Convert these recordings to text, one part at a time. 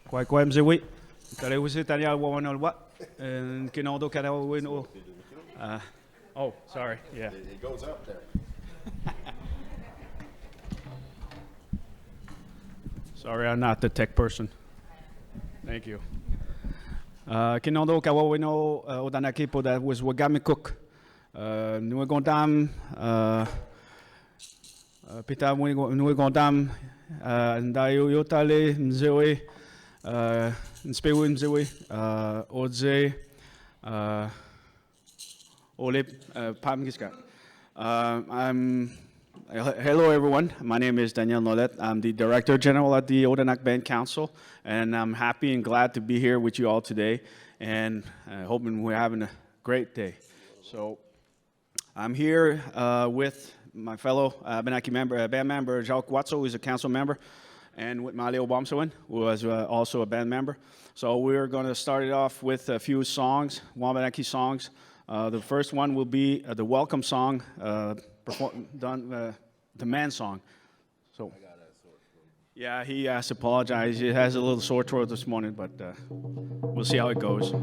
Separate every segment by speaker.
Speaker 1: Kwai mzewi. Kare wisi tanya wawan what? And kinodo kara wino. Oh, sorry. Yeah.
Speaker 2: It goes up there.
Speaker 1: Sorry, I'm not the tech person. Thank you. Kinodo kawawino Odanak po that was wagami cook. Nui gondam pita nui gondam ndayo yotale mzewe nspewe mzewe odze ole pamgiska. Hello everyone, my name is Daniel Nolett. I'm the Director General at the Odanak Band Council, and I'm happy and glad to be here with you all today, and hoping we're having a great day. So I'm here with my fellow Abenaki member, band member Jacques Watso, who's a council member, and with Marie-Claude Obomsawin, who is also a band member. So we're going to start it off with a few songs, Abenaki songs. The first one will be the welcome song, the man song. So, yeah, he has to apologize. He has a little sore throat this morning, but we'll see how it goes.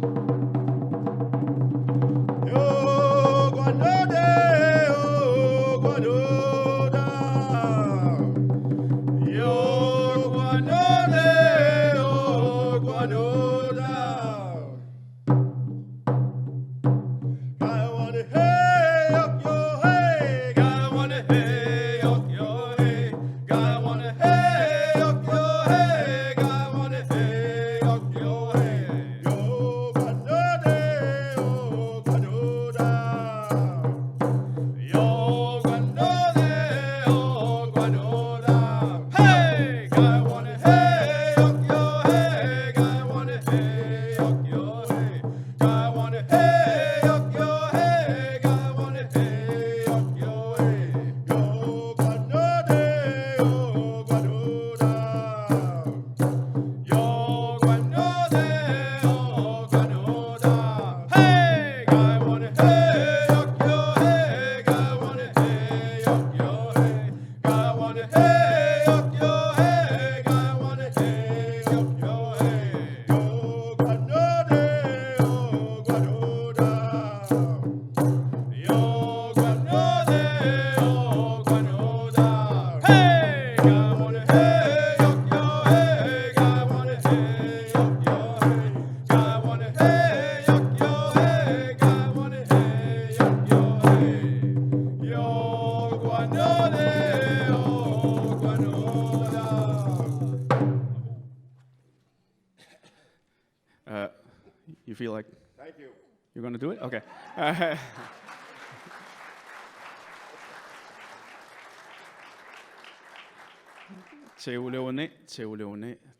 Speaker 1: You feel like?
Speaker 2: Thank you.
Speaker 1: You're going to do it? Okay.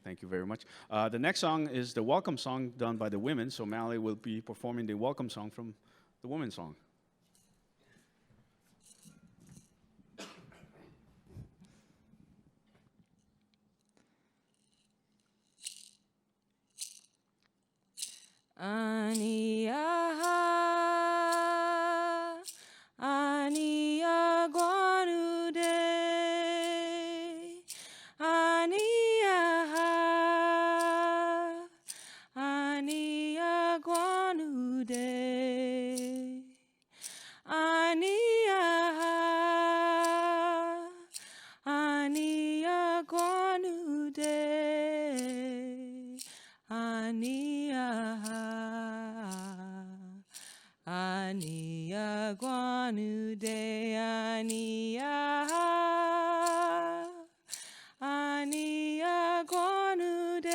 Speaker 1: Thank you very much. The next song is the welcome song done by the women, so Mally will be performing the welcome song from the women's song.
Speaker 3: Ania guanude, ania guanude, ania guanude, Ania guanude, ania guanude, ania guanude,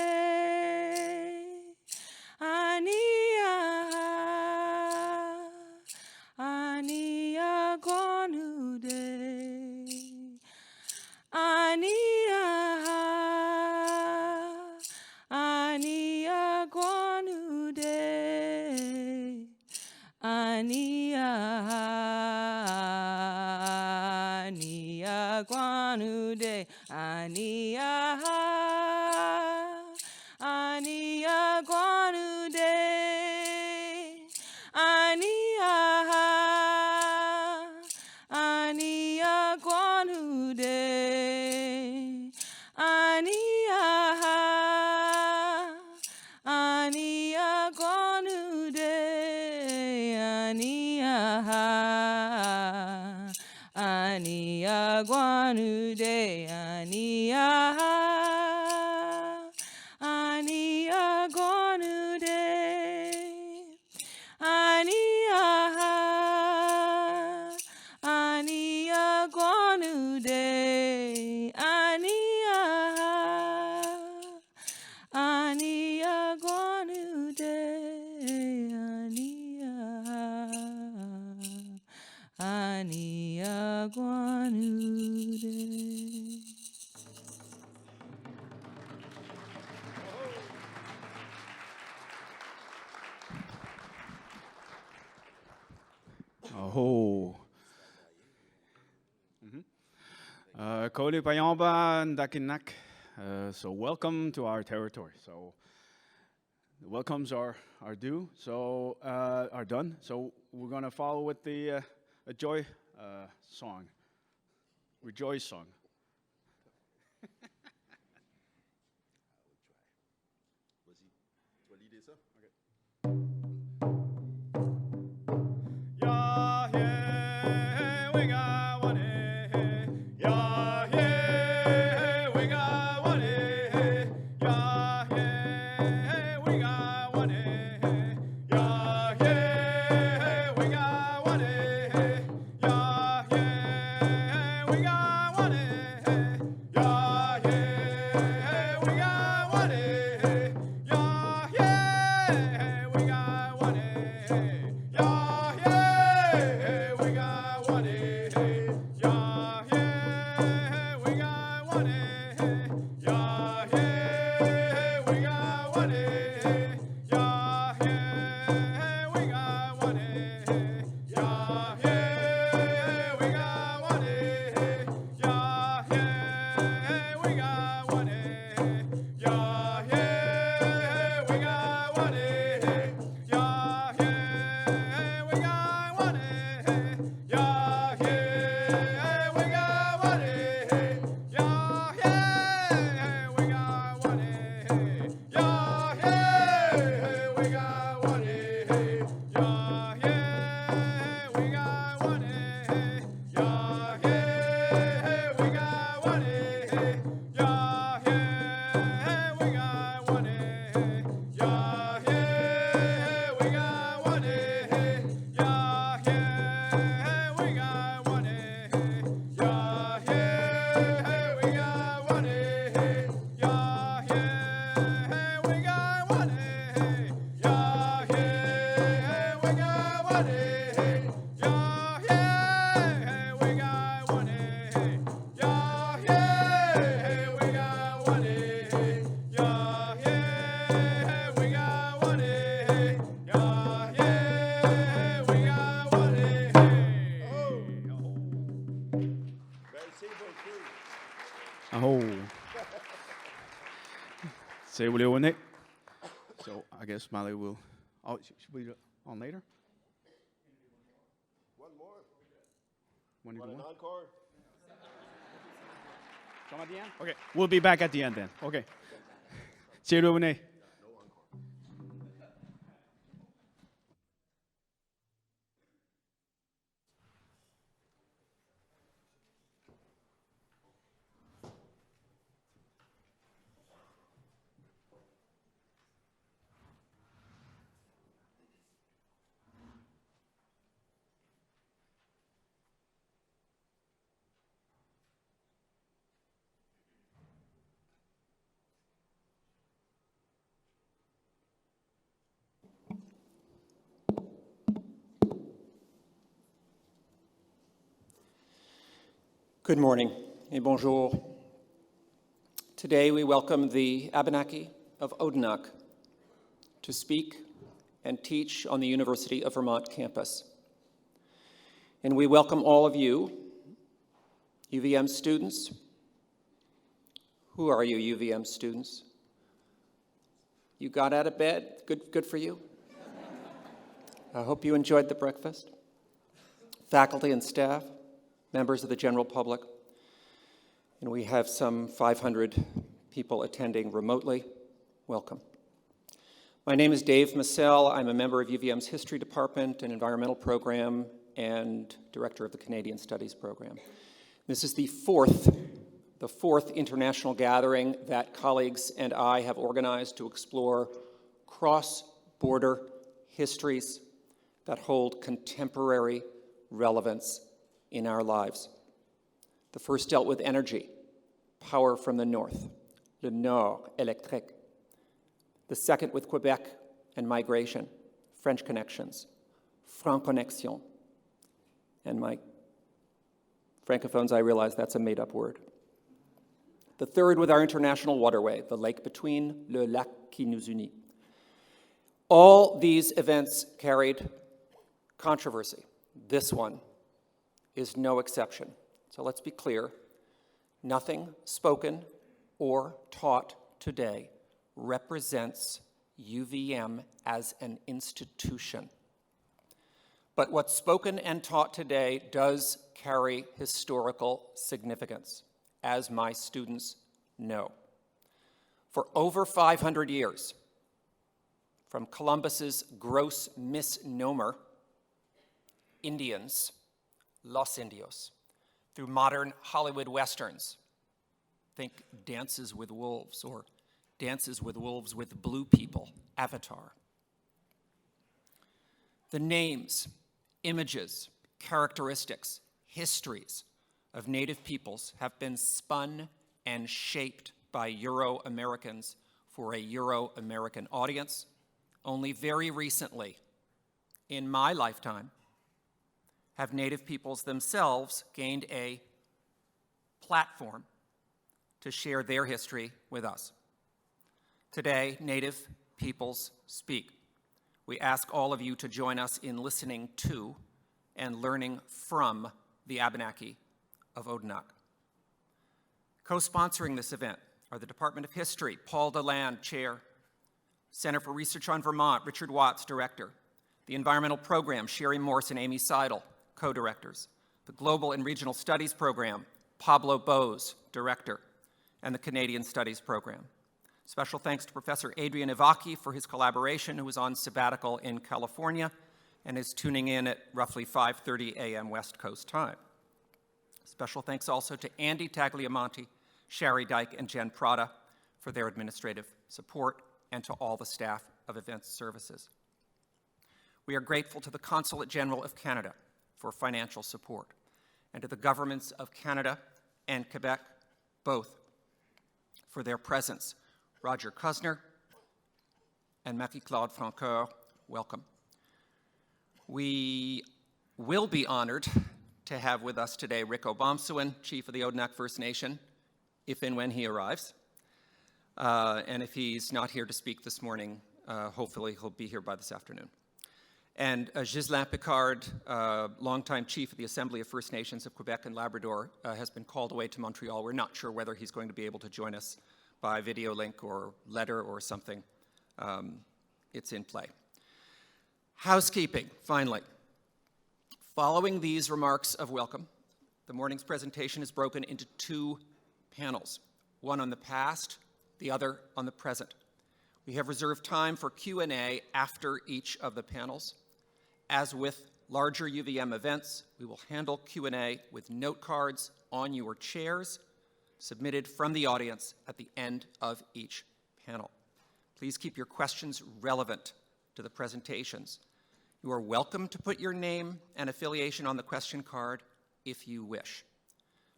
Speaker 3: ania guanude. Ania guanude, ania guanude, ania guanude, ania guanu de ania guanu de ania guanu de ania guanu de ania guanu de.
Speaker 1: Oh. Koli Payamba Ndakinak. So welcome to our territory. So the welcomes are due. So are done. So we're gonna follow with the a joy song, rejoice song. Oh. Say what you want, Nick. So I guess Molly will. Oh, should we do it on later?
Speaker 2: One more.
Speaker 1: When you
Speaker 2: Want
Speaker 1: do
Speaker 2: an
Speaker 1: one?
Speaker 2: encore?
Speaker 1: Come at the end. Okay, we'll be back at the end then. Okay. See you, Renee.
Speaker 4: Good morning et bonjour. Today we welcome the Abenaki of Odanak to speak and teach on the University of Vermont campus. And we welcome all of you, UVM students. Who are you, UVM students? You got out of bed? Good for you. I hope you enjoyed the breakfast. Faculty and staff, members of the general public, and we have some 500 people attending remotely. Welcome. My name is Dave Massell. I'm a member of UVM's History Department and Environmental Program and Director of the Canadian Studies Program. This is the fourth international gathering that colleagues and I have organized to explore cross-border histories that hold contemporary relevance in our lives. The first dealt with energy, power from the north, le nord électrique. The second with Quebec and migration, French connections, Franconnexion. And my Francophones, I realize that's a made-up word. The third with our international waterway, the lake between, le lac qui nous unit. All these events carried controversy. This one is no exception. So let's be clear. Nothing spoken or taught today represents UVM as an institution. But what's spoken and taught today does carry historical significance, as my students know. For over 500 years, from Columbus's gross misnomer, Indians, Los Indios, through modern Hollywood westerns, think Dances with Wolves or Dances with Wolves with Blue People, Avatar. The names, images, characteristics, histories of Native peoples have been spun and shaped by Euro-Americans for a Euro-American audience. Only very recently, in my lifetime, have Native peoples themselves gained a platform to share their history with us. Today, Native peoples speak. We ask all of you to join us in listening to and learning from the Abenaki of Odanak. Co-sponsoring this event are the Department of History, Paul Deland, Chair, Center for Research on Vermont, Richard Watts, Director, the Environmental Program, Sherry Morse and Amy Seidel, Co-Directors, the Global and Regional Studies Program, Pablo Bose, Director, and the Canadian Studies Program. Special thanks to Professor Adrian Ivaki for his collaboration, who is on sabbatical in California and is tuning in at roughly 5:30 a.m. West Coast time. Special thanks also to Andy Tagliamonte, Shari Dyke, and Jen Prada for their administrative support, and to all the staff of Events Services. We are grateful to the Consulate General of Canada for financial support, and to the governments of Canada and Quebec, both, for their presence. Rodger Cuzner and Marie-Claude Francoeur, welcome. We will be honored to have with us today Rick Obomsawin, Chief of the Odanak First Nation, if and when he arrives. And if he's not here to speak this morning, hopefully he'll be here by this afternoon. And Ghislain Picard, longtime Chief of the Assembly of First Nations of Quebec and Labrador, has been called away to Montreal. We're not sure whether he's going to be able to join us by video link or letter or something. It's in play. Housekeeping, finally. Following these remarks of welcome, the morning's presentation is broken into two panels, one on the past, the other on the present. We have reserved time for Q&A after each of the panels. As with larger UVM events, we will handle Q&A with note cards on your chairs, submitted from the audience at the end of each panel. Please keep your questions relevant to the presentations. You are welcome to put your name and affiliation on the question card if you wish.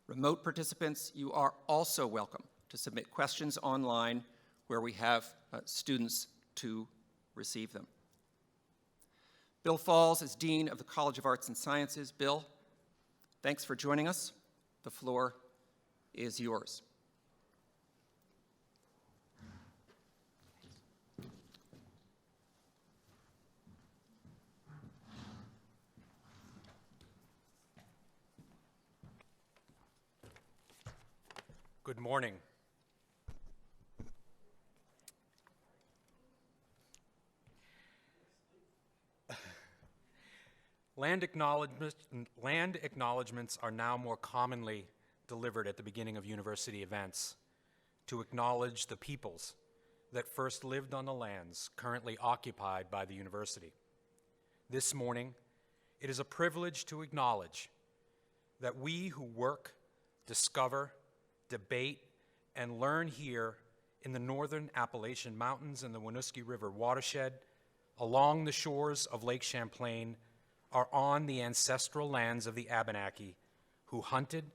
Speaker 4: Remote participants, you are also welcome to submit questions online where we have students to receive them. Bill Falls is Dean of the College of Arts and Sciences. Bill, thanks for joining us. The floor is yours.
Speaker 2: Good morning. Land acknowledgements are now more commonly delivered at the beginning of university events to acknowledge the peoples that first lived on the lands currently occupied by the university. This morning, it is a privilege to acknowledge that we who work discover, debate, and learn here in the northern Appalachian Mountains and the Winooski River watershed, along the shores of Lake Champlain, are on the ancestral lands of the Abenaki, who hunted,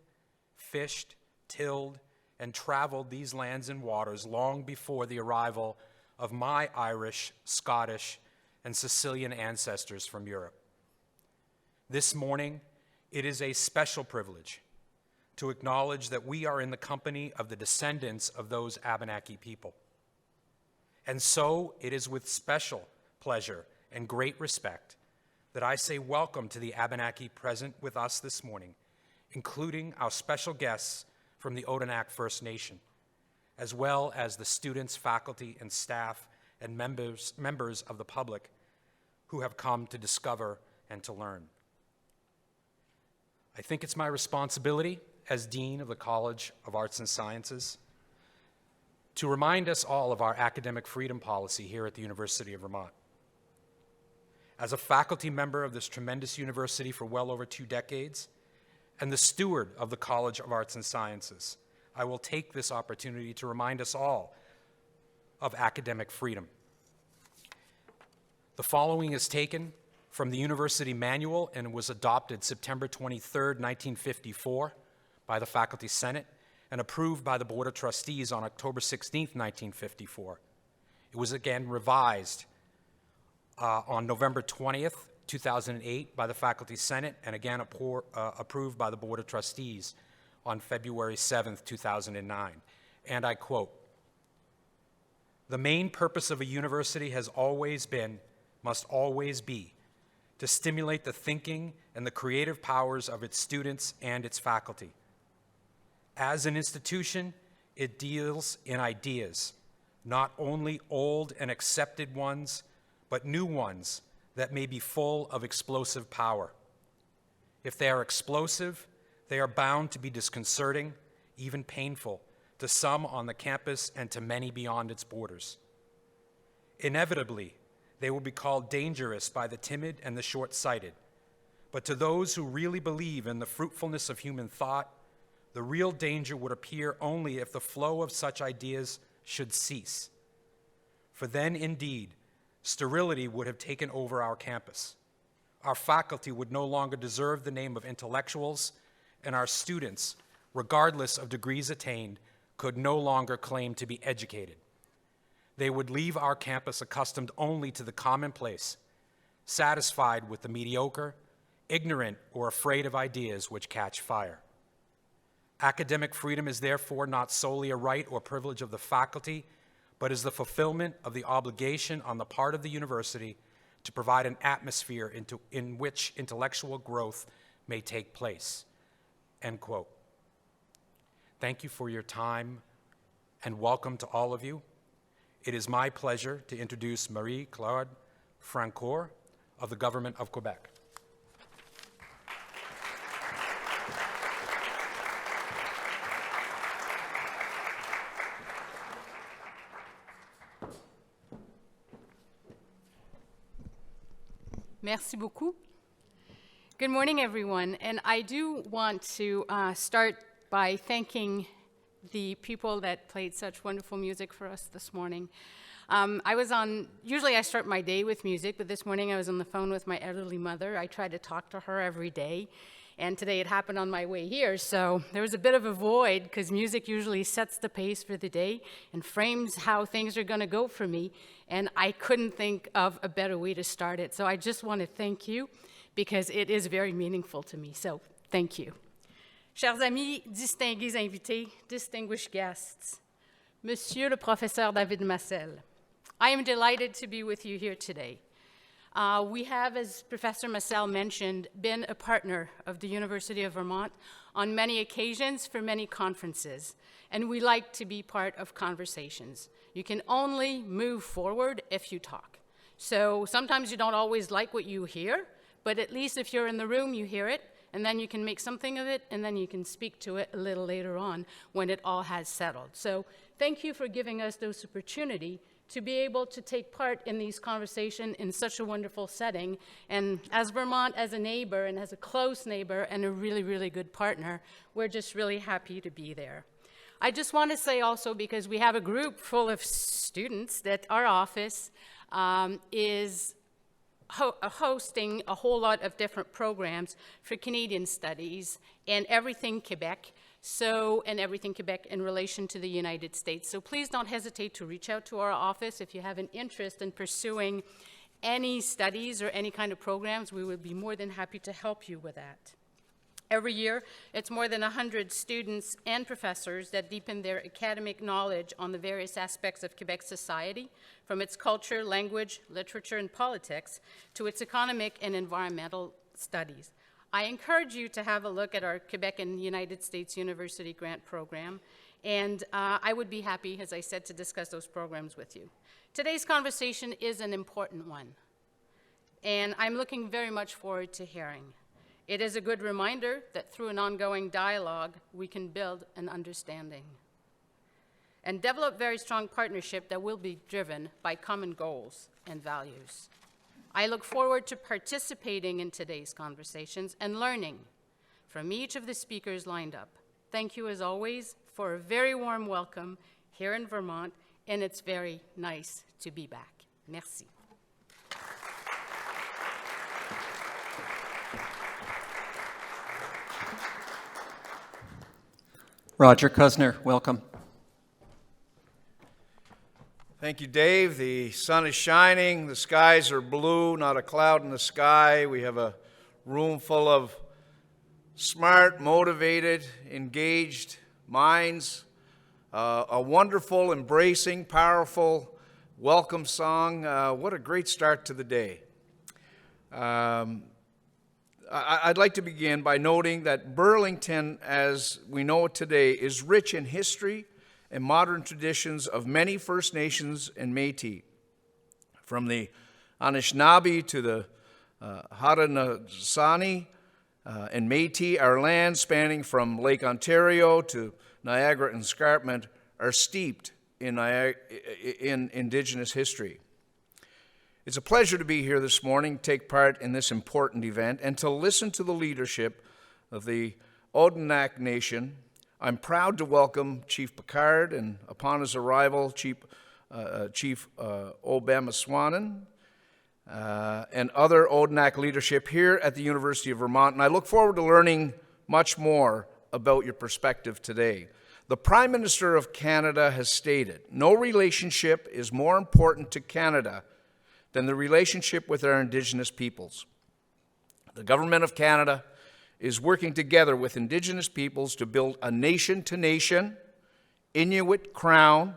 Speaker 2: fished, tilled, and traveled these lands and waters long before the arrival of my Irish, Scottish, and Sicilian ancestors from Europe. This morning, it is a special privilege to acknowledge that we are in the company of the descendants of those Abenaki people. And so it is with special pleasure and great respect that I say welcome to the Abenaki present with us this morning, including our special guests from the Odanak First Nation, as well as the students, faculty, and staff, and members of the public who have come to discover and to learn. I think it's my responsibility as Dean of the College of Arts and Sciences to remind us all of our academic freedom policy here at the University of Vermont. As a faculty member of this tremendous university for well over 2 decades, and the steward of the College of Arts and Sciences, I will take this opportunity to remind us all of academic freedom. The following is taken from the University Manual and was adopted September 23rd, 1954 by the Faculty Senate and approved by the Board of Trustees on October 16th, 1954. It was again revised on November 20th, 2008 by the Faculty Senate and again approved by the Board of Trustees on February 7th, 2009. And I quote, "The main purpose of a university has always been, must always be, to stimulate the thinking and the creative powers of its students and its faculty. As an institution, it deals in ideas, not only old and accepted ones, but new ones that may be full of explosive power. If they are explosive, they are bound to be disconcerting, even painful, to some on the campus and to many beyond its borders. Inevitably, they will be called dangerous by the timid and the short-sighted, but to those who really believe in the fruitfulness of human thought, the real danger would appear only if the flow of such ideas should cease. For then, indeed, sterility would have taken over our campus. Our faculty would no longer deserve the name of intellectuals, and our students, regardless of degrees attained, could no longer claim to be educated. They would leave our campus accustomed only to the commonplace, satisfied with the mediocre, ignorant, or afraid of ideas which catch fire. Academic freedom is therefore not solely a right or privilege of the faculty, but is the fulfillment of the obligation on the part of the university to provide an atmosphere in which intellectual growth may take place." End quote. Thank you for your time and welcome to all of you. It is my pleasure to introduce Marie-Claude Francoeur of the Government of Quebec.
Speaker 5: Merci beaucoup. Good morning, everyone. And I do want to start by thanking the people that played such wonderful music for us this morning. Usually I start my day with music, but this morning I was on the phone with my elderly mother. I try to talk to her every day. And today it happened on my way here, so there was a bit of a void because music usually sets the pace for the day and frames how things are going to go for me, and I couldn't think of a better way to start it. So I just want to thank you because it is very meaningful to me, so thank you. Chers amis, distingués invités, distinguished guests, Monsieur le Professeur David Massell, I am delighted to be with you here today. We have, as Professor Massell mentioned, been a partner of the University of Vermont on many occasions for many conferences, and we like to be part of conversations. You can only move forward if you talk. So sometimes you don't always like what you hear, but at least if you're in the room, you hear it, and then you can make something of it, and then you can speak to it a little later on when it all has settled. So thank you for giving us this opportunity to be able to take part in these conversations in such a wonderful setting. And as Vermont, as a neighbor, and as a close neighbor, and a really, really good partner, we're just really happy to be there. I just want to say also, because we have a group full of students, that our office is hosting a whole lot of different programs for Canadian studies and everything Quebec, and everything Quebec in relation to the United States. So please don't hesitate to reach out to our office if you have an interest in pursuing any studies or any kind of programs. We would be more than happy to help you with that. Every year, it's more than 100 students and professors that deepen their academic knowledge on the various aspects of Quebec society, from its culture, language, literature, and politics, to its economic and environmental studies. I encourage you to have a look at our Quebec and United States University Grant Program, and I would be happy, as I said, to discuss those programs with you. Today's conversation is an important one, and I'm looking very much forward to hearing. It is a good reminder that through an ongoing dialogue, we can build an understanding and develop very strong partnership that will be driven by common goals and values. I look forward to participating in today's conversations and learning from each of the speakers lined up. Thank you, as always, for a very warm welcome here in Vermont, and it's very nice to be back. Merci.
Speaker 4: Rodger Cuzner, welcome.
Speaker 6: Thank you, Dave. The sun is shining, the skies are blue, not a cloud in the sky. We have a room full of smart, motivated, engaged minds. A wonderful, embracing, powerful welcome song. What a great start to the day. I'd like to begin by noting that Burlington, as we know it today, is rich in history and modern traditions of many First Nations and Métis. From the Anishinaabe to the Haudenosaunee and Métis, our lands spanning from Lake Ontario to Niagara Escarpment are steeped in Indigenous history. It's a pleasure to be here this morning, take part in this important event, and to listen to the leadership of the Odanak Nation. I'm proud to welcome Chief Picard, and upon his arrival, Chief Obomsawin, and other Odanak leadership here at the University of Vermont, and I look forward to learning much more about your perspective today. The Prime Minister of Canada has stated, "No relationship is more important to Canada than the relationship with our Indigenous peoples." The Government of Canada is working together with Indigenous peoples to build a nation-to-nation, Inuit Crown,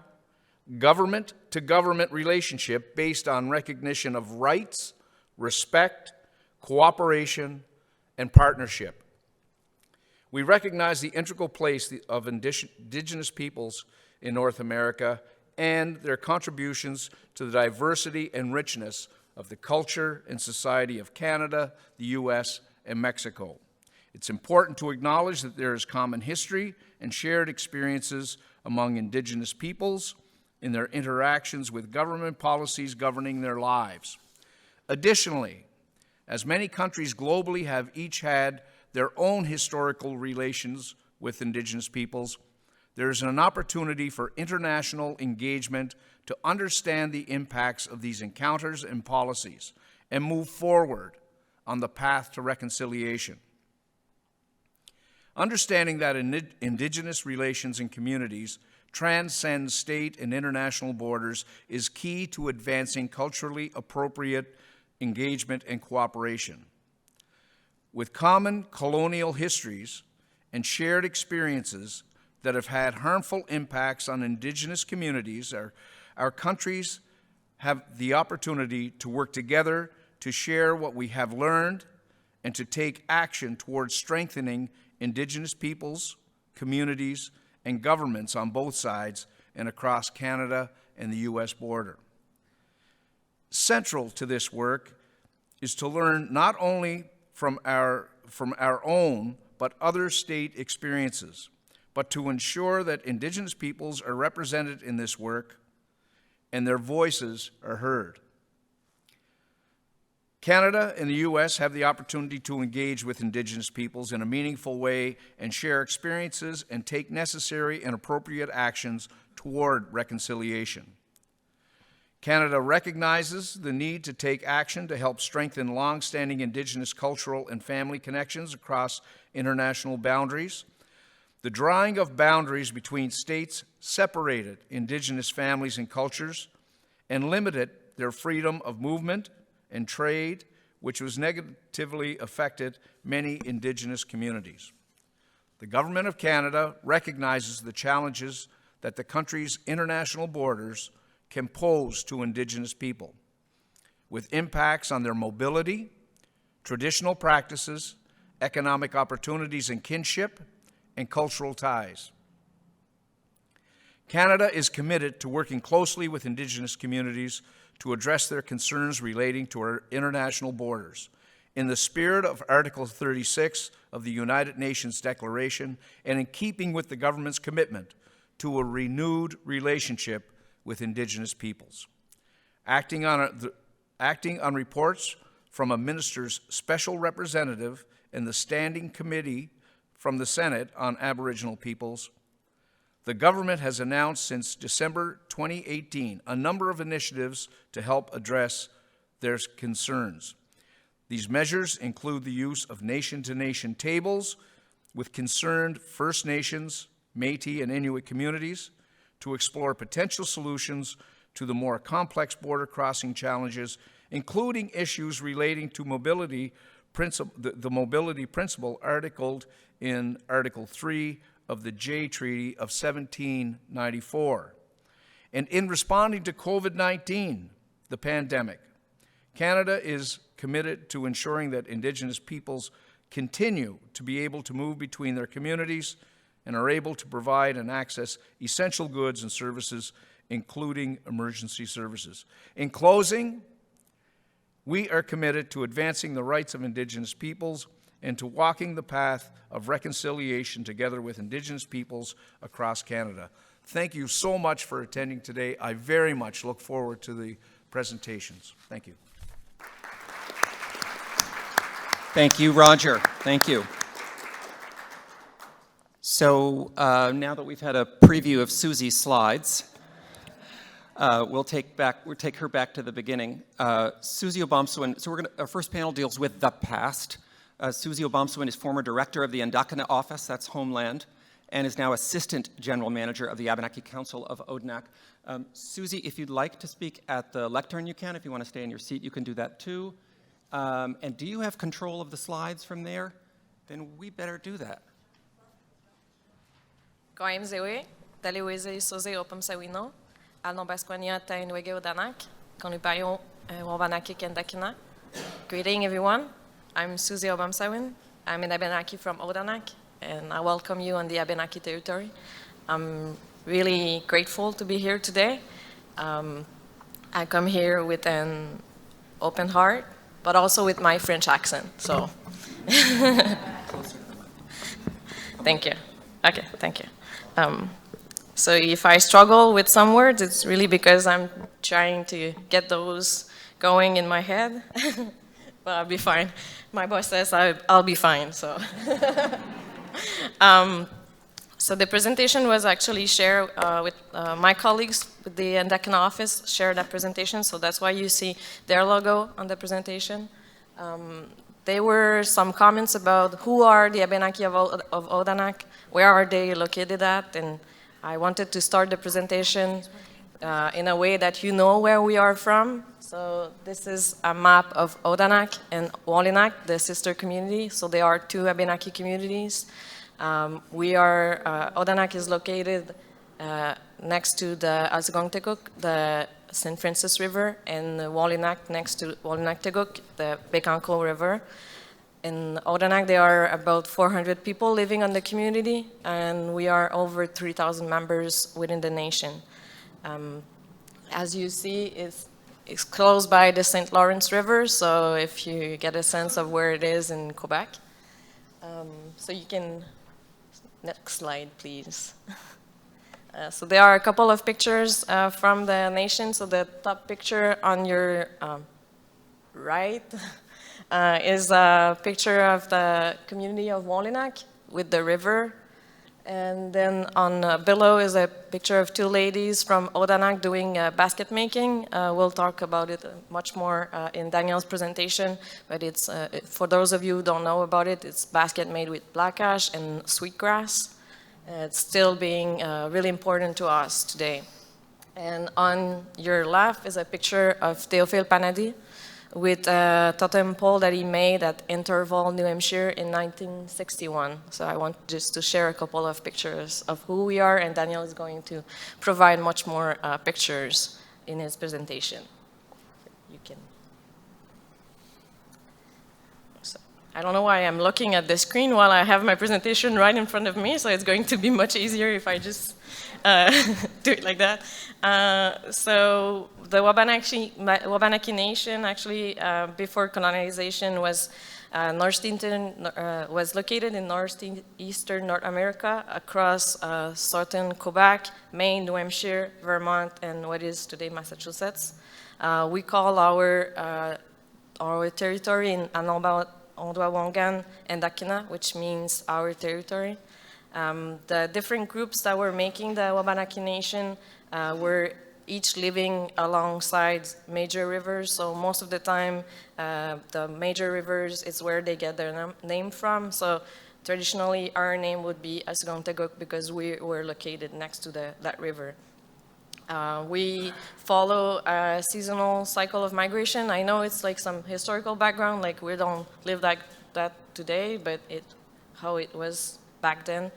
Speaker 6: government-to-government relationship based on recognition of rights, respect, cooperation, and partnership. We recognize the integral place of Indigenous peoples in North America and their contributions to the diversity and richness of the culture and society of Canada, the U.S., and Mexico. It's important to acknowledge that there is common history and shared experiences among Indigenous peoples in their interactions with government policies governing their lives. Additionally, as many countries globally have each had their own historical relations with Indigenous peoples, there is an opportunity for international engagement to understand the impacts of these encounters and policies and move forward on the path to reconciliation. Understanding that Indigenous relations and communities transcend state and international borders is key to advancing culturally appropriate engagement and cooperation. With common colonial histories and shared experiences that have had harmful impacts on Indigenous communities, our countries have the opportunity to work together to share what we have learned and to take action towards strengthening Indigenous peoples, communities, and governments on both sides and across Canada and the U.S. border. Central to this work is to learn not only from our own but other state experiences, but to ensure that Indigenous peoples are represented in this work, and their voices are heard. Canada and the U.S. have the opportunity to engage with Indigenous peoples in a meaningful way and share experiences and take necessary and appropriate actions toward reconciliation. Canada recognizes the need to take action to help strengthen long-standing Indigenous cultural and family connections across international boundaries. The drawing of boundaries between states separated Indigenous families and cultures and limited their freedom of movement and trade, which was negatively affected many Indigenous communities. The Government of Canada recognizes the challenges that the country's international borders can pose to Indigenous people, with impacts on their mobility, traditional practices, economic opportunities and kinship, and cultural ties. Canada is committed to working closely with Indigenous communities to address their concerns relating to our international borders, in the spirit of Article 36 of the United Nations Declaration and in keeping with the government's commitment to a renewed relationship with Indigenous peoples. Acting on reports from a minister's special representative and the Standing Committee from the Senate on Aboriginal peoples, the government has announced since December 2018 a number of initiatives to help address their concerns. These measures include the use of nation-to-nation tables with concerned First Nations, Métis, and Inuit communities to explore potential solutions to the more complex border crossing challenges, including issues relating to mobility the mobility principle articled in Article 3 of the Jay Treaty of 1794. And in responding to COVID-19, the pandemic, Canada is committed to ensuring that Indigenous peoples continue to be able to move between their communities and are able to provide and access essential goods and services, including emergency services. In closing, we are committed to advancing the rights of Indigenous peoples and to walking the path of reconciliation together with Indigenous peoples across Canada. Thank you so much for attending today. I very much look forward to the presentations. Thank you.
Speaker 4: Thank you, Rodger. Thank you. So now that we've had a preview of Suzi's slides, we'll take her back to the beginning. Suzi Obomsawin. So our first panel deals with the past. Suzi Obomsawin is former director of the Ndakina office, that's Homeland, and is now assistant general manager of the Abenaki Council of Odanak. Suzi, if you'd like to speak at the lectern, you can. If you want to stay in your seat, you can do that too. And do you have control of the slides from there? Then we better do that.
Speaker 7: Goim zewe, daliweze soze Obomsawin, alnombasquania ta inwege Odanak, konupayo wabanaki kendakina. Greeting everyone. I'm Suzi Obomsawin. I'm an Abenaki from Odanak, and I welcome you on the Abenaki territory. I'm really grateful to be here today. I come here with an open heart, but also with my French accent, so. Thank you. Okay, thank you. So if I struggle with some words, it's really because I'm trying to get those going in my head, but I'll be fine. My boss says I'll be fine, so. So the presentation was actually shared with my colleagues with the Ndakina office, shared that presentation, so that's why you see their logo on the presentation. There were some comments about who are the Abenaki of Odanak, where are they located at, and I wanted to start the presentation in a way that you know where we are from. So this is a map of Odanak and Wolinak, the sister community. So there are two Abenaki communities. Odanak is located next to the Asgongteguk, the St. Francis River, and Wolinak next to Wolinak-Teguk, the Bekanko River. In Odanak, there are about 400 people living on the community, and we are over 3,000 members within the nation. As you see, it's close by the St. Lawrence River, so if you get a sense of where it is in Quebec. So you can, next slide, please. So there are a couple of pictures from the nation. So the top picture on your right is a picture of the community of Odanak with the river. And then on below is a picture of two ladies from Odanak doing basket making. We'll talk about it much more in Daniel's presentation, but it's, for those of you who don't know about it, it's basket made with black ash and sweetgrass. It's still being really important to us today. And on your left is a picture of Théophile Panady with a totem pole that he made at Interval, New Hampshire in 1961. So I want just to share a couple of pictures of who we are, and Daniel is going to provide much more pictures in his presentation. You can. So, I don't know why I'm looking at the screen while I have my presentation right in front of me, so it's going to be much easier if I just do it like that. So the Wabanaki Nation, actually, before colonization, was was located in northeastern North America across southern Quebec, Maine, New Hampshire, Vermont, and what is today Massachusetts. We call our territory in Ondawangan and Dakina, which means our territory. The different groups that were making the Wabanaki Nation were each living alongside major rivers. So most of the time, the major rivers is where they get their name from. So traditionally, our name would be Asugongtaguk because we were located next to that river. We follow a seasonal cycle of migration. I know it's like some historical background, like we don't live like that today, but how it was back then.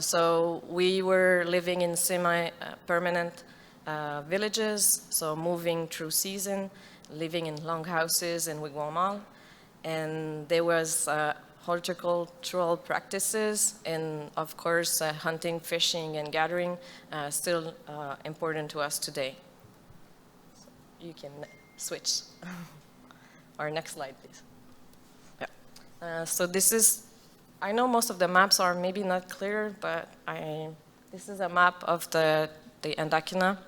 Speaker 7: So we were living in semi-permanent villages, so moving through season, living in longhouses and wigwamal. And there was horticultural practices and, of course, hunting, fishing, and gathering, still important to us today. So you can switch. Our next slide, please. Yeah. So this is, I know most of the maps are maybe not clear, but this is a map of the Andakina.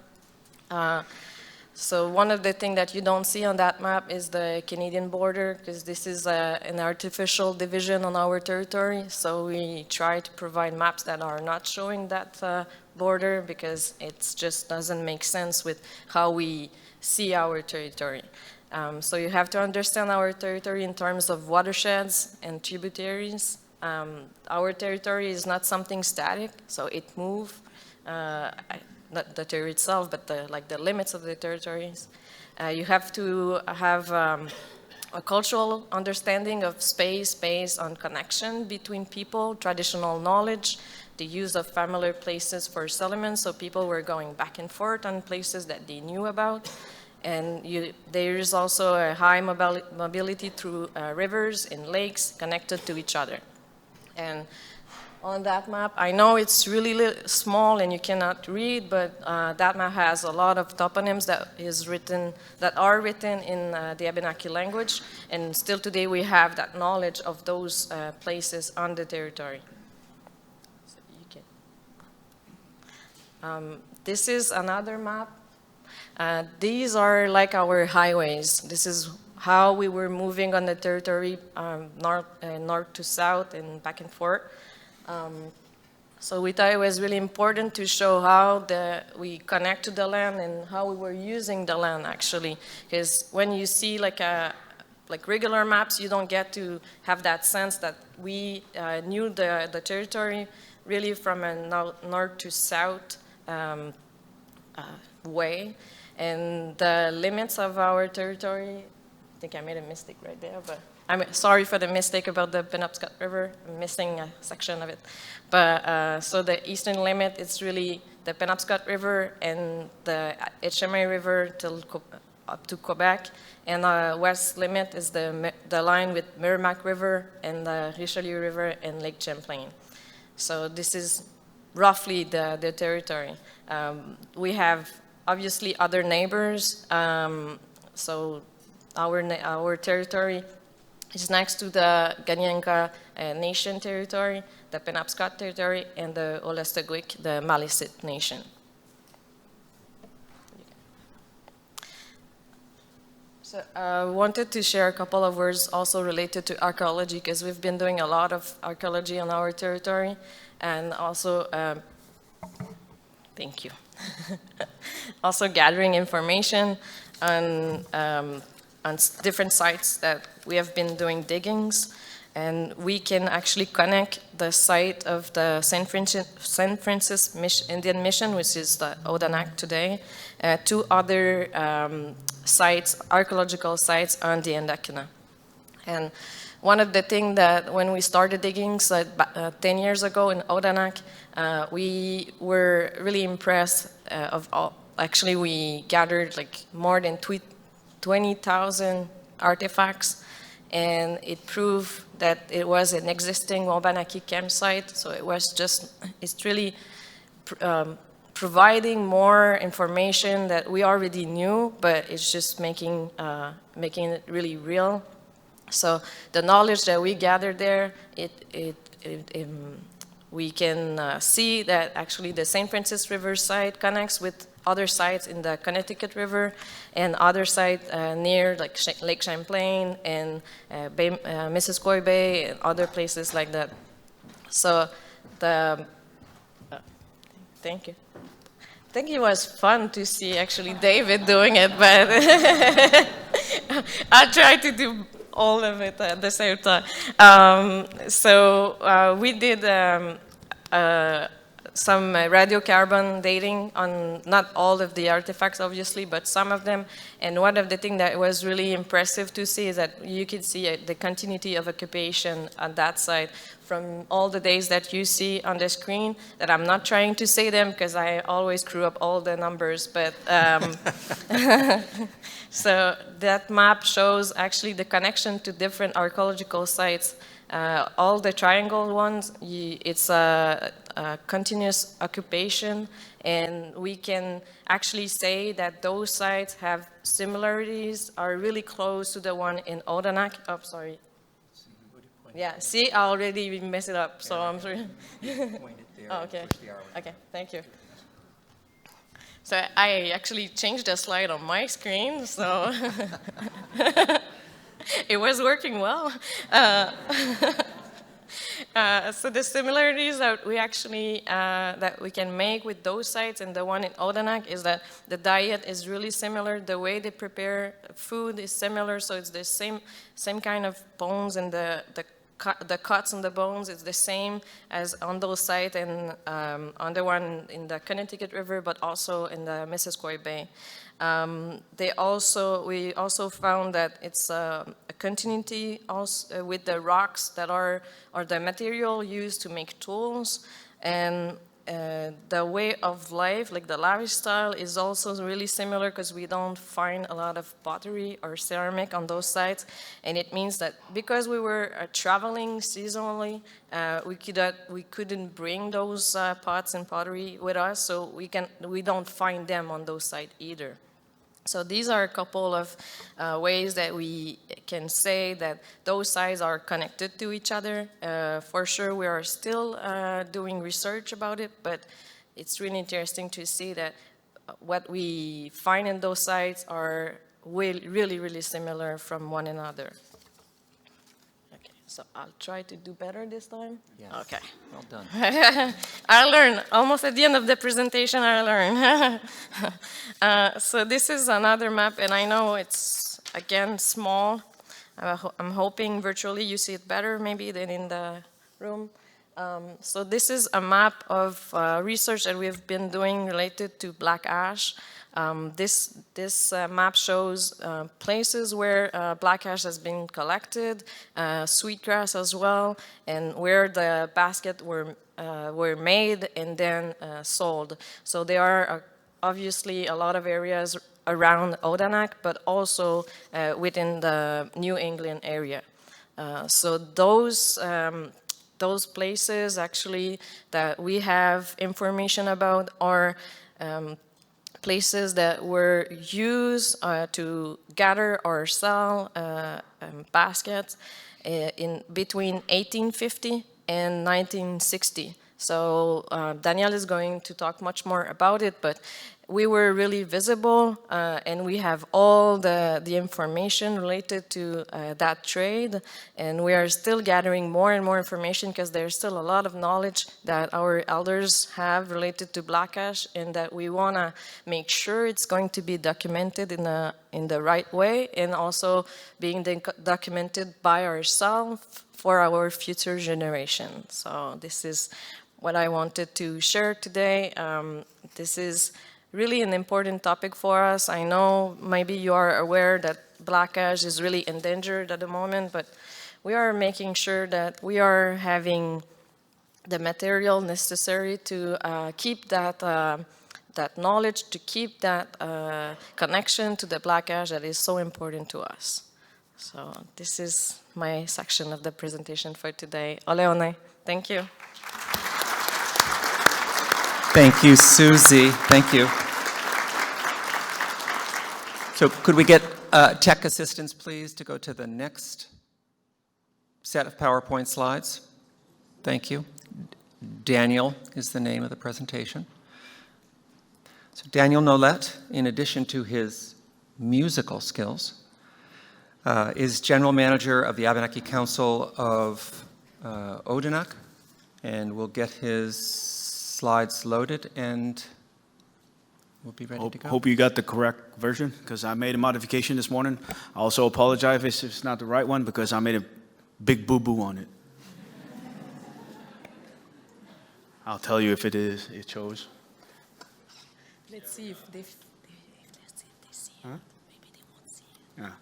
Speaker 7: So one of the things that you don't see on that map is the Canadian border, because this is an artificial division on our territory. So we try to provide maps that are not showing that border, because it just doesn't make sense with how we see our territory. So you have to understand our territory in terms of watersheds and tributaries. Our territory is not something static, so it moves. Not the territory itself, but the limits of the territories. You have to have a cultural understanding of space based on connection between people, traditional knowledge, the use of familiar places for settlement, so people were going back and forth on places that they knew about. And there is also a high mobility through rivers and lakes connected to each other. And on that map, I know it's really small and you cannot read, but that map has a lot of toponyms that are written in the Abenaki language, and still today we have that knowledge of those places on the territory. So you can. This is another map. These are like our highways. This is how we were moving on the territory, north to south and back and forth. So we thought it was really important to show how we connect to the land and how we were using the land, actually. Because when you see like regular maps, you don't get to have that sense that we knew the territory really from a north to south way. And the limits of our territory, I think I made a mistake right there, but I'm sorry for the mistake about the Penobscott River. I'm missing a section of it. But so the eastern limit, it's really the Penobscott River and the HMA River up to Quebec. And the west limit is the line with Merrimack River and the Richelieu River and Lake Champlain. So this is roughly the territory. We have obviously other neighbors. So our territory It's next to the Ganyanka Nation territory, the Penobscott territory, and the Olestagwik, the Malisit Nation. So I wanted to share a couple of words also related to archaeology, because we've been doing a lot of archaeology on our territory, and also, thank you, also gathering information on different sites that we have been doing diggings, and we can actually connect the site of the St. Francis Indian Mission, which is the Odanak today, to other sites, archaeological sites on the Endakina. And one of the things that when we started digging 10 years ago in Odanak, we were really impressed of all. Actually, we gathered like more than 20,000 artifacts, and it proved that it was an existing Wabanaki campsite. So it's really providing more information that we already knew, but it's just making it really real. So the knowledge that we gathered there, we can see that actually the St. Francis River site connects with other sites in the Connecticut River and other sites near like Lake Champlain and Missisquoi Bay and other places like that. So thank you. I think it was fun to see actually David doing it, but I tried to do all of it at the same time. So we did some radiocarbon dating on not all of the artifacts, obviously, but some of them. And one of the things that was really impressive to see is that you could see the continuity of occupation on that side from all the days that you see on the screen, that I'm not trying to say them because I always screw up all the numbers, but so that map shows actually the connection to different archaeological sites. All the triangle ones, it's a continuous occupation, and we can actually say that those sites have similarities, are really close to the one in Odanak. Oh, sorry. Yeah, see, I already messed it up, so I'm sorry. Oh, okay. Okay, thank you. So I actually changed the slide on my screen, so it was working well. So the similarities that we actually that we can make with those sites and the one in Odanak is that the diet is really similar. The way they prepare food is similar, so it's the same kind of bones, and the cuts on the bones is the same as on those sites and on the one in the Connecticut River, but also in the Missisquoi Bay. We also found that it's a continuity also with the rocks that are the material used to make tools, and the way of life, like the lifestyle, is also really similar because we don't find a lot of pottery or ceramic on those sites, and it means that because we were traveling seasonally, we couldn't bring those pots and pottery with us, so we don't find them on those sites either. So these are a couple of ways that we can say that those sites are connected to each other. For sure, we are still doing research about it, but it's really interesting to see that what we find in those sites are really, really similar from one another. Okay, so I'll try to do better this time.
Speaker 4: Yes.
Speaker 7: Okay.
Speaker 4: Well done.
Speaker 7: I learned. Almost at the end of the presentation, I learned. So this is another map, and I know it's, again, small. I'm hoping virtually you see it better maybe than in the room. So this is a map of research that we've been doing related to black ash. This map shows places where black ash has been collected, sweetgrass as well, and where the baskets were made and then sold. So there are obviously a lot of areas around Odanak, but also within the New England area. So those places actually that we have information about are places that were used to gather or sell baskets in between 1850 and 1960. So Daniel is going to talk much more about it, but we were really visible, and we have all the information related to that trade, and we are still gathering more and more information because there's still a lot of knowledge that our elders have related to black ash, and that we want to make sure it's going to be documented in the right way, and also being documented by ourselves for our future generation. So this is what I wanted to share today. This is really an important topic for us. I know maybe you are aware that black ash is really endangered at the moment, but we are making sure that we are having the material necessary to keep that that knowledge, to keep that connection to the black ash that is so important to us. So this is my section of the presentation for today. Ole one. Thank you.
Speaker 4: Thank you, Suzi. Thank you. So could we get tech assistance, please, to go to the next set of PowerPoint slides? Thank you. Daniel is the name of the presentation. So Daniel Nolett, in addition to his musical skills, is General Manager of the Abenaki Council of Odanak, and we'll get his slides loaded and we'll be ready to go.
Speaker 1: Hope you got the correct version, because I made a modification this morning. I also apologize if it's not the right one, because I made a big boo-boo on it. I'll tell you if it is, it shows.
Speaker 7: Let's see if they see it.
Speaker 1: Huh?
Speaker 7: Maybe they won't see it.
Speaker 1: Yeah.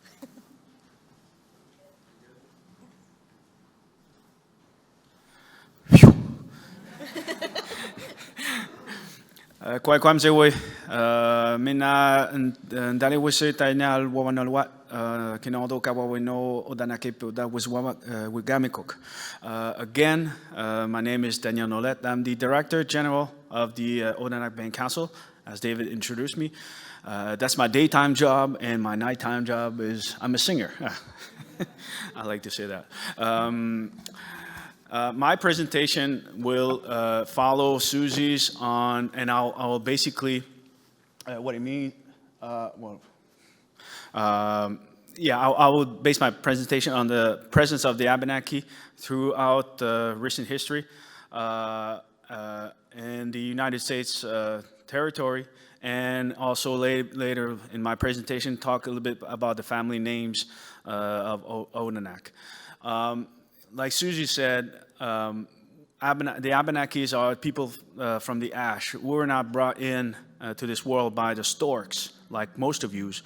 Speaker 1: Kwam se we mina ndale wese tainal wawanalwa kinado kawawino Odanak that was Wigamikok. Again, my name is Daniel Nolett. I'm the Director General of the Odanak Band Council, as David introduced me. That's my daytime job, and my nighttime job is I'm a singer. I like to say that. My presentation will follow Suzi's on, and I'll basically, what I mean, I will base my presentation on the presence of the Abenaki throughout recent history in the United States territory, and also later in my presentation talk a little bit about the family names of Odanak. Like Suzi said, the Abenakis are people from the ash. We were not brought in to this world by the storks, like most of yous,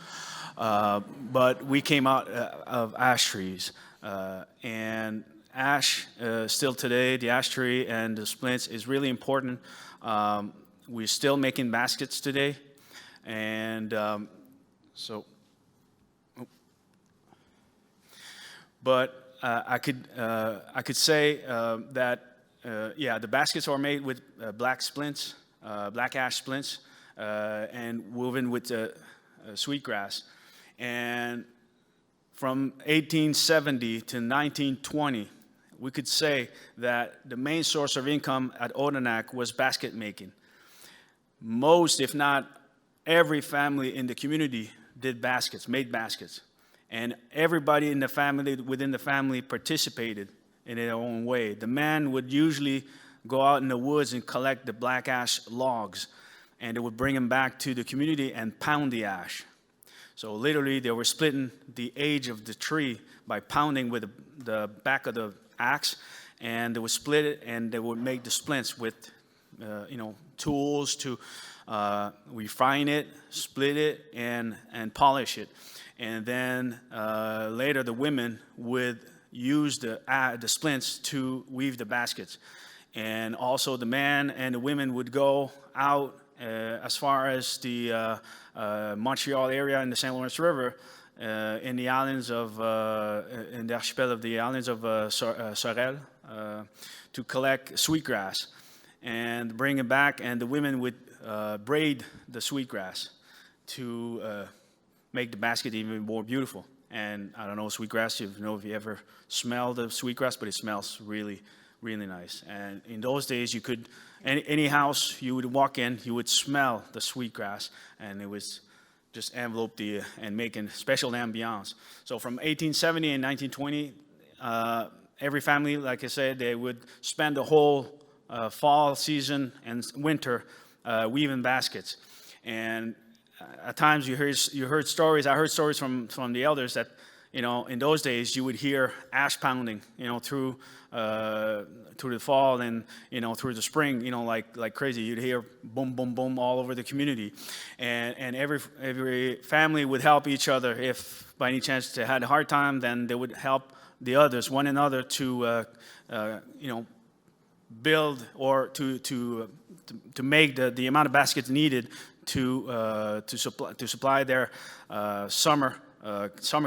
Speaker 1: but we came out of ash trees. And ash, still today, the ash tree and the splints is really important. We're still making baskets today, and but I could say that the baskets are made with black splints, black ash splints, and woven with sweetgrass. And from 1870 to 1920, we could say that the main source of income at Odanak was basket making. Most, if not every family in the community did baskets, made baskets. And everybody in the family, within the family, participated in their own way. The man would usually go out in the woods and collect the black ash logs, and they would bring them back to the community and pound the ash. So literally, they were splitting the age of the tree by pounding with the back of the axe, and they would split it, and they would make the splints with, tools to refine it, split it, and polish it. And then later, the women would use the splints to weave the baskets. And also, the man and the women would go out as far as the Montreal area and the St. Lawrence River, in the islands of, in the archipel of the islands of Sorel, to collect sweetgrass and bring it back. And the women would braid the sweetgrass to make the basket even more beautiful. And I don't know sweetgrass, if you ever smelled the sweetgrass, but it smells really, really nice. And in those days, you could, any house you would walk in, you would smell the sweetgrass, and it was just enveloped the, and making special ambiance. So from 1870 and 1920, every family, like I said, they would spend the whole fall season and winter weaving baskets. And at times you heard stories, I heard stories from the elders that, in those days you would hear ash pounding, through the fall and, through the spring, like crazy. You'd hear boom, boom, boom all over the community. And every family would help each other. If by any chance they had a hard time, then they would help the others, one another, to, build or to make the amount of baskets needed to supply their summer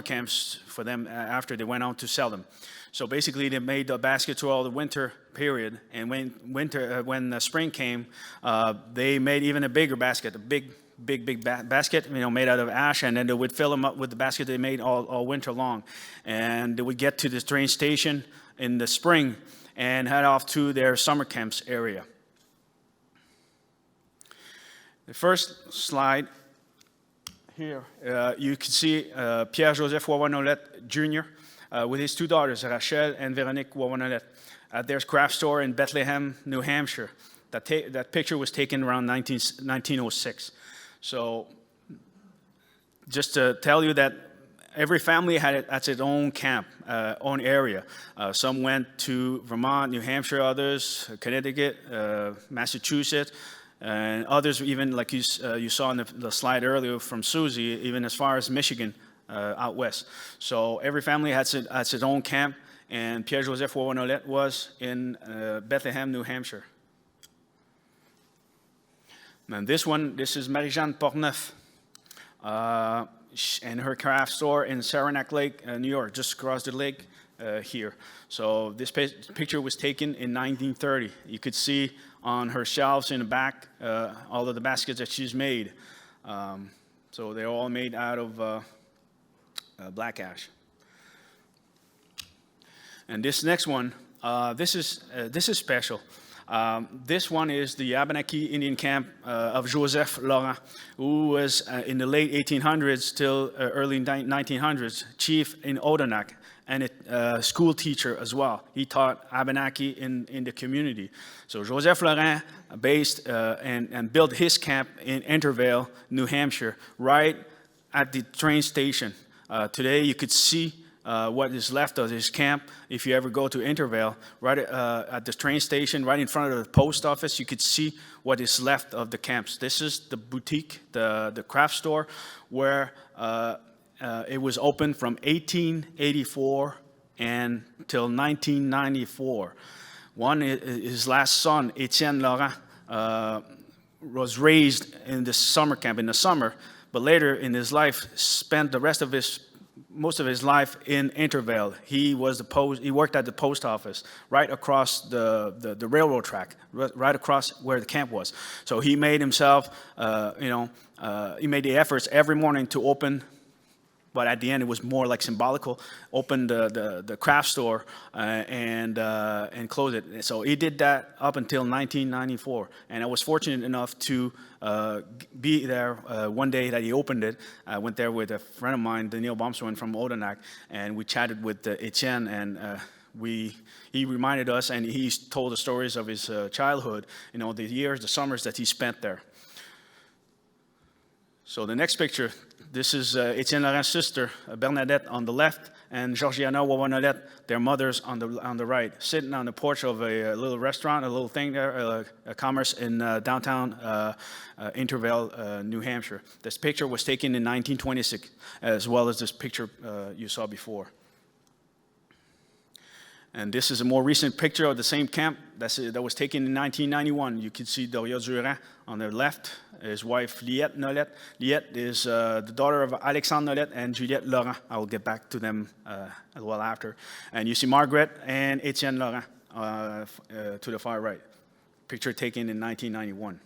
Speaker 1: camps for them after they went out to sell them. So basically, they made the baskets through all the winter period, and when the spring came, they made even a bigger basket, a big basket, made out of ash, and then they would fill them up with the basket they made all winter long, and they would get to the train station in the spring and head off to their summer camps area. The first slide here, you can see Pierre-Joseph Nolett Jr. With his two daughters, Rachel and Véronique Nolett, at their craft store in Bethlehem, New Hampshire. That picture was taken around 1906. So just to tell you that every family had its own camp, own area. Some went to Vermont, New Hampshire, others, Connecticut, Massachusetts, and others even, like you saw in the slide earlier from Suzi, even as far as Michigan, out west. So every family has its own camp, and Pierre-Joseph Nolett was in Bethlehem, New Hampshire. And this is Marie-Jeanne Portneuf, and her craft store in Saranac Lake, New York, just across the lake here. So this picture was taken in 1930. You could see on her shelves in the back all of the baskets that she's made. So they're all made out of black ash. And this next one, this is special. This one is the Abenaki Indian camp of Joseph Laurent, who was in the late 1800s till early 1900s chief in Odanak and a school teacher as well. He taught Abenaki in the community. So Joseph Laurent based and built his camp in Intervale, New Hampshire, right at the train station. Today you could see what is left of his camp. If you ever go to Intervale, right at the train station, right in front of the post office, you could see what is left of the camps. This is the boutique, the craft store, where it was open from 1884 until 1994. His last son, Etienne Laurent, was raised in the summer camp in the summer, but later in his life spent the rest of most of his life in Intervale. He worked at the post office right across the railroad track, right across where the camp was. So he made himself, he made the efforts every morning to open, but at the end it was more like symbolical, open the craft store and close it. So he did that up until 1994. And I was fortunate enough to be there one day that he opened it. I went there with a friend of mine, Daniel Obomsawin from Odanak, and we chatted with Etienne, and he reminded us, and he told the stories of his childhood, the summers that he spent there. So the next picture, this is Etienne Laurent's sister, Bernadette, on the left, and Georgiana Nolett, their mothers, on the right, sitting on the porch of a little restaurant, a little thing there, a commerce in downtown Intervale, New Hampshire. This picture was taken in 1926, as well as this picture you saw before. And this is a more recent picture of the same camp that was taken in 1991. You can see Doria Durand on the left, his wife Liette Nolett. Liette is the daughter of Alexandre Nolett and Juliette Laurent. I will get back to them as well after. And you see Margaret and Etienne Laurent to the far right. Picture taken in 1991.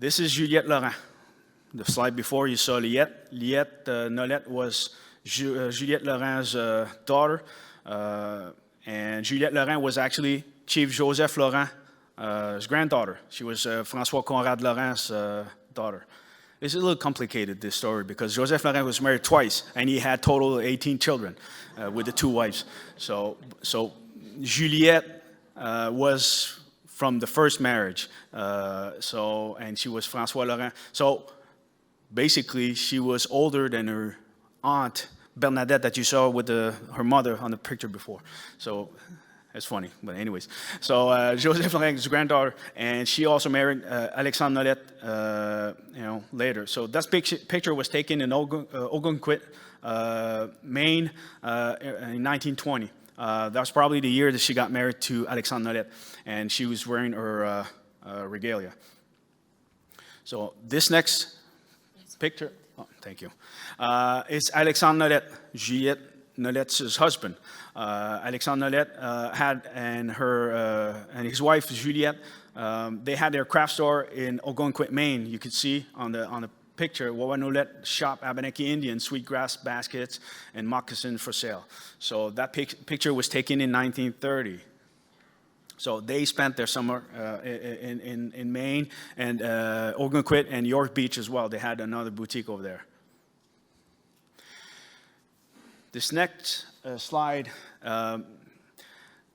Speaker 1: This is Juliette Laurent. the slide before, you saw Liette. Nolett was Juliette Laurent's daughter. And Juliette Laurent was actually Chief Joseph Laurent's granddaughter. She was François Conrad Laurent's daughter. It's a little complicated, this story, because Joseph Laurent was married twice, and he had total 18 children with the 2 wives. So Juliette was from the first marriage, and she was François Laurent. So basically, she was older than her aunt, Bernadette, that you saw with her mother on the picture before. So it's funny, but anyways. So Joseph Laurent's granddaughter, and she also married Alexandre Nolett, later. So that picture was taken in Ogunquit, Maine, in 1920. That was probably the year that she got married to Alexandre Nolett, and she was wearing her regalia. So this next picture, thank you, is Alexandre Nolett, Juliette Nolett's husband. Alexandre Nolett and his wife Juliette, they had their craft store in Ogunquit, Maine. You can see on the picture, Wawa Nolett shop Abenaki Indian sweetgrass baskets and moccasins for sale. So that picture was taken in 1930. So they spent their summer in Maine and Ogunquit and York Beach as well. They had another boutique over there. This next slide, I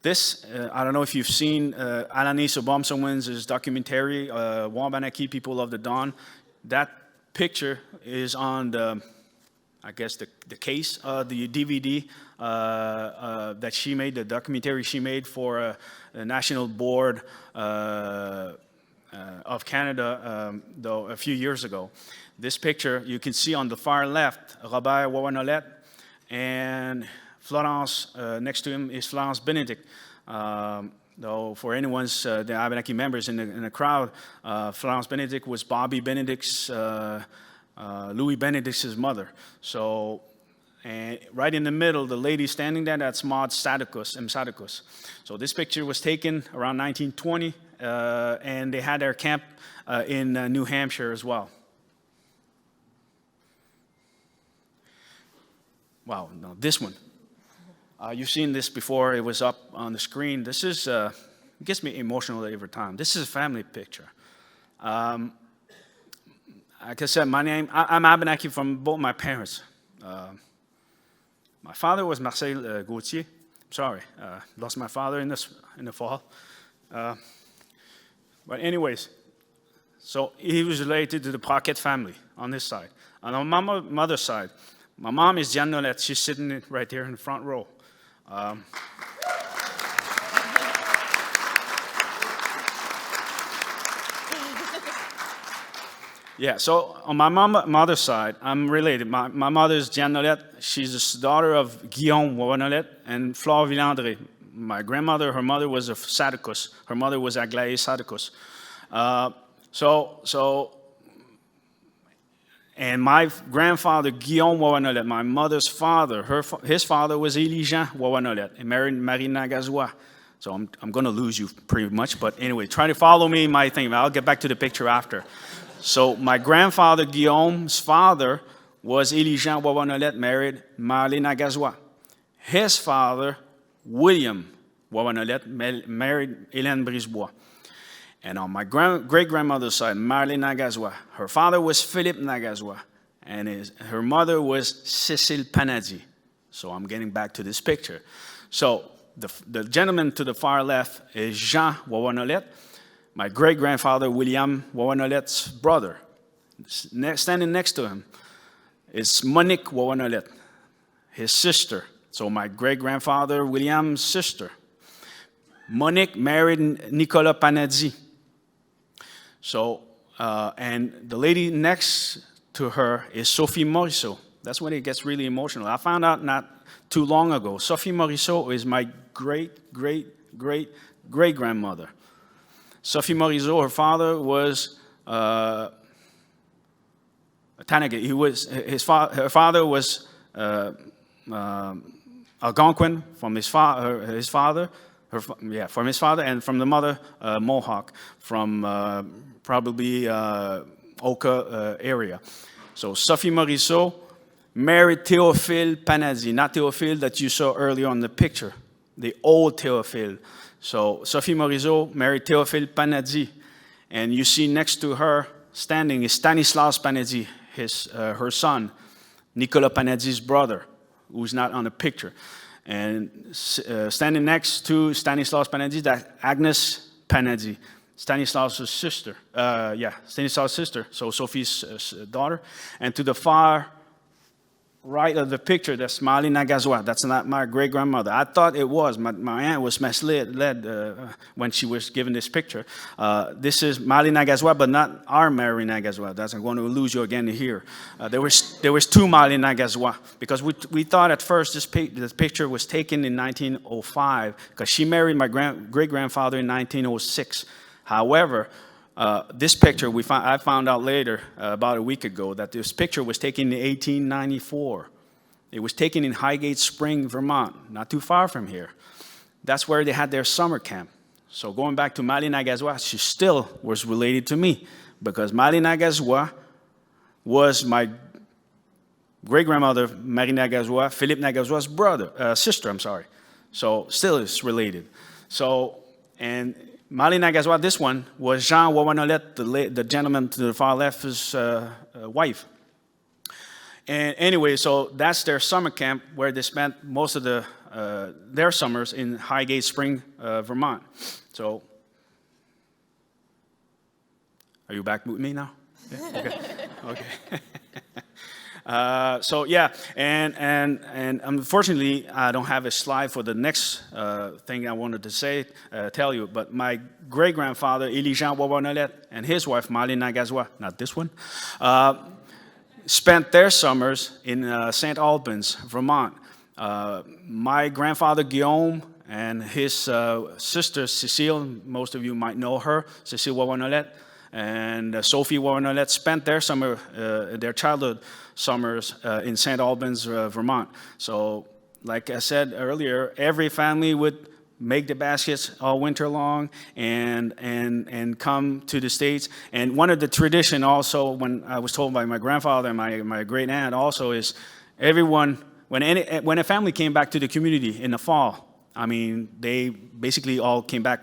Speaker 1: don't know if you've seen Alanis Obomsawin's documentary, Abenaki People of the Dawn. That picture is on the case of the DVD that she made, the documentary she made for the National Board of Canada, though a few years ago. This picture, you can see on the far left, Robert Wawa Nolett, and Florence, next to him is Florence Benedict. Though for anyone's, the Abenaki members in the crowd, Florence Benedict was Bobby Benedict's, Louis Benedict's mother. So, and right in the middle, the lady standing there, that's Maud Sadicus. So this picture was taken around 1920, and they had their camp in New Hampshire as well. Wow, no, this one. You've seen this before. It was up on the screen. This is, it gets me emotional every time. This is a family picture. Like I said, I'm Abenaki from both my parents. My father was Massell Gauthier. Sorry, lost my father in the fall. But anyways, so he was related to the Pocket family on this side. On my mother's side, my mom is Jeanne Nolett. She's sitting right there in the front row. Yeah, so on my mother's side, I'm related. My mother is Jeanne Nolett. She's the daughter of Guillaume Wawa Nolett and Flore Villandré. My grandmother, her mother was of Sadicus. Her mother was Aglaé Sadicus. And my grandfather, Guillaume Wawa Nolett, my mother's father, his father was Élie Jean Wawa Nolett and married Marie Nagazois. So I'm going to lose you pretty much, but anyway, try to follow me in my thing. I'll get back to the picture after. So my grandfather, Guillaume's father, was Élie Jean Wawa Nolett, married Marie Nagazois. His father, William Wawa Nolett, married Hélène Brisebois. And on my great-grandmother's side, Marie Nagazois, her father was Philippe Nagazois, and her mother was Cécile Panadi. So I'm getting back to this picture. So the gentleman to the far left is Jean Wawa Nolett, my great-grandfather, William Wawa Nolett's brother. Standing next to him is Monique Wawa Nolett, his sister. So my great-grandfather, William's sister. Monique married Nicolas Panadi. So, and the lady next to her is Sophie Morisseau. That's when it gets really emotional. I found out not too long ago. Sophie Morisseau is my great-great-great-great-grandmother. Sophie Morisseau, her father was Tanagay. Her father was Algonquin from his father, from his father, and from the mother, Mohawk, from probably Oka area. So Sophie Morisseau married Théophile Panadi, not Théophile that you saw earlier on the picture, the old Théophile. So Sophie Morisseau married Théophile Panadi, and you see next to her standing is Stanislas Panadi, her son, Nicolas Panadi's brother, who's not on the picture. And standing next to Stanislas Panadi, that's Agnes Panadi, Stanislas' sister. Stanislas' sister, so Sophie's daughter. And to the far right of the picture, that's Mali Nagazwa. That's not my great-grandmother. I thought it was. My aunt was misled when she was given this picture. This is Mali Nagazwa, but not our Mary Nagazwa. That's, I'm going to lose you again here. There was two Mali Nagazwa, because we thought at first this picture was taken in 1905, because she married my great-grandfather in 1906. However, this picture, I found out later, about a week ago, that this picture was taken in 1894. It was taken in Highgate Spring, Vermont, not too far from here. That's where they had their summer camp. So going back to Mali Nagazwa, she still was related to me, because Mali Nagazwa was my great-grandmother, Marie Nagazwa, Philippe Nagazwa's sister. So still is related. So, and Mali Nagazwa, this one, was Jean Nolett, the gentleman to the far left, his wife. And anyway, so that's their summer camp where they spent most of their summers in Highgate Spring, Vermont. So, are you back with me now? Yeah? Okay. Okay. So yeah, and unfortunately, I don't have a slide for the next thing I wanted to tell you. But my great-grandfather, Élie-Jean Nolett, and his wife, Mali Nagazwa, not this one, spent their summers in St. Albans, Vermont. My grandfather, Guillaume, and his sister, Cécile, most of you might know her, Cécile Nolett, and Sophie Nolett spent their their childhood summers in St. Albans, Vermont. So, like I said earlier, every family would make the baskets all winter long and come to the States. And one of the tradition also, when I was told by my grandfather and my great aunt also, is everyone, when a family came back to the community in the fall, I mean, they basically all came back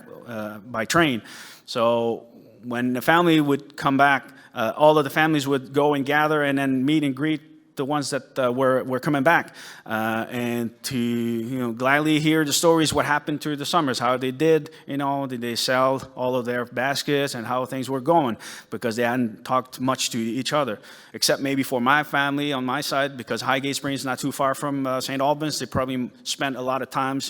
Speaker 1: by train. So when the family would come back, all of the families would go and gather and then meet and greet the ones that were coming back, and to gladly hear the stories, what happened through the summers, how they did, did they sell all of their baskets and how things were going, because they hadn't talked much to each other, except maybe for my family on my side, because Highgate Springs is not too far from St. Albans. They probably spent a lot of times,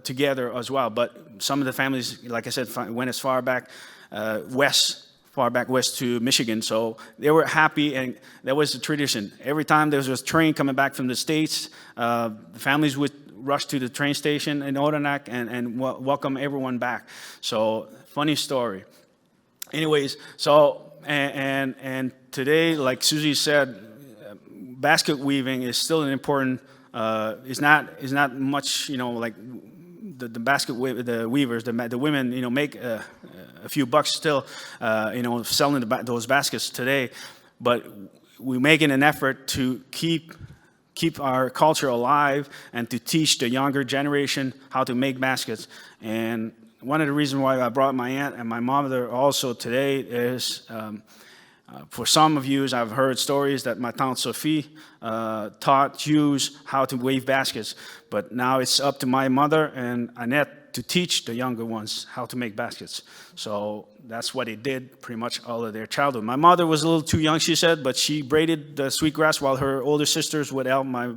Speaker 1: together as well. But some of the families, like I said, went as far back west to Michigan, so they were happy, and that was the tradition. Every time there was a train coming back from the States, the families would rush to the train station in Odanak and welcome everyone back. So, funny story. Anyways, so, and today, like Suzi said, basket weaving is still an important, is not much, like the weavers, the women, make a few bucks still, selling those baskets today, but we're making an effort to keep our culture alive and to teach the younger generation how to make baskets. And one of the reasons why I brought my aunt and my mother also today is, for some of you, I've heard stories that my tante Sophie taught Jews how to weave baskets, but now it's up to my mother and Annette to teach the younger ones how to make baskets. So that's what they did pretty much all of their childhood. My mother was a little too young, she said, but she braided the sweetgrass while her older sisters would help my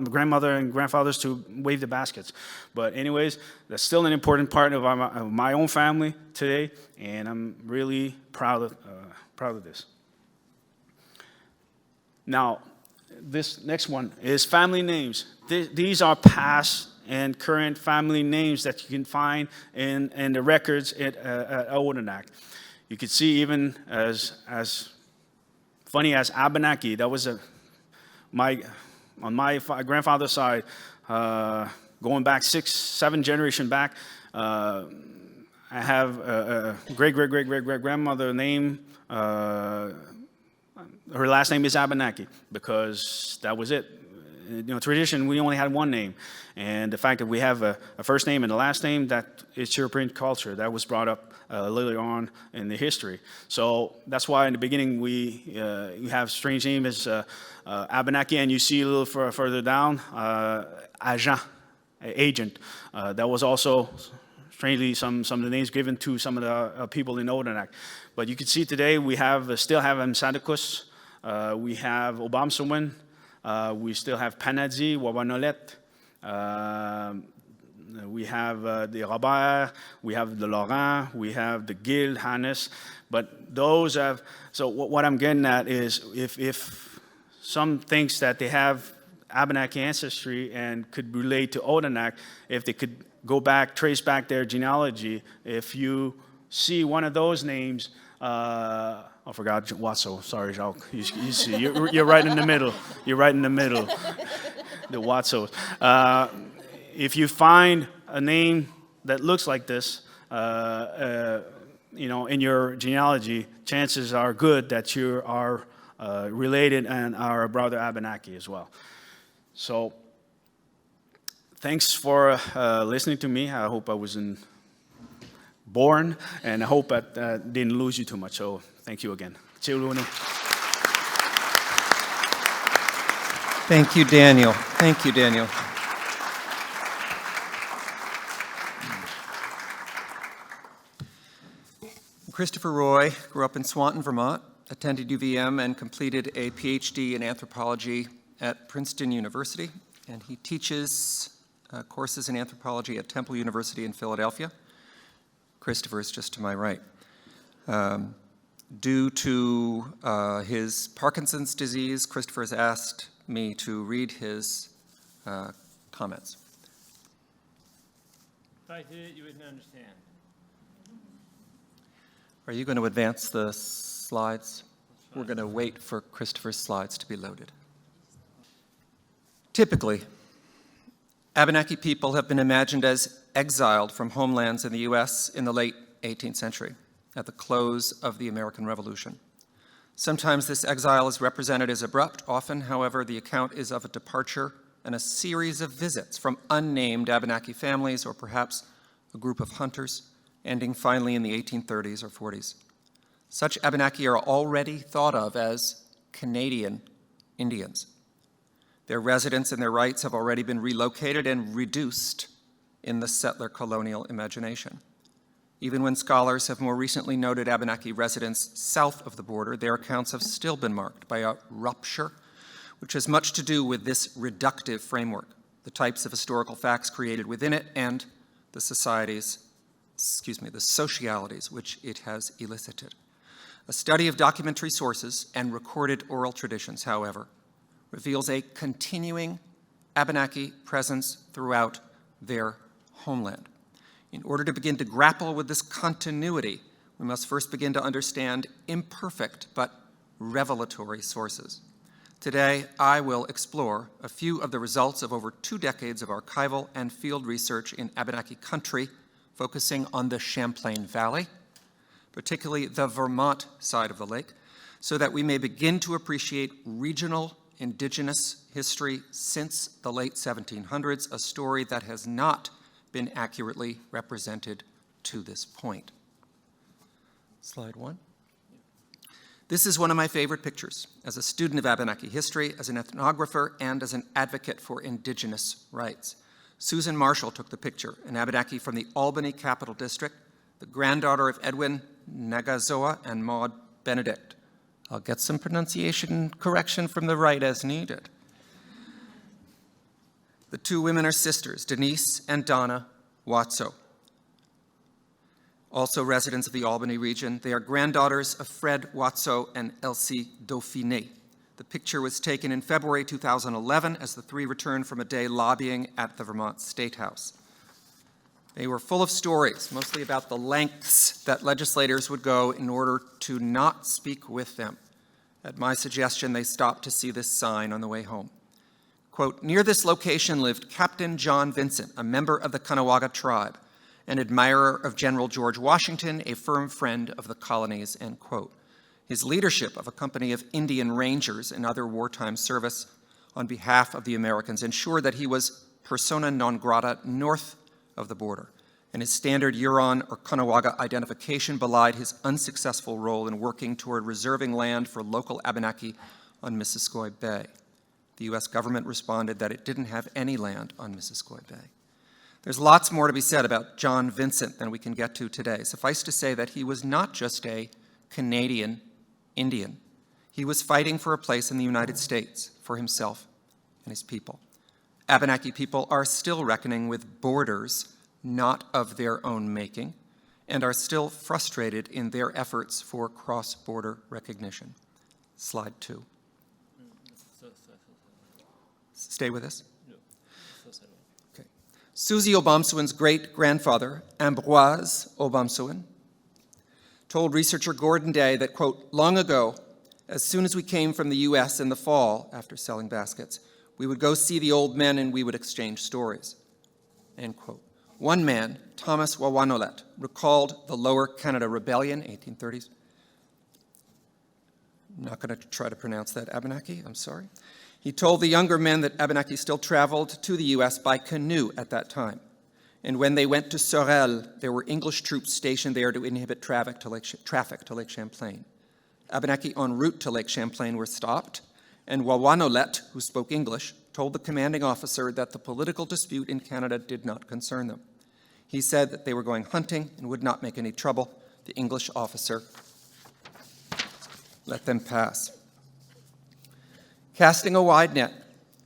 Speaker 1: grandmother and grandfathers to weave the baskets. But anyways, that's still an important part of my own family today, and I'm really proud of this. Now, this next one is family names. These are past and current family names that you can find in the records at Odanak. You can see even as funny as Abenaki. That was on my grandfather's side, going back 6-7 generations back. I have a great-great-great-great-grandmother name. Her last name is Abenaki because that was it. Tradition, we only had one name. And the fact that we have a first name and a last name, that is European culture. That was brought up later on in the history. So that's why in the beginning we have strange names as Abenaki, and you see a little further down, agent. That was also strangely some of the names given to some of the people in Odanak. But you can see today we still have Msadicus, we have Obomsawin, we still have Panadzi, Nolett, we have the Robert, we have the Laurent, we have the Gil, Hannes, but those have, so what I'm getting at is if some thinks that they have Abenaki ancestry and could relate to Odanak, if they could go back, trace back their genealogy, if you see one of those names, I forgot Watso. Sorry, Jacques. You see, you're right in the middle. You're right in the middle. The Watsos. If you find a name that looks like this, in your genealogy, chances are good that you are related and are a brother Abenaki as well. So, thanks for listening to me. I hope I wasn't boring, and I hope I didn't lose you too much. So, thank you again.
Speaker 4: Thank you, Daniel. Thank you, Daniel. Christopher Roy grew up in Swanton, Vermont, attended UVM, and completed a PhD in anthropology at Princeton University, and he teaches courses in anthropology at Temple University in Philadelphia. Christopher is just to my right. Due to his Parkinson's disease, Christopher has asked me to read his comments.
Speaker 8: If I did it, you wouldn't understand.
Speaker 4: Are you going to advance the slides? We're going to wait for Christopher's slides to be loaded. Typically, Abenaki people have been imagined as exiled from homelands in the U.S. in the late 18th century, at the close of the American Revolution. Sometimes this exile is represented as abrupt. Often, however, the account is of a departure and a series of visits from unnamed Abenaki families or perhaps a group of hunters, ending finally in the 1830s or 40s. Such Abenaki are already thought of as Canadian Indians. Their residence and their rights have already been relocated and reduced in the settler colonial imagination. Even when scholars have more recently noted Abenaki residents south of the border, their accounts have still been marked by a rupture, which has much to do with this reductive framework, the types of historical facts created within it, and the societies, the socialities which it has elicited. A study of documentary sources and recorded oral traditions, however, reveals a continuing Abenaki presence throughout their homeland. In order to begin to grapple with this continuity, we must first begin to understand imperfect but revelatory sources. Today, I will explore a few of the results of over 2 decades of archival and field research in Abenaki country, focusing on the Champlain Valley, particularly the Vermont side of the lake, so that we may begin to appreciate regional Indigenous history since the late 1700s, a story that has not been accurately represented to this point. Slide 1. This is one of my favorite pictures as a student of Abenaki history, as an ethnographer, and as an advocate for Indigenous rights. Susan Marshall took the picture, an Abenaki from the Albany Capital District, the granddaughter of Edwin Nagazoa and Maud Benedict. I'll get some pronunciation correction from the right as needed. The 2 women are sisters, Denise and Donna Watso. Also residents of the Albany region, they are granddaughters of Fred Watso and Elsie Dauphiné. The picture was taken in February 2011 as the 3 returned from a day lobbying at the Vermont State House. They were full of stories, mostly about the lengths that legislators would go in order to not speak with them. At my suggestion, they stopped to see this sign on the way home. Quote, "Near this location lived Captain John Vincent, a member of the Caughnawaga tribe. an admirer of General George Washington, a firm friend of the colonies, end quote. His leadership of a company of Indian Rangers and other wartime service on behalf of the Americans ensured that he was persona non grata north of the border, and his standard Huron or Caughnawaga identification belied his unsuccessful role in working toward reserving land for local Abenaki on Missisquoi Bay. The U.S. government responded that it didn't have any land on Missisquoi Bay. There's lots more to be said about John Vincent than we can get to today. Suffice to say that he was not just a Canadian Indian. He was fighting for a place in the United States for himself and his people. Abenaki people are still reckoning with borders not of their own making, and are still frustrated in their efforts for cross-border recognition. Slide 2. Stay with us. Okay. Suzi Obomsawin's great-grandfather, Ambroise Obomsawin, told researcher Gordon Day that, quote, long ago, as soon as we came from the U.S. in the fall after selling baskets, we would go see the old men and we would exchange stories, end quote. One man, Thomas Nolett, recalled the Lower Canada Rebellion, 1830s. I'm not going to try to pronounce that Abenaki, I'm sorry. He told the younger men that Abenaki still traveled to the U.S. by canoe at that time. And when they went to Sorel, there were English troops stationed there to inhibit traffic to Lake Champlain. Abenaki en route to Lake Champlain were stopped, and Nolett, who spoke English, told the commanding officer that the political dispute in Canada did not concern them. He said that they were going hunting and would not make any trouble. The English officer let them pass. Casting a wide net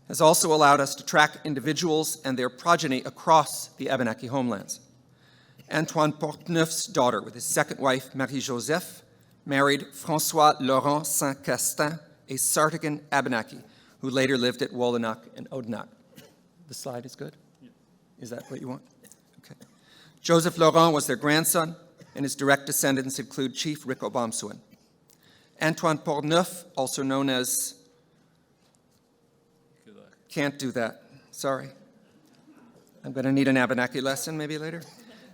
Speaker 4: has also allowed us to track individuals and their progeny across the Abenaki homelands. Antoine Portneuf's daughter, with his second wife, Marie-Joseph, married François Laurent Saint-Castin, a Sartigan Abenaki, who later lived at Odanak and Odanak. The slide is good? Is that what you want? Okay. Joseph Laurent was their grandson, and his direct descendants include Chief Rick Obomsawin. Antoine Portneuf, also known as... Can't do that, sorry. I'm going to need an Abenaki lesson maybe later.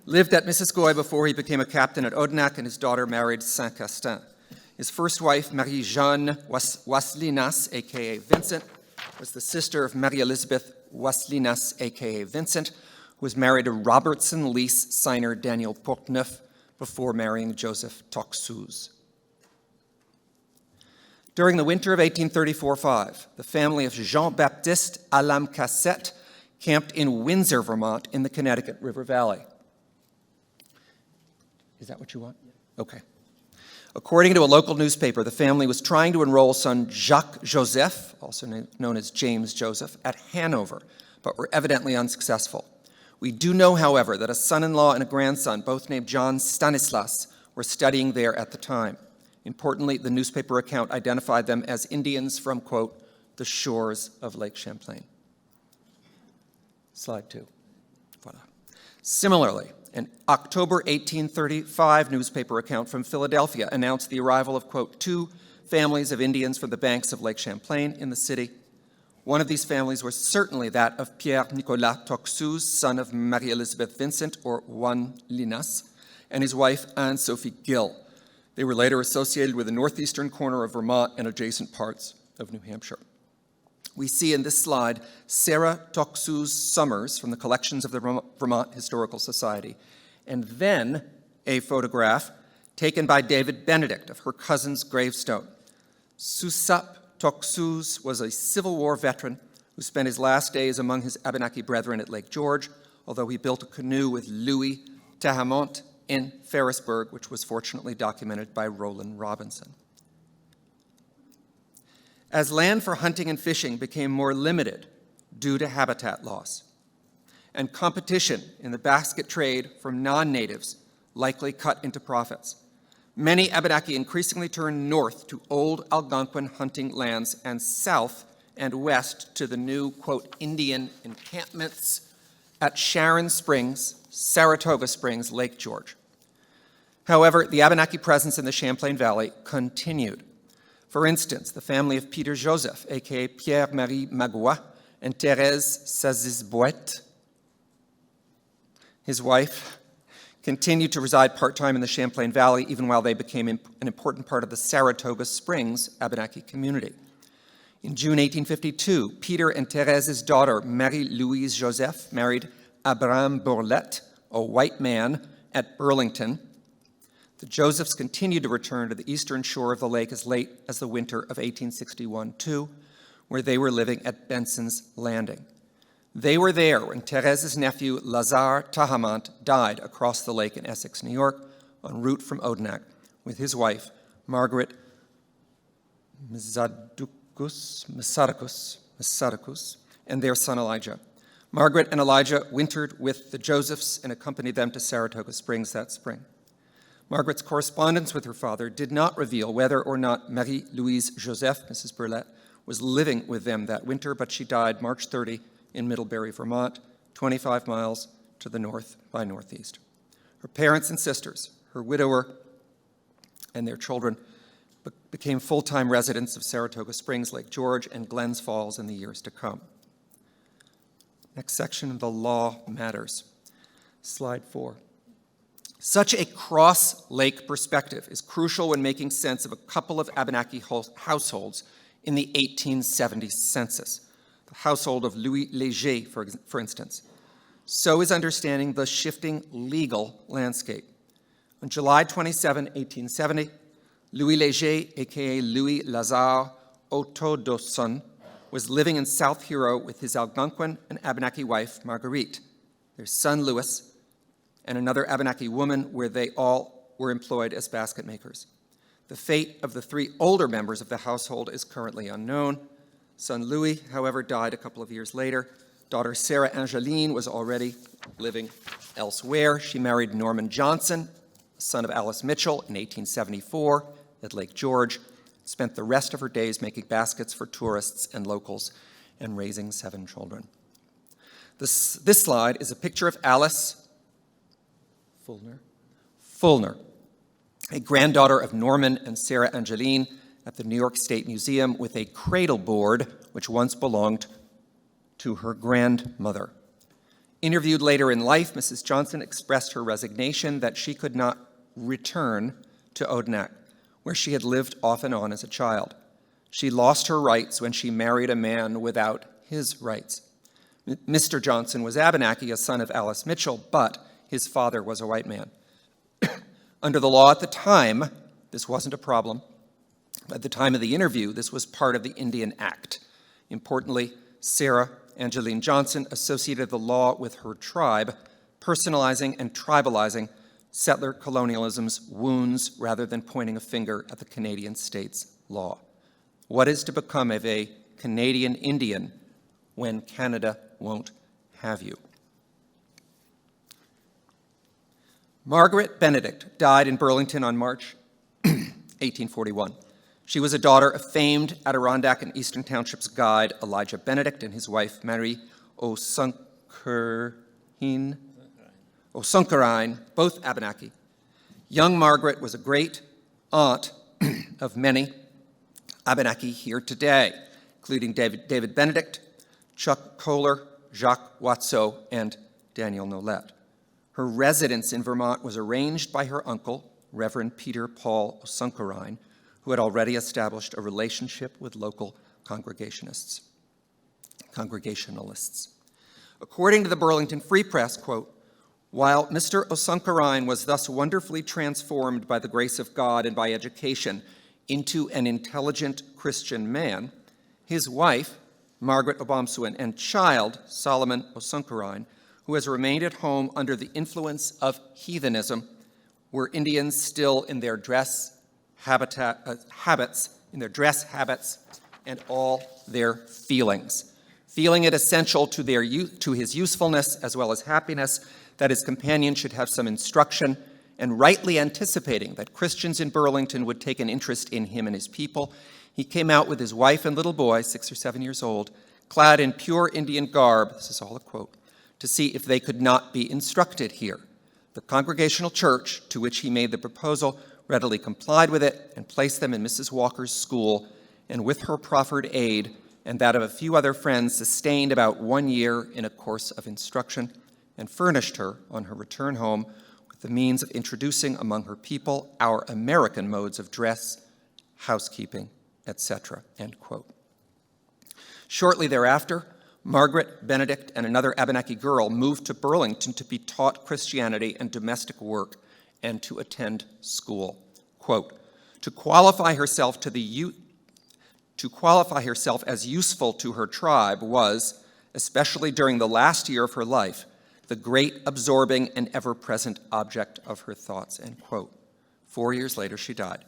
Speaker 4: Lived at Missisquoi before he became a captain at Odanak, and his daughter married Saint-Castin. His first wife, Marie-Jeanne Waslinas, a.k.a. Vincent, was the sister of Marie-Elizabeth Waslinas, a.k.a. Vincent, who was married to Robertson lease signer Daniel Portneuf before marrying Joseph Toxouz. During the winter of 1834-5, the family of Jean-Baptiste Alam Cassette camped in Windsor, Vermont, in the Connecticut River Valley. Is that what you want? Okay. According to a local newspaper, the family was trying to enroll son Jacques Joseph, also known as James Joseph, at Hanover, but were evidently unsuccessful. We do know, however, that a son-in-law and a grandson, both named John Stanislas, were studying there at the time. Importantly, the newspaper account identified them as Indians from, quote, the shores of Lake Champlain. Slide 2. Voilà. Similarly, an October 1835 newspaper account from Philadelphia announced the arrival of, quote, 2 families of Indians from the banks of Lake Champlain in the city. One of these families was certainly that of Pierre-Nicolas Toxouz, son of Marie-Elizabeth Vincent, or Juan Linas, and his wife Anne-Sophie Gill. They were later associated with the northeastern corner of Vermont and adjacent parts of New Hampshire. We see in this slide Sarah Toxouz Summers from the collections of the Vermont Historical Society, and then a photograph taken by David Benedict of her cousin's gravestone. Susap Toxouz was a Civil War veteran who spent his last days among his Abenaki brethren at Lake George, although he built a canoe with Louis Tahamont in Ferrisburg, which was fortunately documented by Roland Robinson. As land for hunting and fishing became more limited due to habitat loss, and competition in the basket trade from non-natives likely cut into profits, many Abenaki increasingly turned north to old Algonquin hunting lands and south and west to the new, quote, Indian encampments at Sharon Springs, Saratoga Springs, Lake George. However, the Abenaki presence in the Champlain Valley continued. For instance, the family of Peter Joseph, a.k.a. Pierre-Marie Magua, and Thérèse Sazizboët, his wife,
Speaker 9: continued to reside part-time in the Champlain Valley even while they became an important part of the Saratoga Springs Abenaki community. In June 1852, Peter and Thérèse's daughter, Marie-Louise Joseph, married Abraham Bourlet, a white man, at Burlington. The Josephs continued to return to the eastern shore of the lake as late as the winter of 1861-2, where they were living at Benson's Landing. They were there when Thérèse's nephew, Lazare Tahamant, died across the lake in Essex, New York, en route from Odanak, with his wife, Margaret Msadoukus, and their son Elijah. Margaret and Elijah wintered with the Josephs and accompanied them to Saratoga Springs that spring. Margaret's correspondence with her father did not reveal whether or not Marie-Louise Joseph, Mrs. Burlet, was living with them that winter, but she died March 30 in Middlebury, Vermont, 25 miles to the north by northeast. Her parents and sisters, her widower, and their children became full-time residents of Saratoga Springs, Lake George, and Glens Falls in the years to come. Next section, the law matters. Slide 4. Such a cross-lake perspective is crucial when making sense of a couple of Abenaki households in the 1870 census. The household of Louis Léger, for instance. So is understanding the shifting legal landscape. On July 27, 1870, Louis Léger, aka Louis Lazare Otodosson, was living in South Hero with his Algonquin and Abenaki wife, Marguerite, their son, Louis, and another Abenaki woman, where they all were employed as basket makers. The fate of the 3 older members of the household is currently unknown. Son Louis, however, died a couple of years later. Daughter Sarah Angeline was already living elsewhere. She married Norman Johnson, son of Alice Mitchell, in 1874 at Lake George, spent the rest of her days making baskets for tourists and locals and raising 7 children. This slide is a picture of Alice Fulner, a granddaughter of Norman and Sarah Angeline, at the New York State Museum with a cradle board which once belonged to her grandmother. Interviewed later in life, Mrs. Johnson expressed her resignation that she could not return to Odanak, where she had lived off and on as a child. She lost her rights when she married a man without his rights. Mr. Johnson was Abenaki, a son of Alice Mitchell, but his father was a white man. Under the law at the time, this wasn't a problem. At the time of the interview, this was part of the Indian Act. Importantly, Sarah Angeline Johnson associated the law with her tribe, personalizing and tribalizing settler colonialism's wounds rather than pointing a finger at the Canadian state's law. What is to become of a Canadian Indian when Canada won't have you? Margaret Benedict died in Burlington on March 1841. She was a daughter of famed Adirondack and Eastern Townships guide Elijah Benedict and his wife Marie O'Sunkerine, both Abenaki. Young Margaret was a great aunt of many Abenaki here today, including David Benedict, Chuck Kohler, Jacques Watso, and Daniel Nolett. Her residence in Vermont was arranged by her uncle, Reverend Peter Paul O'Sunkerine, who had already established a relationship with local Congregationalists. According to the Burlington Free Press, quote, while Mr. O'Sunkerine was thus wonderfully transformed by the grace of God and by education into an intelligent Christian man, his wife, Margaret Obomsawin, and child, Solomon O'Sunkerine, who has remained at home under the influence of heathenism, were Indians still in their dress habits, and all their feelings, feeling it essential to his usefulness as well as happiness that his companion should have some instruction, and rightly anticipating that Christians in Burlington would take an interest in him and his people, he came out with his wife and little boy, 6 or 7 years old, clad in pure Indian garb, this is all a quote, to see if they could not be instructed here. The Congregational Church, to which he made the proposal, readily complied with it and placed them in Mrs. Walker's school, and with her proffered aid and that of a few other friends, sustained about 1 year in a course of instruction, and furnished her, on her return home, with the means of introducing among her people our American modes of dress, housekeeping, etc., end quote. Shortly thereafter, Margaret, Benedict, and another Abenaki girl moved to Burlington to be taught Christianity and domestic work and to attend school. Quote, to qualify herself as useful to her tribe was, especially during the last year of her life, the great absorbing and ever-present object of her thoughts, end quote. 4 years later, she died.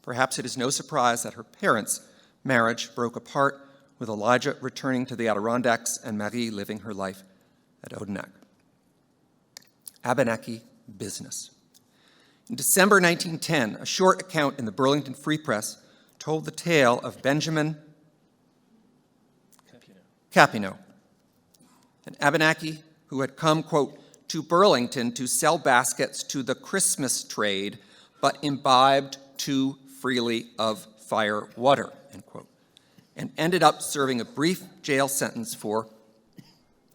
Speaker 9: Perhaps it is no surprise that her parents' marriage broke apart, with Elijah returning to the Adirondacks and Marie living her life at Odanak. Abenaki business. In December 1910, a short account in the Burlington Free Press told the tale of Benjamin Capino, an Abenaki who had come, quote, to Burlington to sell baskets to the Christmas trade, but imbibed too freely of fire water, end quote, and ended up serving a brief jail sentence for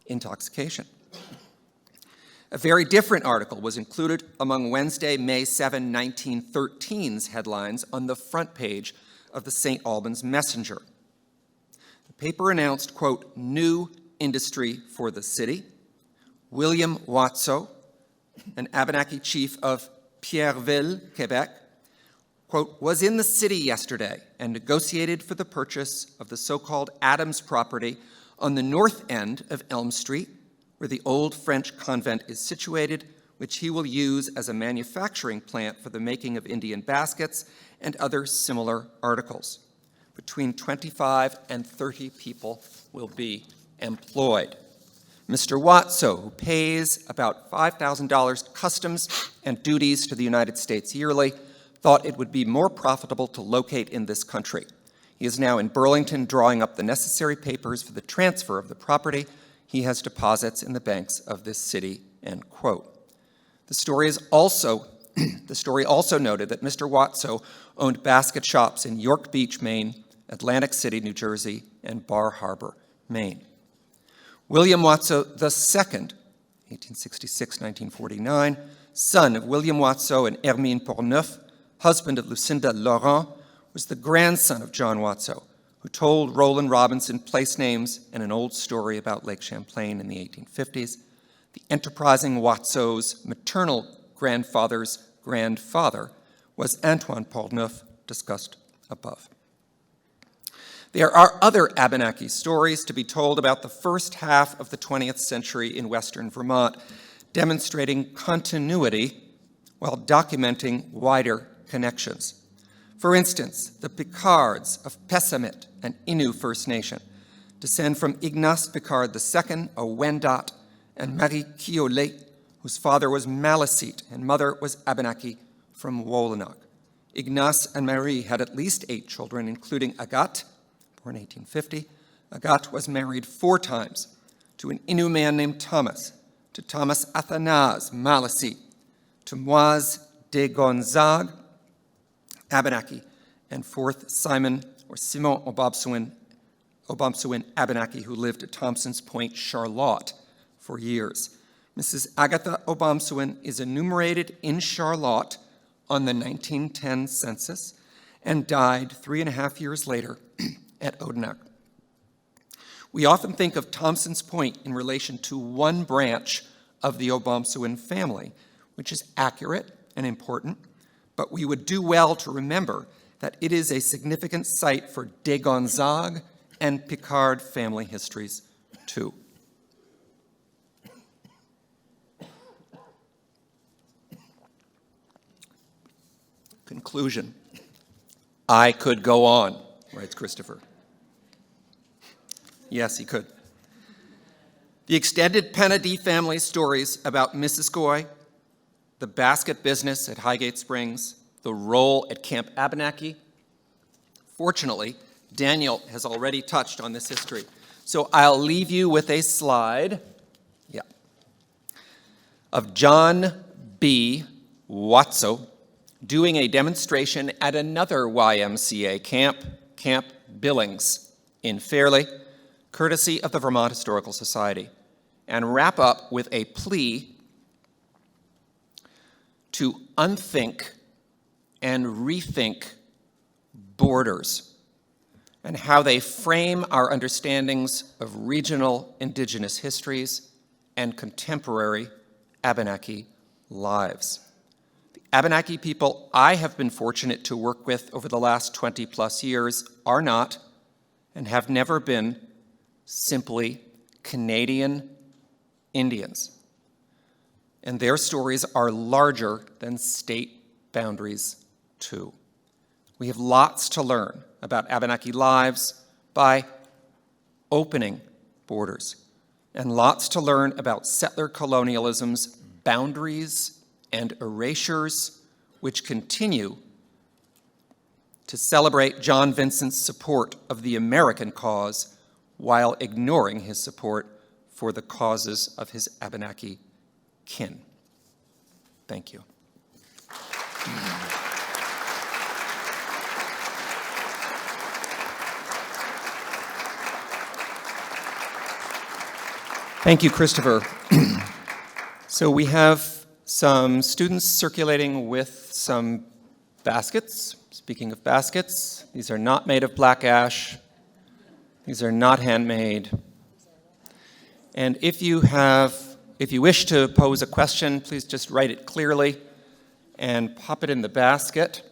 Speaker 9: intoxication. A very different article was included among Wednesday, May 7, 1913's headlines on the front page of the St. Albans Messenger. The paper announced, quote, new industry for the city. William Watso, an Abenaki chief of Pierreville, Quebec, quote, was in the city yesterday and negotiated for the purchase of the so-called Adams property on the north end of Elm Street, where the old French convent is situated, which he will use as a manufacturing plant for the making of Indian baskets and other similar articles. Between 25 and 30 people will be employed. Mr. Watso, who pays about $5,000 customs and duties to the United States yearly, thought it would be more profitable to locate in this country. He is now in Burlington drawing up the necessary papers for the transfer of the property. He has deposits in the banks of this city, end quote. The story also noted that Mr. Watso owned basket shops in York Beach, Maine, Atlantic City, New Jersey, and Bar Harbor, Maine. William Watso II, 1866-1949, son of William Watso and Hermine Portneuf, husband of Lucinda Laurent, was the grandson of John Watso, who told Roland Robinson place names and an old story about Lake Champlain in the 1850s. The enterprising Watso's maternal grandfather's grandfather was Antoine Portneuf, discussed above. There are other Abenaki stories to be told about the first half of the 20th century in Western Vermont, demonstrating continuity while documenting wider connections. For instance, the Picards of Pessamit, an Innu First Nation, descend from Ignace Picard II, a Wendat, and Marie-Claude, whose father was Malecite and mother was Abenaki from Odanak. Ignace and Marie had at least 8 children, including Agathe, born 1850. Agathe was married 4 times, to an Innu man named Thomas, to Thomas Athanase Malecite, to Moise de Gonzague, Abenaki, and 4th Simon Obomsawin Abenaki, who lived at Thompson's Point, Charlotte, for years. Mrs. Agatha Obomsawin is enumerated in Charlotte on the 1910 census and died 3.5 years later at Odanak. We often think of Thompson's Point in relation to one branch of the Obomsawin family, which is accurate and important, but we would do well to remember that it is a significant site for de Gonzague and Picard family histories, too. Conclusion. I could go on, writes Christopher. Yes, he could. The extended Penedy family stories about Missisquoi, the basket business at Highgate Springs, the role at Camp Abenaki. Fortunately, Daniel has already touched on this history. So I'll leave you with a slide of John B. Watso doing a demonstration at another YMCA camp, Camp Billings, in Fairleigh, courtesy of the Vermont Historical Society, and wrap up with a plea to unthink and rethink borders and how they frame our understandings of regional indigenous histories and contemporary Abenaki lives. The Abenaki people I have been fortunate to work with over the last 20 plus years are not and have never been simply Canadian Indians. And their stories are larger than state boundaries too. We have lots to learn about Abenaki lives by opening borders, and lots to learn about settler colonialism's boundaries and erasures, which continue to celebrate John Vincent's support of the American cause while ignoring his support for the causes of his Abenaki kin. Thank you. Thank you, Christopher. So we have some students circulating with some baskets. Speaking of baskets, these are not made of black ash. These are not handmade. And if you wish to pose a question, please just write it clearly and pop it in the basket.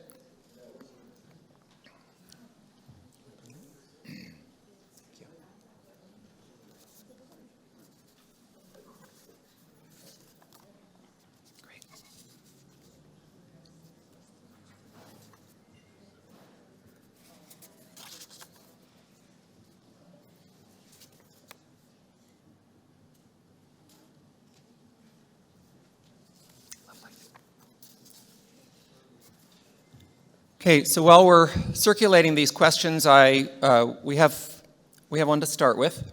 Speaker 9: Okay, so while we're circulating these questions, we have one to start with.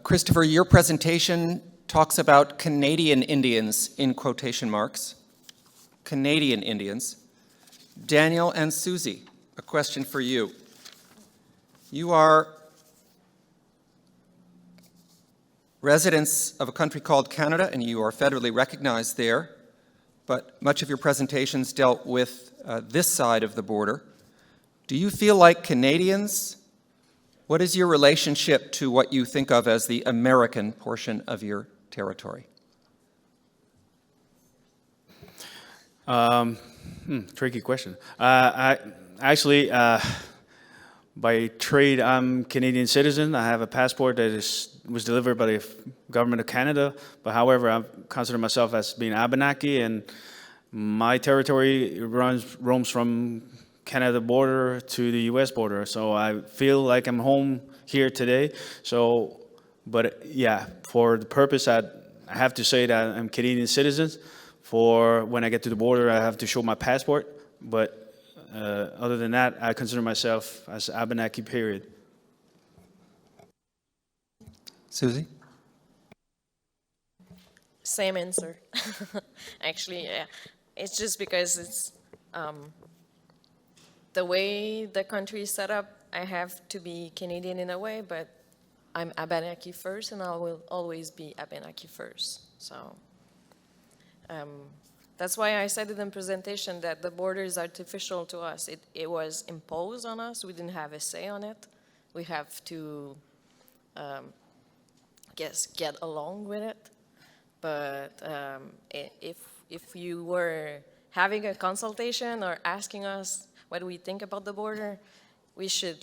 Speaker 9: Christopher, your presentation talks about Canadian Indians in quotation marks. Canadian Indians. Daniel and Suzi, a question for you. You are residents of a country called Canada, and you are federally recognized there. But much of your presentations dealt with this side of the border. Do you feel like Canadians? What is your relationship to what you think of as the American portion of your territory?
Speaker 1: Tricky question. By trade, I'm Canadian citizen. I have a passport that was delivered by the government of Canada. But however, I consider myself as being Abenaki, and my territory roams from Canada border to the U.S. border. So I feel like I'm home here today. So, but yeah, for the purpose, I have to say that I'm Canadian citizen. For when I get to the border, I have to show my passport. But other than that, I consider myself as Abenaki, period.
Speaker 9: Suzi?
Speaker 7: Same answer. Actually, yeah. It's just because it's the way the country is set up, I have to be Canadian in a way, but I'm Abenaki first, and I will always be Abenaki first. So that's why I said in the presentation that the border is artificial to us. It was imposed on us. We didn't have a say on it. We have to, get along with it. But if you were having a consultation or asking us what we think about the border, we should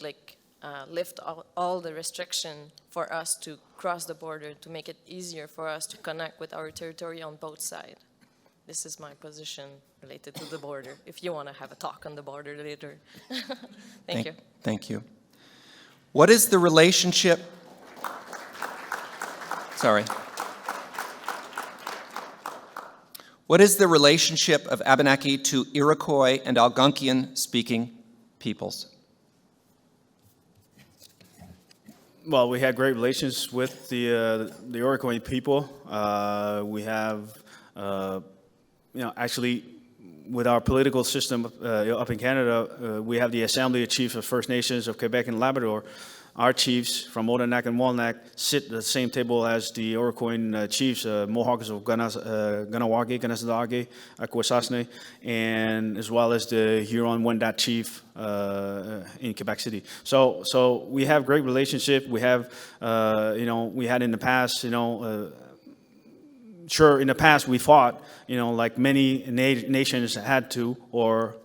Speaker 7: lift all the restriction for us to cross the border to make it easier for us to connect with our territory on both sides. This is my position related to the border, if you want to have a talk on the border later. Thank you.
Speaker 9: Thank you. What is the relationship? Sorry. What is the relationship of Abenaki to Iroquois and Algonquian-speaking peoples?
Speaker 1: Well, we had great relations with the Iroquois people. We have, actually, with our political system up in Canada, we have the Assembly of Chiefs of First Nations of Quebec and Labrador. our chiefs from Odanak and Walnak sit at the same table as the Iroquois chiefs, Mohawks of Ganawagi, Ganasdagi, Akwesasne, and as well as the Huron-Wendat chief in Quebec City. So we have great relationship. We have, we had in the past, sure, in the past we fought, like many nations had to, or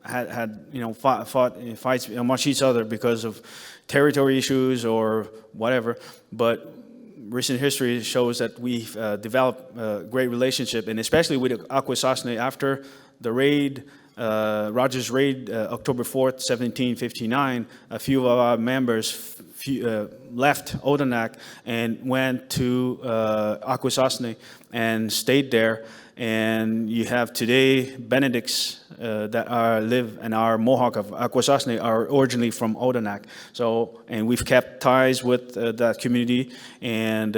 Speaker 1: fought fights amongst each other because of territory issues or whatever. But recent history shows that we've developed a great relationship, and especially with Akwesasne after the raid, Rodger's raid, October 4th, 1759, a few of our members left Odanak and went to Akwesasne and stayed there. And you have today Benedicts that live and are Mohawk of Akwesasne are originally from Odanak. So, and we've kept ties with that community, and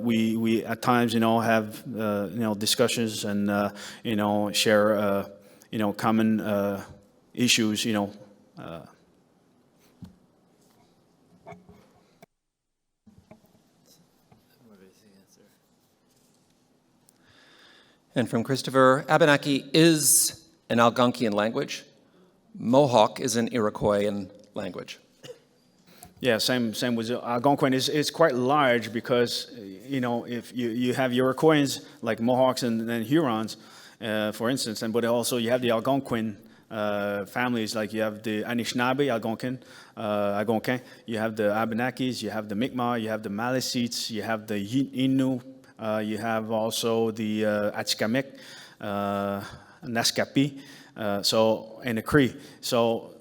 Speaker 1: we at times, have discussions and share common issues,
Speaker 9: And from Christopher, Abenaki is an Algonquian language. Mohawk is an Iroquoian language.
Speaker 1: Yeah, same with Algonquin. It's quite large because, if you have Iroquoians like Mohawks and Hurons, for instance, but also you have the Algonquin families, like you have the Anishinaabe Algonquin, you have the Abenakis, you have the Mi'kmaq, you have the Maliseets, you have the Innu, you have also the Atikamek, Naskapi, and the Cree. So,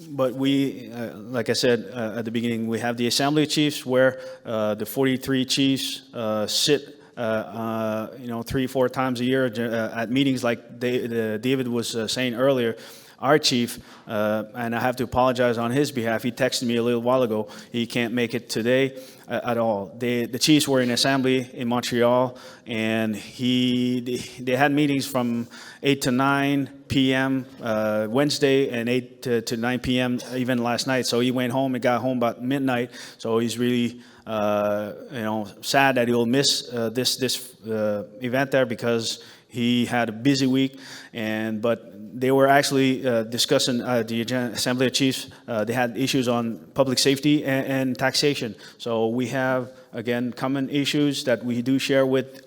Speaker 1: but we, like I said at the beginning, we have the Assembly of Chiefs where the 43 chiefs sit 3-4 times a year at meetings like David was saying earlier. Our chief, and I have to apologize on his behalf, he texted me a little while ago, he can't make it today at all. The chiefs were in assembly in Montreal, and they had meetings from 8 to 9 p.m. Wednesday and 8 to 9 p.m. even last night. So he went home and got home about midnight, so he's really sad that he'll miss this event there because he had a busy week, but they were actually discussing the Assembly of Chiefs. They had issues on public safety and taxation. So we have, again, common issues that we do share with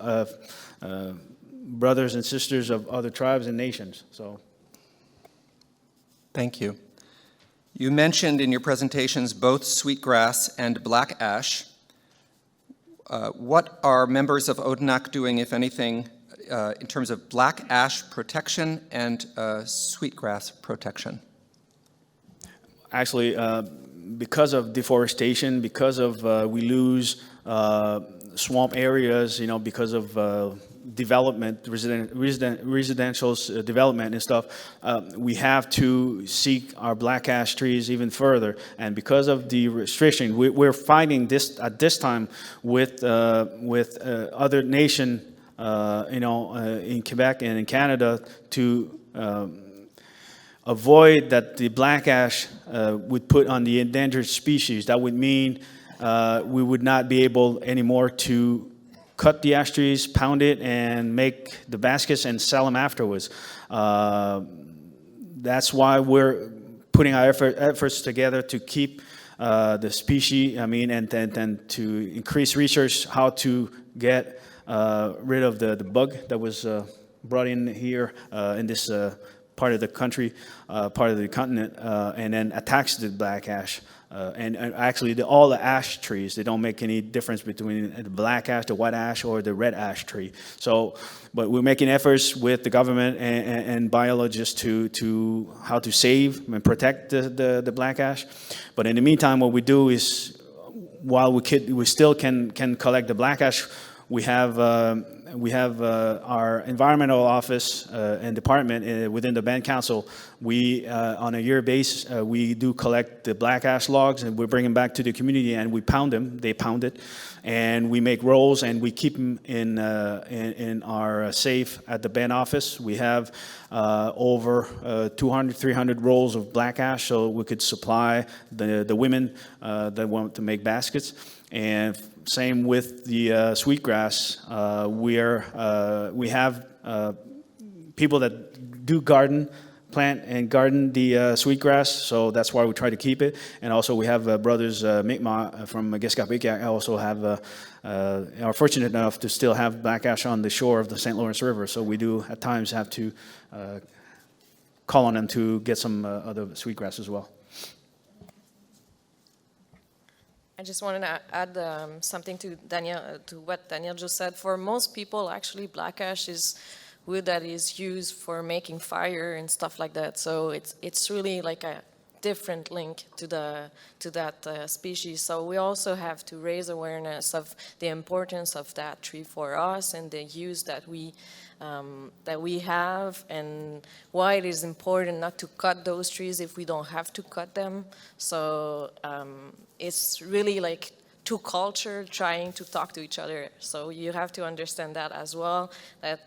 Speaker 1: brothers and sisters of other tribes and nations. So,
Speaker 9: thank you. You mentioned in your presentations both sweetgrass and black ash. What are members of Odanak doing, if anything, in terms of black ash protection and sweetgrass protection?
Speaker 1: Actually, because of deforestation, because of we lose swamp areas, because of development, residential development and stuff, we have to seek our black ash trees even further. And because of the restriction, we're fighting this at this time with other nation, in Quebec and in Canada to avoid that the black ash would put on the endangered species. That would mean we would not be able anymore to cut the ash trees, pound it, and make the baskets and sell them afterwards. That's why we're putting our efforts together to keep the species, and to increase research how to get rid of the bug that was brought in here in this part of the country, part of the continent, and then attacks the black ash. And actually, all the ash trees, they don't make any difference between the black ash, the white ash, or the red ash tree. So, but we're making efforts with the government and biologists to how to save and protect the black ash. But in the meantime, what we do is, while we still can collect the black ash, we have our environmental office and department within the band council. We on a year base we do collect the black ash logs and we bring them back to the community and we pound them. They pound it, and we make rolls and we keep them in our safe at the band office. We have over 200, 300 rolls of black ash, so we could supply the women that want to make baskets. And same with the sweetgrass. We have people that do plant and garden the sweetgrass, so that's why we try to keep it. And also we have brothers Mi'kmaq from Giskapikiak also are fortunate enough to still have black ash on the shore of the St. Lawrence River, so we do at times have to call on them to get some other sweetgrass as well.
Speaker 7: I just wanted to add something to what Daniel just said. For most people, actually, black ash is wood that is used for making fire and stuff like that. So it's really like a different link to that species. So we also have to raise awareness of the importance of that tree for us and the use that we have, and why it is important not to cut those trees if we don't have to cut them. So it's really like two cultures trying to talk to each other. So you have to understand that as well, that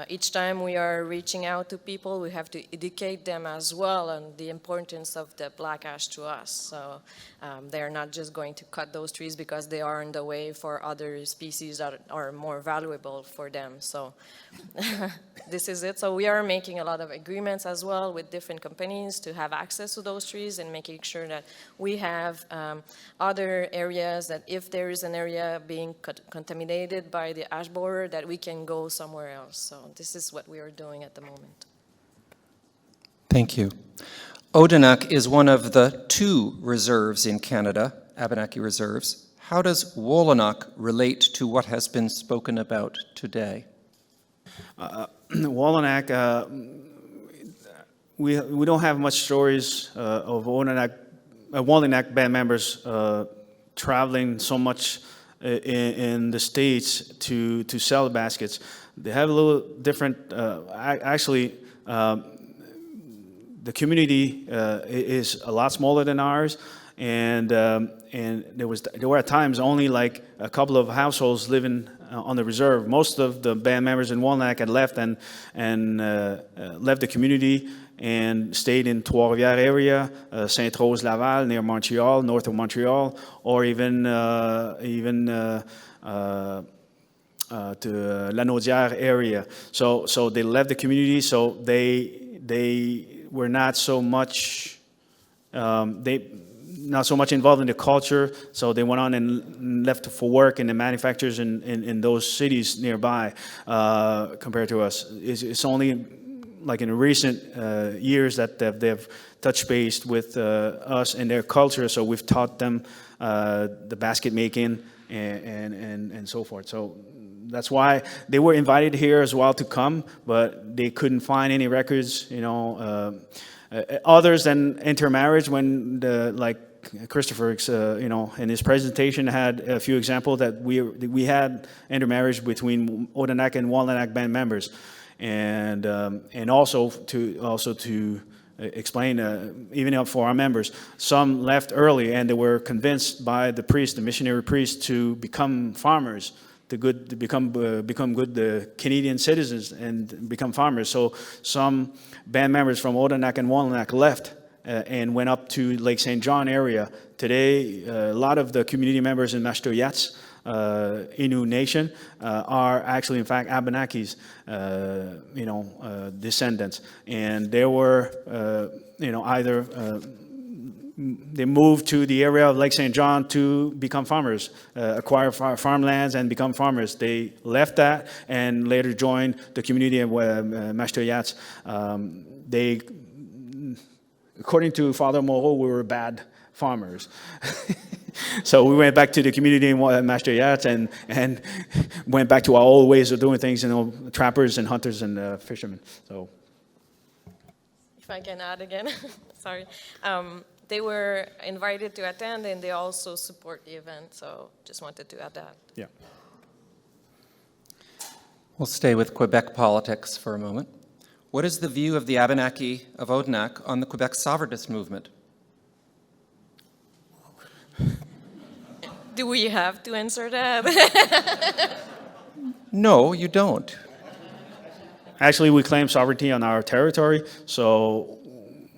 Speaker 7: each time we are reaching out to people, we have to educate them as well on the importance of the black ash to us. So they're not just going to cut those trees because they are in the way for other species that are more valuable for them. So this is it. So we are making a lot of agreements as well with different companies to have access to those trees and making sure that we have other areas that if there is an area being contaminated by the ash borer, that we can go somewhere else. So this is what we are doing at the moment.
Speaker 9: Thank you. Odanak is one of the 2 reserves in Canada, Abenaki reserves. How does Woolanak relate to what has been spoken about today?
Speaker 1: Woolanak, we don't have much stories of Woolanak band members traveling so much in the States to sell the baskets. They have a little different, actually, the community is a lot smaller than ours, and there were at times only like a couple of households living on the reserve. Most of the band members in Woolanak had left and left the community and stayed in Trois-Rivières area, Sainte-Rose-Laval, near Montreal, north of Montreal, or even to Lanaudière area. So they left the community. So they were not so much not so much involved in the culture. So they went on and left for work in the manufacturers in those cities nearby. Compared to us, it's only like in recent years that they've touched base with us and their culture. So we've taught them the basket making and so forth. So that's why they were invited here as well to come, but they couldn't find any records, others than intermarriage. When like Christopher, in his presentation had a few examples that we had intermarriage between Odanak and Woolanak band members, and also to explain, even for our members, some left early and they were convinced by the missionary priest, to become farmers. To become good Canadian citizens and become farmers. So some band members from Odanak and Woolanak left and went up to Lake St. John area. Today, a lot of the community members in Mashtuyats, Innu Nation, are actually, in fact, Abenakis, descendants. And they were, either they moved to the area of Lake St. John to become farmers, acquire farmlands and become farmers. They left that and later joined the community of Mashtuyats. They, according to Father Moreau, we were bad farmers. So we went back to the community in Mashtuyats and went back to our old ways of doing things, trappers and hunters and fishermen. So,
Speaker 7: if I can add again, sorry. They were invited to attend, and they also support the event, so just wanted to add that.
Speaker 1: Yeah.
Speaker 9: We'll stay with Quebec politics for a moment. What is the view of the Abenaki of Odanak on the Quebec sovereignist movement?
Speaker 7: Do we have to answer that?
Speaker 9: No, you don't.
Speaker 1: Actually, we claim sovereignty on our territory, so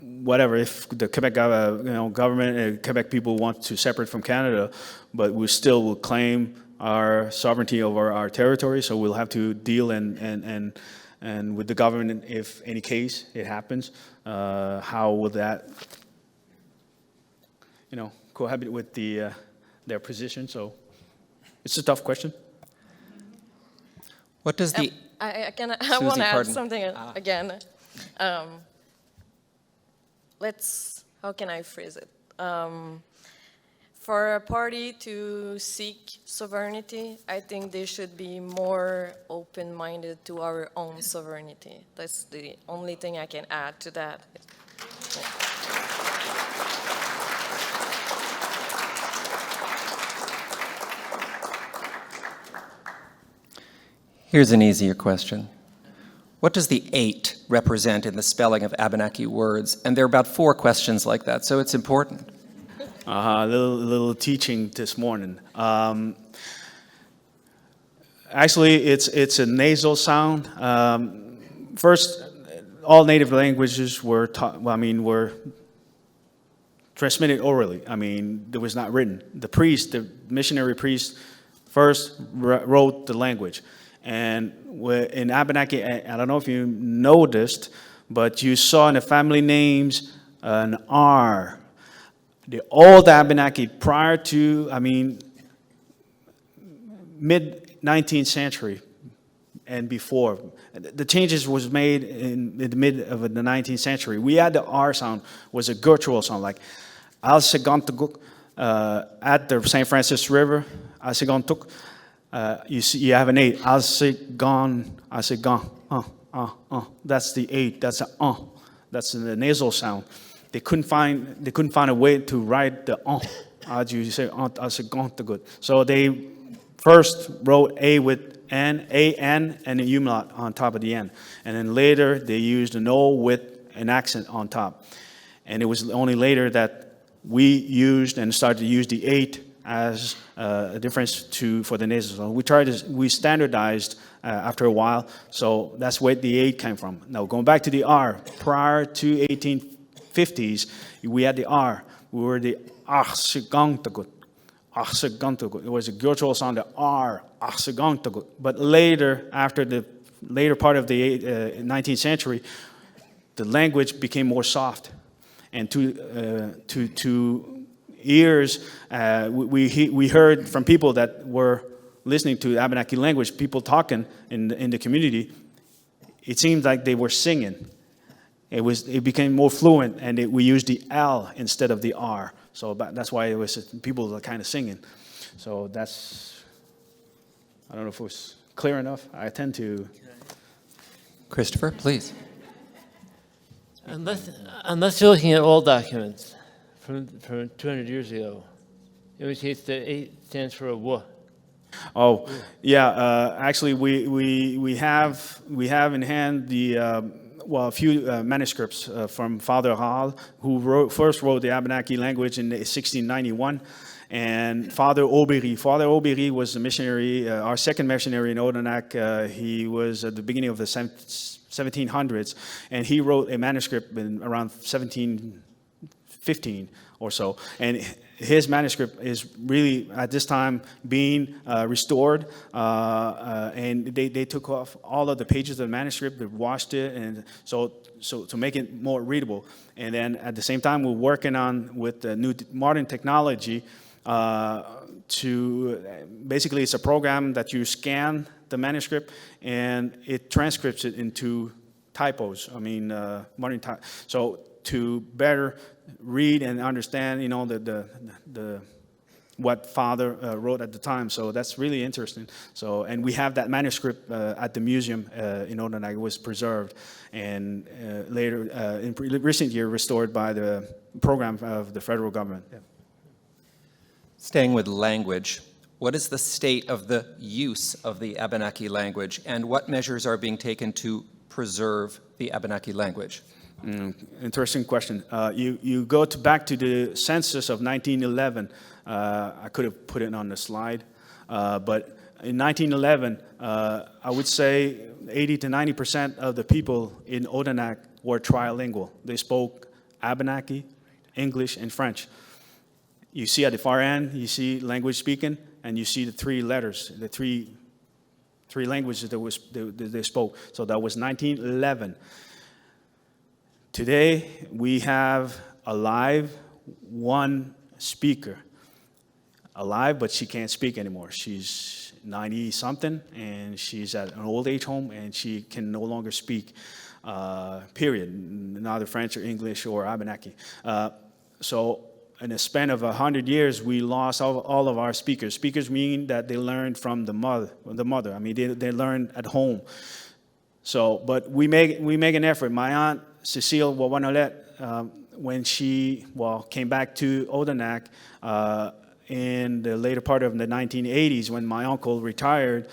Speaker 1: whatever, if the Quebec government and Quebec people want to separate from Canada, but we still will claim our sovereignty over our territory, so we'll have to deal and with the government if any case it happens. How will that, cohabit with their position? So it's a tough question.
Speaker 9: What does the...
Speaker 7: I
Speaker 9: Suzi,
Speaker 7: want to add
Speaker 9: pardon.
Speaker 7: something again. How can I phrase it? For a party to seek sovereignty, I think they should be more open-minded to our own sovereignty. That's the only thing I can add to that.
Speaker 9: Here's an easier question. What does the 8 represent in the spelling of Abenaki words? And there are about 4 questions like that, so it's important.
Speaker 1: Little teaching this morning. Actually, it's a nasal sound. First, all native languages were were transmitted orally. It was not written. The missionary priest, first wrote the language. And in Abenaki, I don't know if you noticed, but you saw in the family names an R. The old Abenaki prior to, mid-19th century and before, the changes was made in the mid of the 19th century. We had the R sound, was a guttural sound, like Al-Segantaguk at the St. Francis River, Al-Segantuk. You have an 8, Al-Segan, that's the 8, that's a that's the nasal sound. They couldn't find a way to write the as you say Al-Segantagut. So they first wrote A with N, A-N, and a umlaut on top of the N. And then later they used an O with an accent on top. And it was only later that we used and started to use the 8 as a difference for the nasal sound. We standardized after a while, so that's where the 8 came from. Now, going back to the R, prior to 1850s, we had the R. We were the Achsegantagut. It was a guttural sound, the R, Achsegantagut. But later, after the later part of the 19th century, the language became more soft. And to ears, we heard from people that were listening to Abenaki language, people talking in the community, it seemed like they were singing. It became more fluent, and we used the L instead of the R. So that's why it was people were kind of singing. So I don't know if it was clear enough. I tend to.
Speaker 9: Christopher, please.
Speaker 8: Unless you're looking at old documents from 200 years ago, in which case the 8 stands for a W.
Speaker 1: Oh, yeah. Actually, we have in hand the a few manuscripts from Father Hall, who first wrote the Abenaki language in 1691, and Father Aubéry. Father Aubéry was a missionary, our second missionary in Odanak. He was at the beginning of the 1700s, and he wrote a manuscript in around 1715 or so. And his manuscript is really, at this time, being restored, and they took off all of the pages of the manuscript, they washed it, and so to make it more readable. And then at the same time, we're working on with the new modern technology basically it's a program that you scan the manuscript and it transcripts it into typos. Modern type. So to better read and understand, what Father wrote at the time. So that's really interesting. So, and we have that manuscript at the museum in Odanak. It was preserved, and later, in recent year, restored by the program of the federal government. Yeah.
Speaker 9: Staying with language, what is the state of the use of the Abenaki language, and what measures are being taken to preserve the Abenaki language?
Speaker 1: Interesting question. You go back to the census of 1911. I could have put it on the slide, but in 1911, I would say 80 to 90% of the people in Odanak were trilingual. They spoke Abenaki, English, and French. You see at the far end, you see language speaking, and you see the three letters, the three languages that they spoke. So that was 1911. Today, we have alive one speaker. Alive, but she can't speak anymore. She's 90-something, and she's at an old age home, and she can no longer speak, period, neither French or English or Abenaki. So in a span of 100 years, we lost all of our speakers. Speakers mean that they learned from the mother. I mean, they learned at home. So, but we make an effort. My aunt, Cecile Nolett, when she, came back to Odanak, in the later part of the 1980s, when my uncle retired,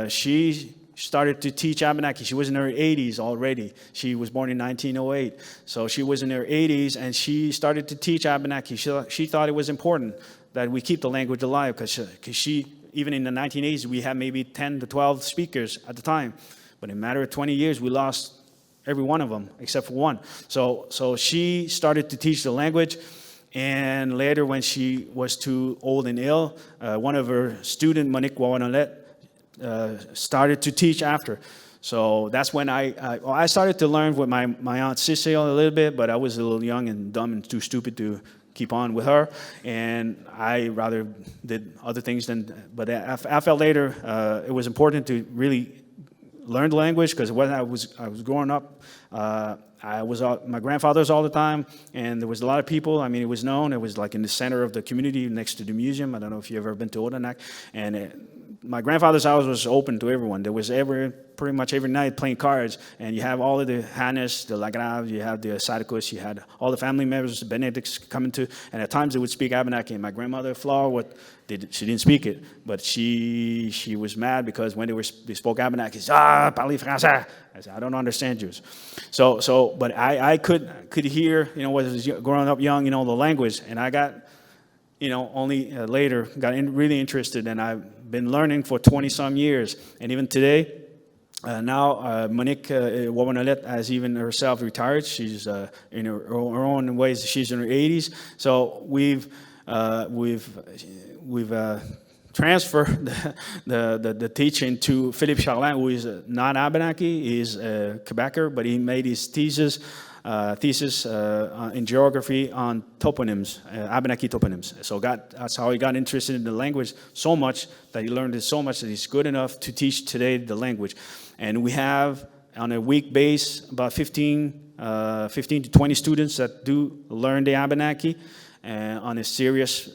Speaker 1: she started to teach Abenaki. She was in her 80s already. She was born in 1908. So she was in her 80s, and she started to teach Abenaki. She thought it was important that we keep the language alive, because she, even in the 1980s, we had maybe 10 to 12 speakers at the time. But in a matter of 20 years, we lost every one of them, except for one. So she started to teach the language. And later, when she was too old and ill, one of her students, Marie-Claude, started to teach after. So that's when I started to learn with my aunt Cecile a little bit, but I was a little young and dumb and too stupid to keep on with her. And I rather did other things but I felt later it was important to really learn the language, because when I was growing up, I was my grandfather's all the time, and there was a lot of people. I mean, it was known. It was like in the center of the community next to the museum. I don't know if you've ever been to Odanak. And my grandfather's house was open to everyone. There was pretty much every night playing cards, and you have all of the Hannes, the Lagrave, you have the Sadicus, you had all the family members, the Benedicts coming to, and at times they would speak Abenaki. And my grandmother, Flore, she didn't speak it, but she was mad because when they spoke Abenaki, she said, parlez français. I said, I don't understand you. But I could hear, when I was growing up young, the language, and I got, only later got really interested, and I've been learning for 20-some years. And even today, now Monique Nolett has even herself retired. She's in her own ways, she's in her 80s. So we've transferred the teaching to Philippe Charlin, who is not Abenaki. He's a Quebecer, but he made his thesis in geography on toponyms, Abenaki toponyms. So that's how he got interested in the language so much that he learned it so much that he's good enough to teach today the language. And we have, on a week base, about 15 to 20 students that do learn the Abenaki on a serious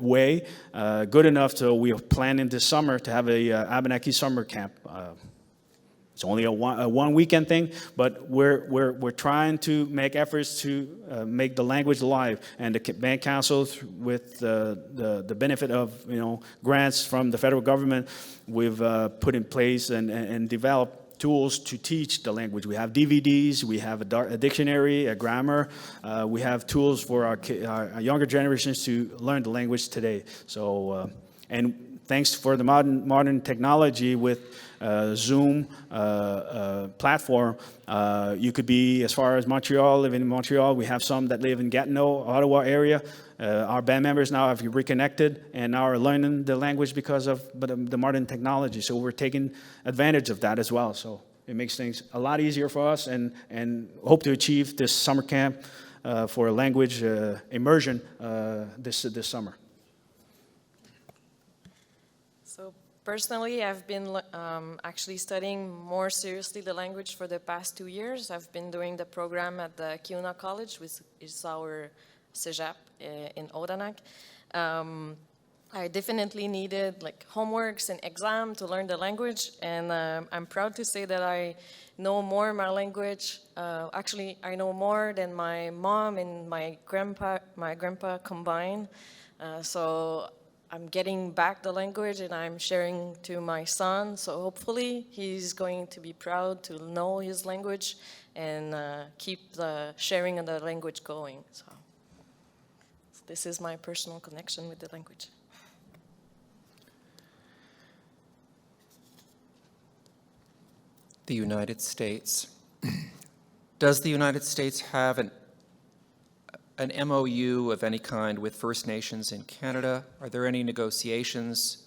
Speaker 1: way, good enough so we are planning this summer to have a Abenaki summer camp. It's only a one weekend thing, but we're trying to make efforts to make the language alive. And the band council, with the benefit of grants from the federal government, we've put in place and developed tools to teach the language. We have DVDs, we have a dictionary, a grammar. We have tools for our younger generations to learn the language today. So, and thanks for the modern technology with Zoom platform, you could be as far as Montreal, living in Montreal. We have some that live in Gatineau, Ottawa area. Our band members now have reconnected and now are learning the language because of the modern technology. So we're taking advantage of that as well. So it makes things a lot easier for us, and hope to achieve this summer camp for language immersion this summer.
Speaker 7: So personally, I've been actually studying more seriously the language for the past 2 years. I've been doing the program at the Crea College, which is our cégep in Odanak. I definitely needed homeworks and exam to learn the language, and I'm proud to say that I know more my language. Actually, I know more than my mom and my grandpa combined. So I'm getting back the language and I'm sharing to my son. So hopefully he's going to be proud to know his language and keep the sharing of the language going. So this is my personal connection with the language.
Speaker 9: The United States. Does the United States have an MOU of any kind with First Nations in Canada? Are there any negotiations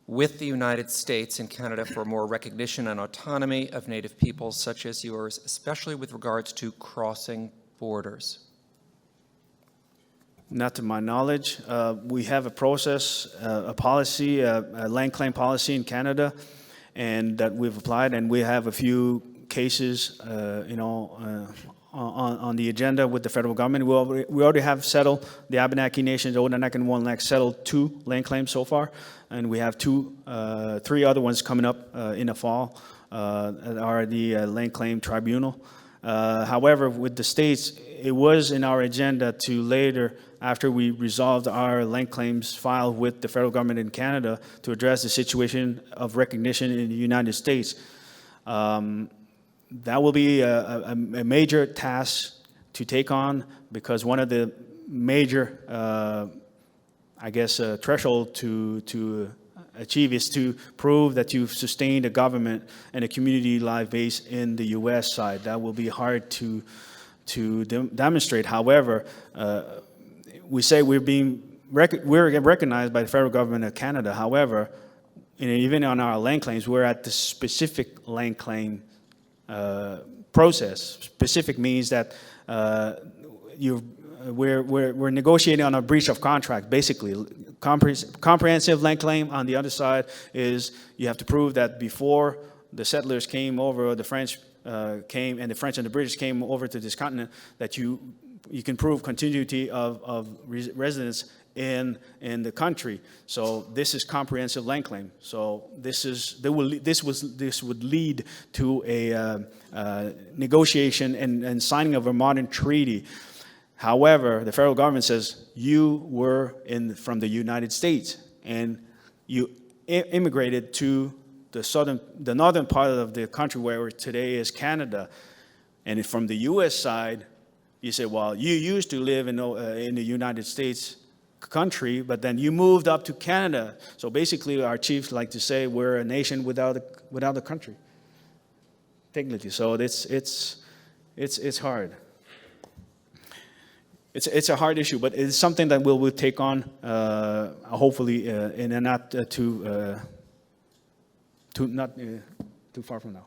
Speaker 9: with the United States and Canada for more recognition and autonomy of Native peoples such as yours, especially with regards to crossing borders?
Speaker 1: Not to my knowledge. We have a process, a policy, a land claim policy in Canada, and that we've applied, and we have a few cases, on the agenda with the federal government. We already have settled the Abenaki Nation, the Odanak and Wollanak settled 2 land claims so far, and we have 3 other ones coming up in the fall that are the land claim tribunal. However, with the states, it was in our agenda to later, after we resolved our land claims filed with the federal government in Canada, to address the situation of recognition in the United States. That will be a major task to take on, because one of the major, threshold to achieve is to prove that you've sustained a government and a community live base in the U.S. side. That will be hard to demonstrate. However, we say we're recognized by the federal government of Canada. However, even on our land claims, we're at the specific land claim process. Specific means that we're negotiating on a breach of contract, basically. Comprehensive land claim on the other side is you have to prove that before the settlers came over, or the French came, and the French and the British came over to this continent, that you can prove continuity of residence in the country. So this is comprehensive land claim. So this would lead to a negotiation and signing of a modern treaty. However, the federal government says you were from the United States and you immigrated to the northern part of the country where today is Canada, and from the U.S. side, you say, well, you used to live in the United States country, but then you moved up to Canada. So basically, our chiefs like to say we're a nation without a country, technically. So it's hard. It's a hard issue, but it's something that we'll take on, hopefully, in a not too far from now.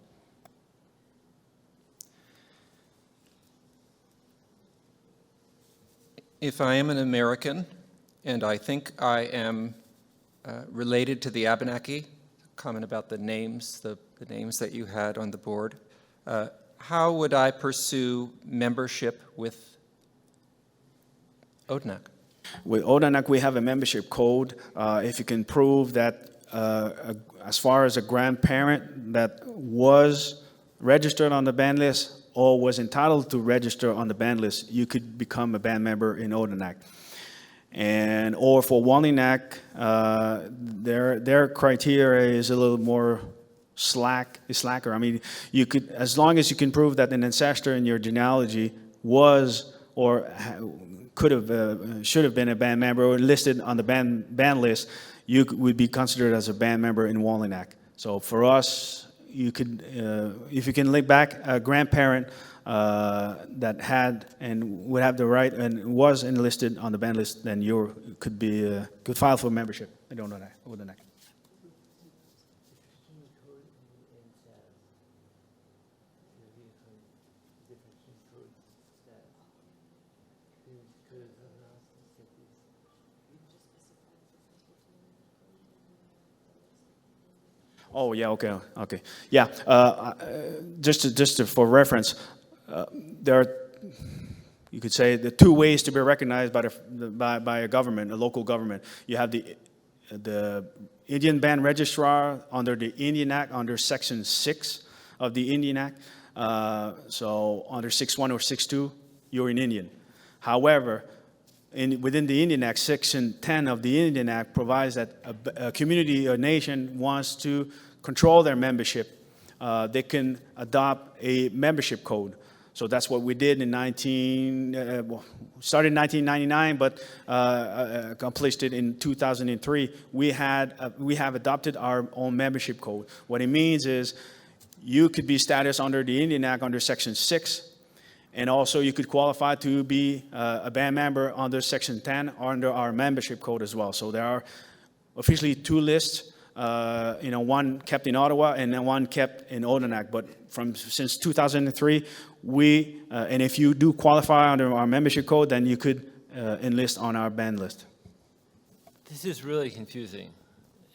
Speaker 9: If I am an American, and I think I am related to the Abenaki, comment about the names that you had on the board, how would I pursue membership with Odanak?
Speaker 1: With Odanak, we have a membership code. If you can prove that, as far as a grandparent that was registered on the band list or was entitled to register on the band list, you could become a band member in Odanak. Or for Wollanak, their criteria is a little more slacker. I mean, you could, as long as you can prove that an ancestor in your genealogy was or could have, should have been a band member or listed on the band list, you would be considered as a band member in Wollanak. So for us, you could, if you can link back a grandparent that had and would have the right and was enlisted on the band list, then you could file for membership. I don't know that. Odanak. Oh yeah, okay, yeah. For reference, there are, you could say, the 2 ways to be recognized by a government, a local government. You have the Indian Band Registrar under the Indian Act, under Section 6 of the Indian Act. So under 6.1 or 6.2, you're an Indian. However, within the Indian Act, Section 10 of the Indian Act provides that a community or nation wants to control their membership, they can adopt a membership code. So that's what we did in started in 1999, but accomplished it in 2003. We have adopted our own membership code. What it means is you could be status under the Indian Act under Section 6, and also you could qualify to be a band member under Section 10 under our membership code as well. So there are officially two lists, one kept in Ottawa and then one kept in Odanak. But since 2003, and if you do qualify under our membership code, then you could enlist on our band list.
Speaker 8: This is really confusing.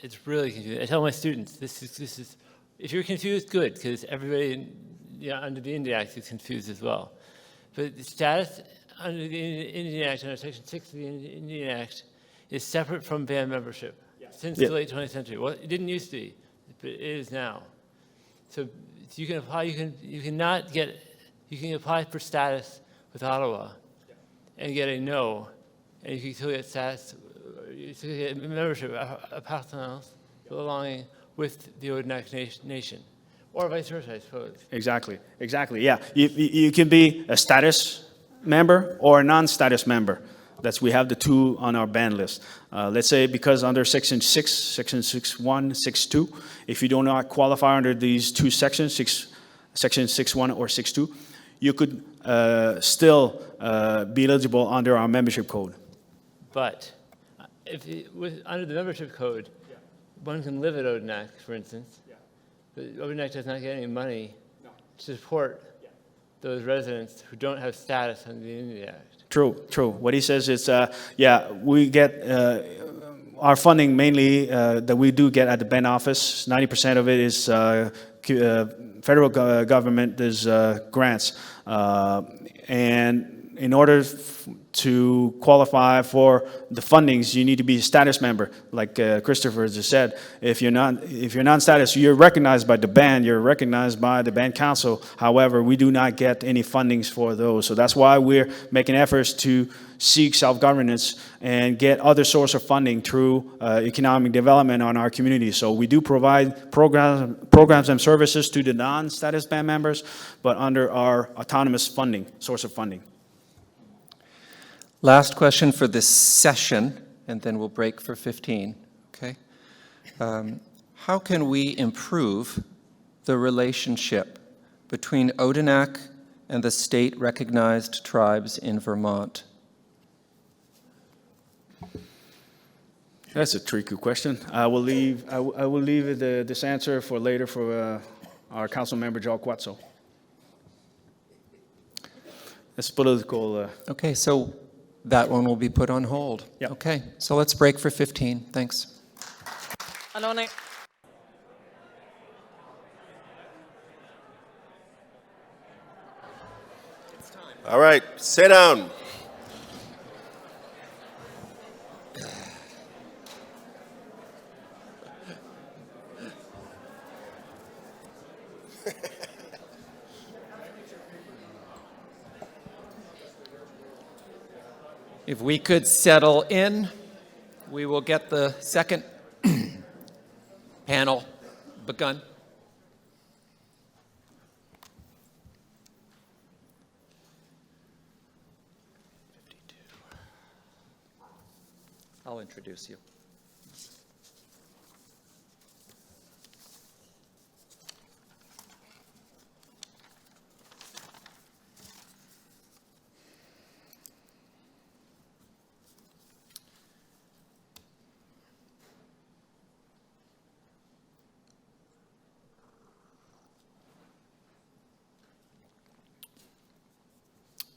Speaker 8: It's really confusing. I tell my students, this is if you're confused, good, because everybody under the Indian Act is confused as well. But the status under the Indian Act, under Section 6 of the Indian Act, is separate from band membership since the late 20th century. Well, it didn't used to be, but it is now. So you can apply. You can apply for status with Ottawa, and get a no, and you can still get status. You still get membership, appartenance, belonging with the Odanak nation. Or vice versa, I suppose.
Speaker 1: Exactly. Yeah. You can be a status member or a non-status member. We have the two on our band list. Let's say because under Section 6, Section 6.1, 6.2, if you do not qualify under these two sections, Section 6.1 or 6.2, you could still be eligible under our membership code.
Speaker 8: But under the membership code, one can live at Odanak, for instance. But Odanak does not get any money to support those residents who don't have status under the Indian Act.
Speaker 1: True. What he says is, we get our funding mainly that we do get at the band office. 90% of it is federal government. There's grants, and in order to qualify for the fundings, you need to be a status member, like Christopher just said. If you're non-status, you're recognized by the band, you're recognized by the band council. However, we do not get any fundings for those. So that's why we're making efforts to seek self-governance and get other source of funding through economic development on our community. So we do provide programs and services to the non-status band members, but under our autonomous source of funding.
Speaker 9: Last question for this session, and then we'll break for 15, okay? How can we improve the relationship between Odanak and the state-recognized tribes in Vermont?
Speaker 1: That's a tricky question. I will leave this answer for later for our council member, Jacques Watso. It's political.
Speaker 9: Okay, so that one will be put on hold.
Speaker 1: Yeah.
Speaker 9: Okay, so let's break for 15. Thanks.
Speaker 7: Alone.
Speaker 10: All right, sit down.
Speaker 9: If we could settle in, we will get the second panel begun. I'll introduce you.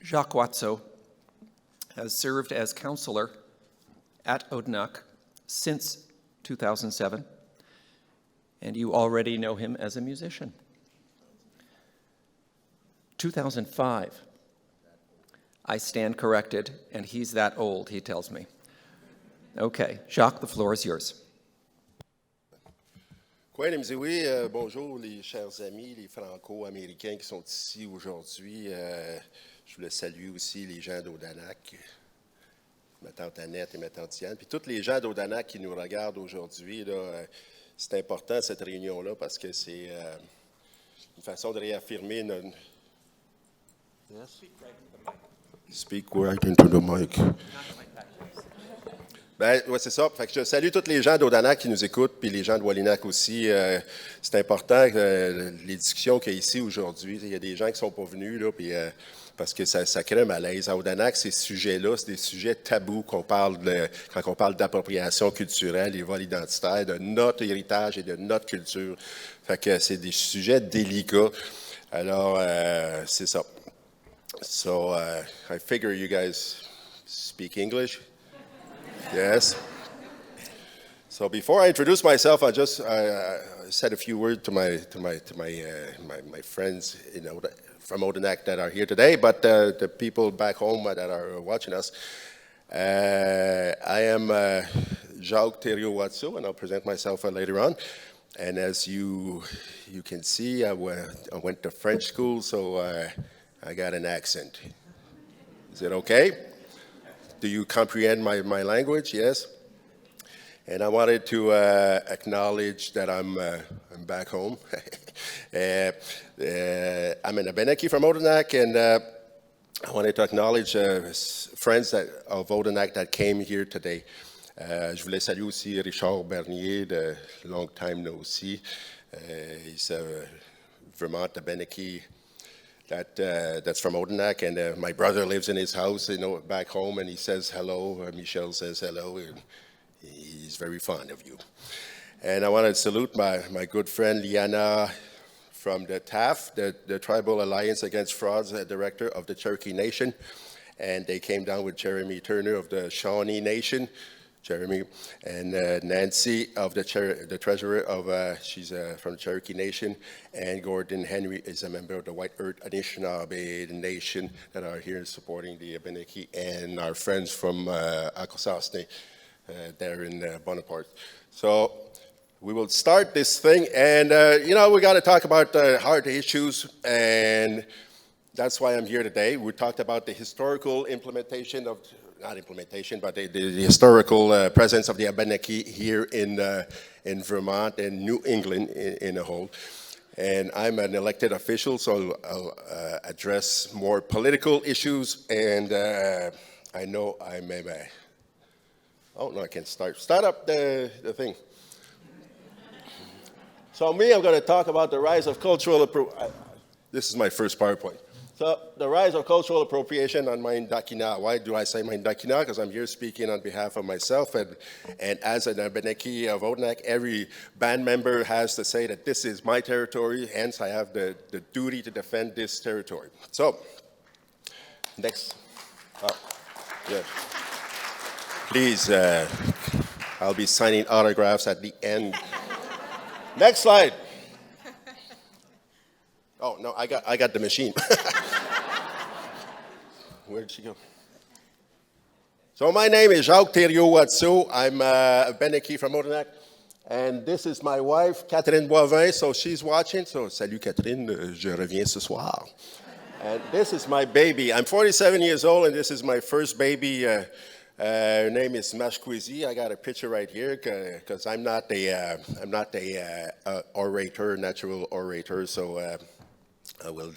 Speaker 9: Jacques Watso has served as councilor at Odanak since 2007, and you already know him as a musician. 2005. I stand corrected, and he's that old, he tells me. Okay, Jacques, the floor is yours.
Speaker 10: Oui, bonjour les chers amis, les franco-américains qui sont ici aujourd'hui. Je voulais saluer aussi les gens d'Odanak. ma tante Annette et ma tante Diane, puis tous les gens d'Odanak qui nous regardent aujourd'hui, là, c'est important cette réunion-là parce que c'est une façon de réaffirmer notre... Yes? Speak right into the mic. Ben, ouais, c'est ça. Fait que je salue tous les gens d'Odanak qui nous écoutent, puis les gens de Wallinac aussi. C'est important, les discussions qu'il y a ici aujourd'hui. Il y a des gens qui ne sont pas venus, là, puis, parce que ça crée un malaise. À Odanak, ces sujets-là, c'est des sujets tabous quand on parle d'appropriation culturelle et vol identitaire, de notre héritage et de notre culture. Fait que c'est des sujets délicats. Alors, c'est ça. So, I figure you guys speak English. Yes. So before I introduce myself, I just said a few words to my friends from Odanak that are here today, but the people back home that are watching us. I am Jacques Watso, and I'll present myself later on. And as you can see, I went to French school, so I got an accent. Is it okay? Do you comprehend my language? Yes. And I wanted to acknowledge that I'm back home. I'm an Abenaki from Odanak, and I wanted to acknowledge friends of Odanak that came here today. Je voulais saluer aussi Richard Bernier de Long Time No See. He's a Vermont Abenaki that's from Odanak, and my brother lives in his house, back home, and he says hello. Michel says hello, and he's very fond of you. And I want to salute my good friend Liana from the TAF, the Tribal Alliance Against Frauds, director of the Cherokee Nation, and they came down with Jeremy Turner of the Shawnee Nation. Jeremy, and Nancy of the treasurer of, she's from the Cherokee Nation, and Gordon Henry is a member of the White Earth Anishinaabe Nation that are here supporting the Abenaki, and our friends from Akwesasne there in Bonaparte. So we will start this thing, and we got to talk about hard issues, and that's why I'm here today. We talked about the historical implementation of not implementation, but the historical presence of the Abenaki here in Vermont and New England in a whole. And I'm an elected official, so I'll address more political issues. And I know I'm oh no, I can't start up the thing. So I'm going to talk about the rise of cultural this is my first PowerPoint. So the rise of cultural appropriation on Mindakina. Why do I say Mindakina? Because I'm here speaking on behalf of myself, and as an Abenaki of Odanak, every band member has to say that this is my territory, hence I have the duty to defend this territory. So, next. Yeah. Please, I'll be signing autographs at the end. Next slide. Oh, no, I got the machine. Where did she go? So my name is Jacques Watso. I'm a Abenaki from Odanak. And this is my wife, Catherine Boivin. So she's watching. So, salut Catherine, je reviens ce soir. And this is my baby. I'm 47 years old, and this is my first baby. Her name is Mashquizi. I got a picture right here because I'm not a orator, natural orator. So I will.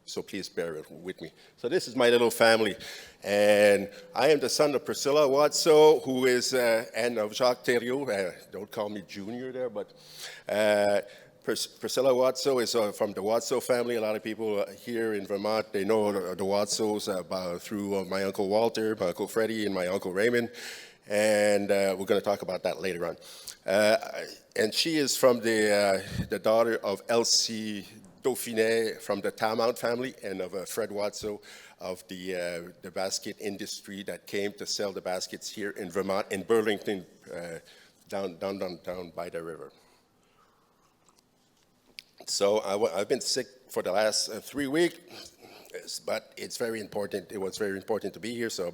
Speaker 10: So please bear with me. So this is my little family, and I am the son of Priscilla Watso, who is and of Jacques Thériault. Don't call me Junior there, but Priscilla Watso is from the Watso family. A lot of people here in Vermont, they know the Watsos through my Uncle Walter, my Uncle Freddie, and my Uncle Raymond, and we're going to talk about that later on. And she is from the daughter of Elsie Dauphiné from the Tamount family, and of Fred Watso of the basket industry that came to sell the baskets here in Vermont, in Burlington, down by the river. So I've been sick for the last 3 weeks, but it's very important. It was very important to be here, so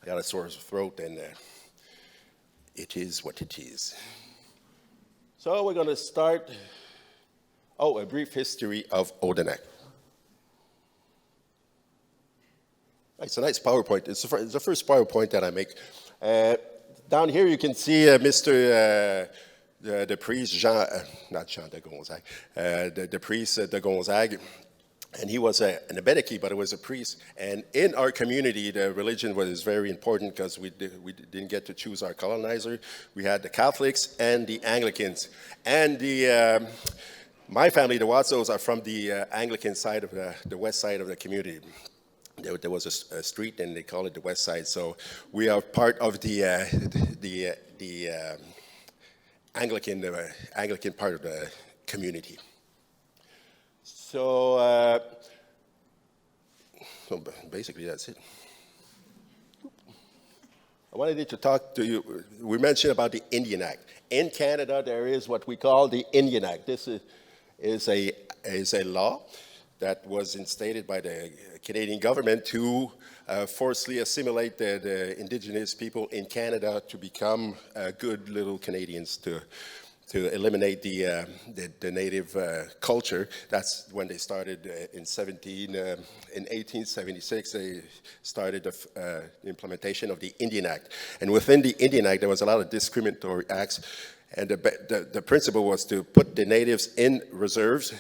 Speaker 10: I got a sore throat, and it is what it is. So we're going to start. A brief history of Odanak. It's a nice PowerPoint. It's the first PowerPoint that I make. Down here you can see Mr. The priest, not Jean de Gonzague, the priest de Gonzague. And he was an Abenaki, but he was a priest. And in our community, the religion was very important because we didn't get to choose our colonizer. We had the Catholics and the Anglicans. And my family, the Watsos, are from the Anglican side of the west side of the community. There was a street, and they call it the West Side. So we are part of the Anglican part of the community. So basically that's it. I wanted to talk to you. We mentioned about the Indian Act. In Canada, there is what we call the Indian Act. This is a law that was instated by the Canadian government to forcibly assimilate the Indigenous people in Canada to become good little Canadians, to eliminate the native culture. That's when they started in 1876. They started the implementation of the Indian Act. And within the Indian Act, there was a lot of discriminatory acts. And the principle was to put the natives in reserves,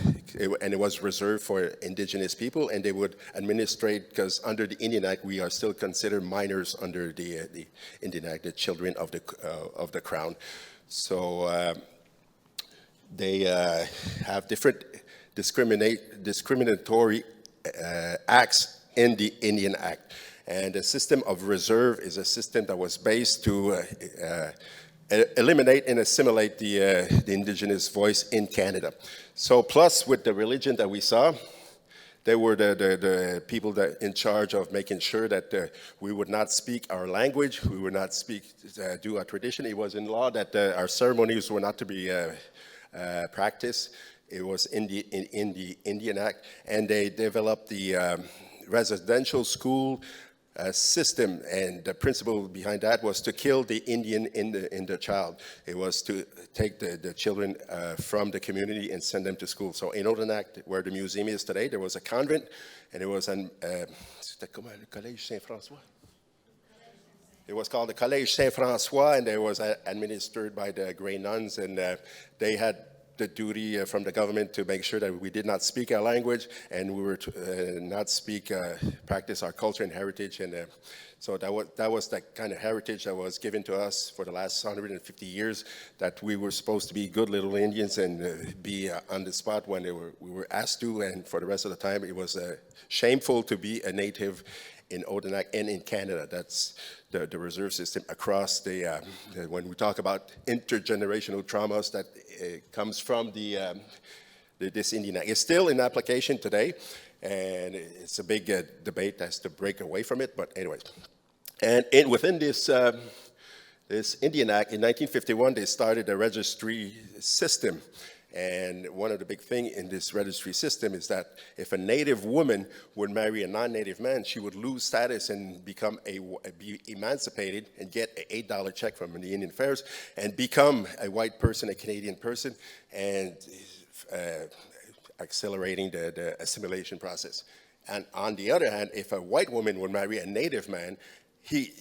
Speaker 10: and it was reserved for Indigenous people, and they would administrate, because under the Indian Act, we are still considered minors under the Indian Act, the children of the Crown. So they have different discriminatory acts in the Indian Act. And the system of reserve is a system that was based to eliminate and assimilate the Indigenous voice in Canada. So plus with the religion that we saw, they were the people that in charge of making sure that we would not speak our language, we would not do our tradition. It was in law that our ceremonies were not to be practiced. It was in the Indian Act, and they developed the residential school system, and the principle behind that was to kill the Indian in the child. It was to take the children from the community and send them to school. So in Odanak, where the museum is today, there was a convent, and it was c'était comme le Collège Saint-François. It was called the Collège Saint-François, and it was administered by the Grey Nuns, and they had the duty from the government to make sure that we did not speak our language, and we were to not practice our culture and heritage. And so that was that kind of heritage that was given to us for the last 150 years, that we were supposed to be good little Indians and be on the spot when we were asked to, and for the rest of the time it was shameful to be a native in Odanak and in Canada. That's the reserve system across when we talk about intergenerational traumas that comes from this Indian Act. It's still in application today, and it's a big debate as to break away from it, but anyways. And within this Indian Act, in 1951, they started a registry system. And one of the big things in this registry system is that if a native woman would marry a non-native man, she would lose status and be emancipated and get an $8 check from the Indian Affairs and become a white person, a Canadian person, and accelerating the assimilation process. And on the other hand, if a white woman would marry a native man,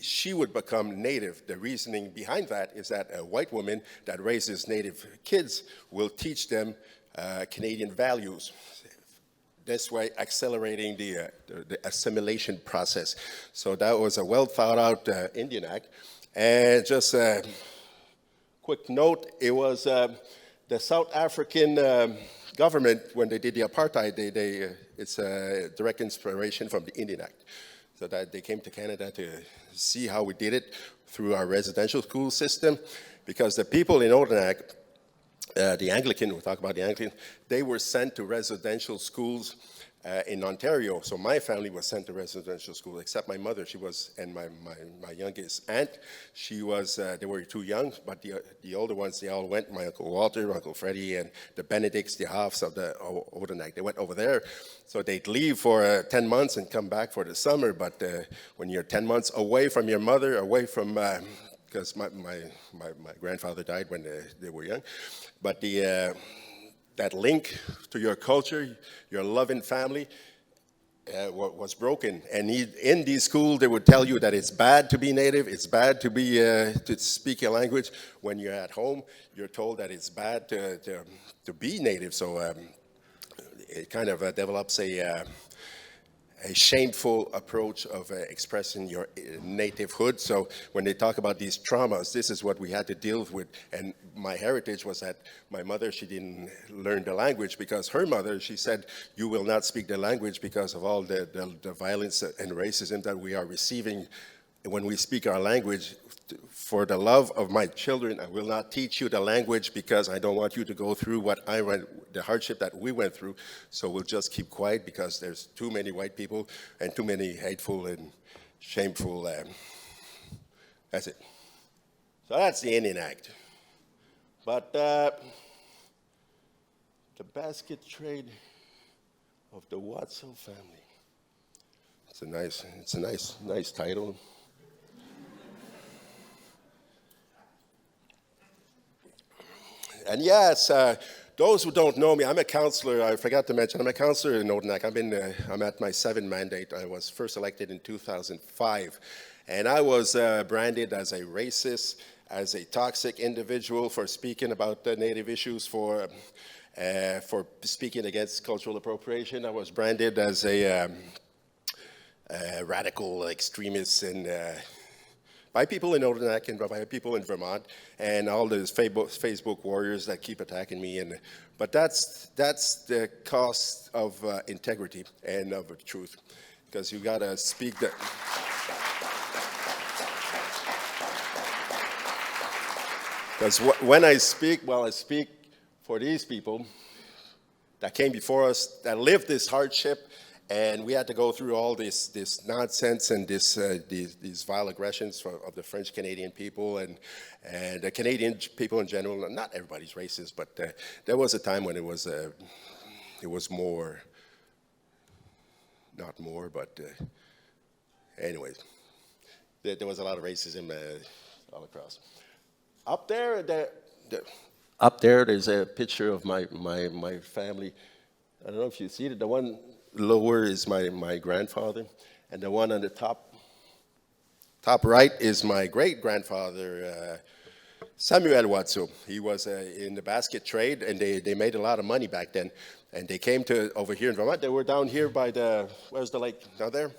Speaker 10: she would become native. The reasoning behind that is that a white woman that raises native kids will teach them Canadian values. This way, accelerating the assimilation process. So that was a well thought out Indian Act. And just a quick note, it was the South African government, when they did the apartheid, it's a direct inspiration from the Indian Act. So that they came to Canada to see how we did it through our residential school system, because the people in Odanak, the Anglican, we'll talk about the Anglican, they were sent to residential schools in Ontario. So my family was sent to residential school, except my mother. She was, and my youngest aunt, she was, they were too young, but the older ones, they all went. My Uncle Walter, Uncle Freddie, and the Benedicts, the halves of the Odanak, they went over there. So they'd leave for 10 months and come back for the summer, but when you're 10 months away from your mother, away from, because my grandfather died when they were young, but that link to your culture, your loving family, was broken. And in the school, they would tell you that it's bad to be native, it's bad to be to speak a language. When you're at home, you're told that it's bad to be native. So it kind of develops a shameful approach of expressing your nativehood. So when they talk about these traumas, this is what we had to deal with. And my heritage was that my mother, she didn't learn the language because her mother, she said, you will not speak the language because of all the violence and racism that we are receiving when we speak our language. For the love of my children, I will not teach you the language because I don't want you to go through what I went, the hardship that we went through. So we'll just keep quiet because there's too many white people and too many hateful and shameful. That's it. So that's the Indian Act. But the basket trade of the Watso family. It's a nice title. And yes, those who don't know me, I'm a counselor. I forgot to mention, I'm a counselor in Odanak. I'm at my 7th mandate. I was first elected in 2005. And I was branded as a racist, as a toxic individual for speaking about the Native issues, for speaking against cultural appropriation. I was branded as a radical extremist and by people in Odanak and by people in Vermont, and all those Facebook warriors that keep attacking me. But that's the cost of integrity and of truth, because you gotta speak that. Because when I speak, I speak for these people that came before us, that lived this hardship. And we had to go through all this nonsense and these vile aggressions of the French-Canadian people and the Canadian people in general. Not everybody's racist, but there was a time when it was more, not more, but anyways, there was a lot of racism all across. Up there, there's a picture of my family. I don't know if you see it. The one lower is my grandfather, and the one on the top right is my great-grandfather, Samuel Watso. He was in the basket trade, and they made a lot of money back then. And they came to over here in Vermont. They were down here by where's the lake? Down there?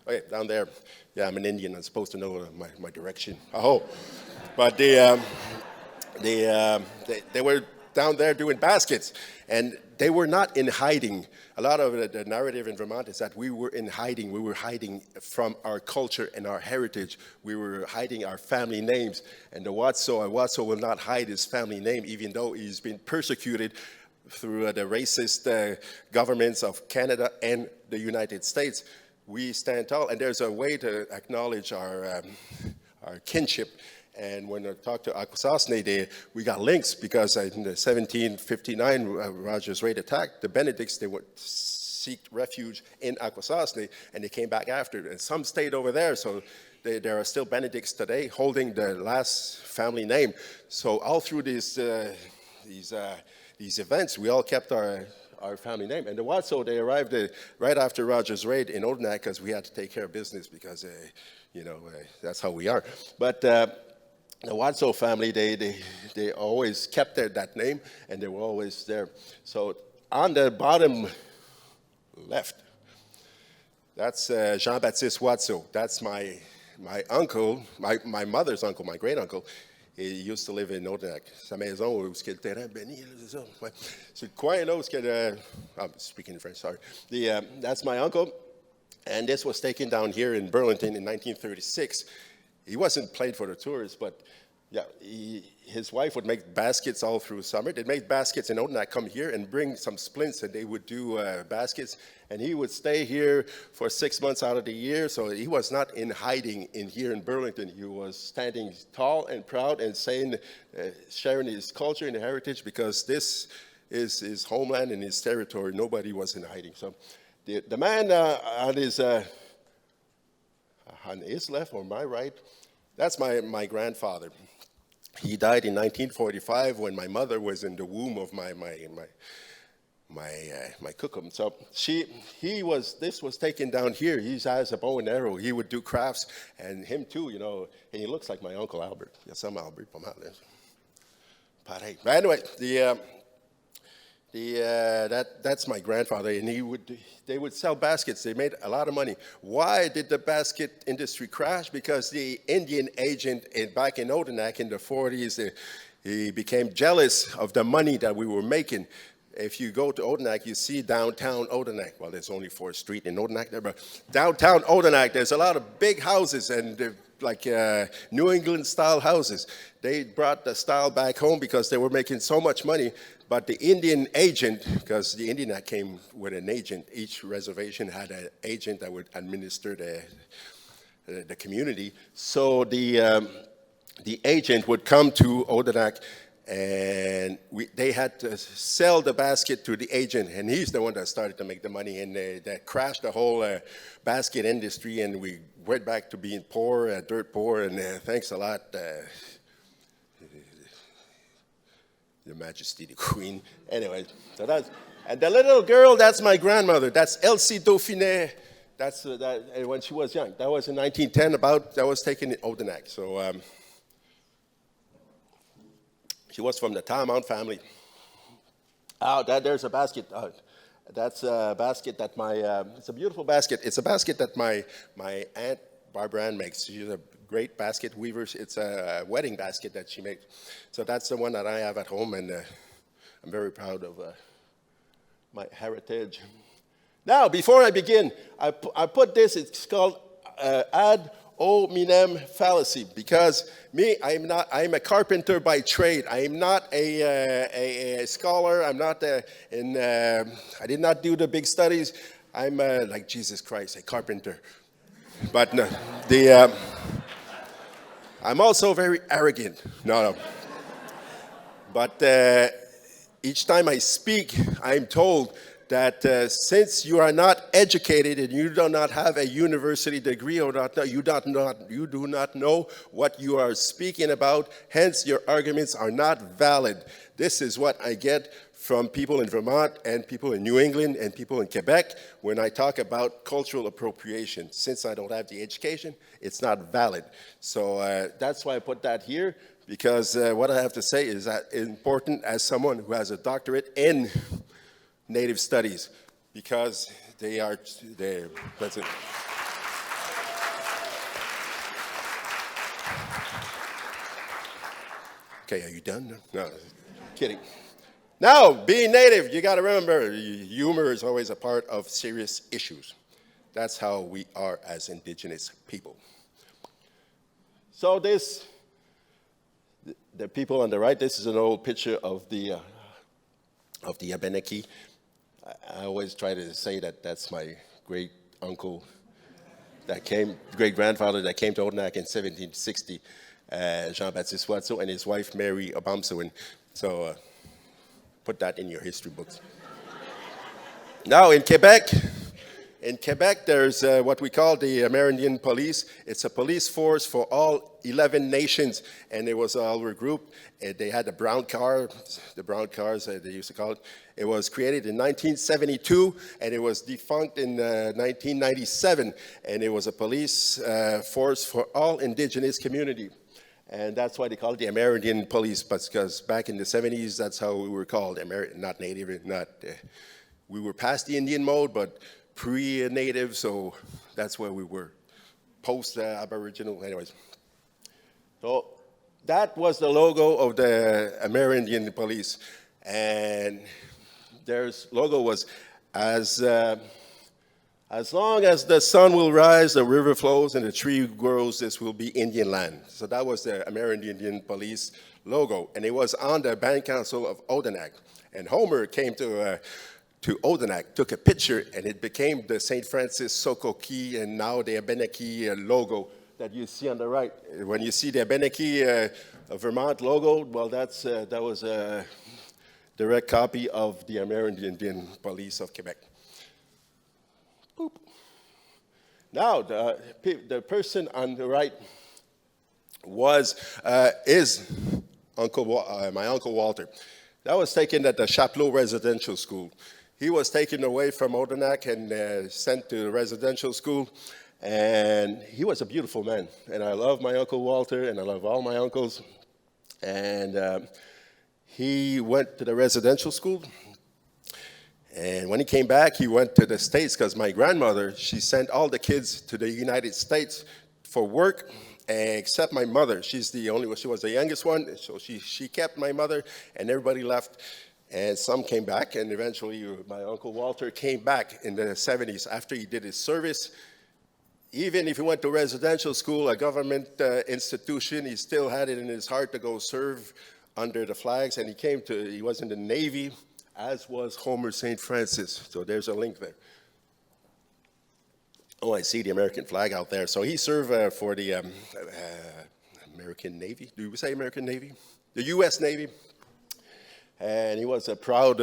Speaker 10: Oh, yeah, down there. Yeah, I'm an Indian. I'm supposed to know my direction. Oh, but they were down there doing baskets, and they were not in hiding. A lot of the narrative in Vermont is that we were in hiding. We were hiding from our culture and our heritage. We were hiding our family names. And Watso will not hide his family name, even though he's been persecuted through the racist governments of Canada and the United States. We stand tall, and there's a way to acknowledge our kinship. And when I talked to Akwesasne, we got links because in the 1759 Rodger's raid attack, the Benedicts, they would seek refuge in Akwesasne, and they came back after. And some stayed over there, so there are still Benedicts today holding the last family name. So all through these events, we all kept our family name. And the Watso, they arrived right after Rodger's raid in Odanak because we had to take care of business because, that's how we are. But the Watso family, they always kept that name, and they were always there. So on the bottom left, that's Jean-Baptiste Watso. That's my uncle, my mother's uncle, my great-uncle. He used to live in Odanak. Sa maison, où est-ce qu'il y a le terrain béni, c'est ça. C'est le coin là où est-ce qu'il y a I'm speaking in French, sorry. That's my uncle, and this was taken down here in Burlington in 1936. He wasn't played for the tourists, but yeah, his wife would make baskets all through summer. They'd make baskets in Odanak, come here and bring some splints, and they would do baskets. And he would stay here for 6 months out of the year, so he was not in hiding here in Burlington. He was standing tall and proud and saying, sharing his culture and heritage, because this is his homeland and his territory. Nobody was in hiding. So the man on his left or my right, that's my grandfather. He died in 1945 when my mother was in the womb of my my cookum. So this was taken down here. He has a bow and arrow. He would do crafts, and him too, you know. And he looks like my uncle Albert. Yeah, some Albert from Atlas. But anyway, that's my grandfather, and they would sell baskets. They made a lot of money. Why did the basket industry crash? Because the Indian agent back in Odanak in the 40s, he became jealous of the money that we were making. If you go to Odanak, you see downtown Odanak. Well, there's only 4th Street in Odanak there, but downtown Odanak, there's a lot of big houses and like New England style houses. They brought the style back home because they were making so much money. But the Indian agent, because the Indian Act came with an agent, each reservation had an agent that would administer the community. So the agent would come to Odanak, and they had to sell the basket to the agent, and he's the one that started to make the money, and that crashed the whole basket industry, and we went back to being poor, dirt poor, and thanks a lot, Your Majesty, the Queen. Anyway, so that's, and the little girl, that's my grandmother. That's Elsie Dauphiné. That's when she was young. That was in 1910. That was taken in Odanak. So she was from the Talmont family. There's a basket. That's a basket that it's a beautiful basket. It's a basket that my Aunt Barbara Ann makes. She's a great basket weaver. It's a wedding basket that she makes. So that's the one that I have at home, and I'm very proud of my heritage. Now, before I begin, I put this, it's called ad hominem fallacy, because I'm a carpenter by trade. I am not a scholar. I'm not I did not do the big studies. I'm like Jesus Christ, a carpenter. But no, I'm also very arrogant. No. But each time I speak, I'm told that since you are not educated and you do not have a university degree or you do not know what you are speaking about, hence your arguments are not valid. This is what I get from people in Vermont and people in New England and people in Quebec when I talk about cultural appropriation. Since I don't have the education, it's not valid. So that's why I put that here, because what I have to say is that important as someone who has a doctorate in Native Studies, because that's it. Okay, are you done? No, kidding. Now, being Native, you got to remember, humor is always a part of serious issues. That's how we are as Indigenous people. So the people on the right, this is an old picture of the Abenaki. I always try to say that that's my great grandfather that came to Odanak in 1760, Jean-Baptiste Watso, and his wife, Mary Obomsawin. So put that in your history books. Now, in Quebec, there's what we call the Amerindian Police. It's a police force for all 11 nations, and it was all regrouped. They had the brown cars, they used to call it. It was created in 1972, and it was defunct in 1997, and it was a police force for all Indigenous community. And that's why they call it the Amerindian Police, because back in the 70s, that's how we were called, not Native, we were past the Indian mode, but pre-Native, so that's where we were, post-Aboriginal, anyways. So that was the logo of the Amerindian Police, and their logo was, as long as the sun will rise, the river flows, and the tree grows, this will be Indian land. So that was the Amerindian Police logo, and it was on the Band Council of Odanak. And Homer came to Odanak, took a picture, and it became the St. Francis Sokoki and now the Abenaki logo that you see on the right. When you see the Abenaki Vermont logo, well, that was a direct copy of the Amerindian Police of Quebec. Boop. Now, the person on the right is my Uncle Walter. That was taken at the Chapleau Residential School. He was taken away from Odanak and sent to the residential school. And he was a beautiful man. And I love my Uncle Walter, and I love all my uncles. And he went to the residential school. And when he came back, he went to the States because my grandmother, she sent all the kids to the United States for work, except my mother. She was the youngest one, so she kept my mother, and everybody left. And some came back, and eventually my Uncle Walter came back in the 70s after he did his service. Even if he went to residential school, a government institution, he still had it in his heart to go serve under the flags, and he was in the Navy, as was Homer St. Francis. So there's a link there. Oh, I see the American flag out there. So he served for the American Navy. Do we say American Navy? The U.S. Navy. And he was a proud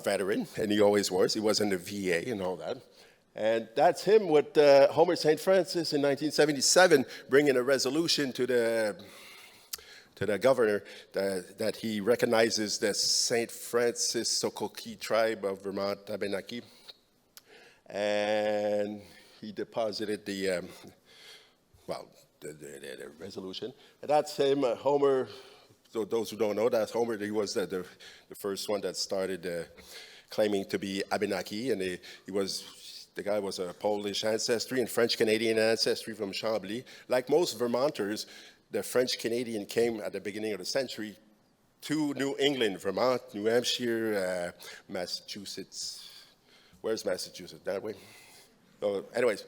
Speaker 10: veteran, and he always was. He was in the VA and all that. And that's him with Homer St. Francis in 1977, bringing a resolution to the governor that he recognizes the St. Francis Sokoki tribe of Vermont, Abenaki. And he deposited the resolution. And that's him, Homer. So those who don't know, that's Homer. He was the first one that started claiming to be Abenaki, and the guy was a Polish ancestry and French-Canadian ancestry from Chambly. Like most Vermonters, the French-Canadian came at the beginning of the century to New England, Vermont, New Hampshire, Massachusetts. Where's Massachusetts? That way? So anyways,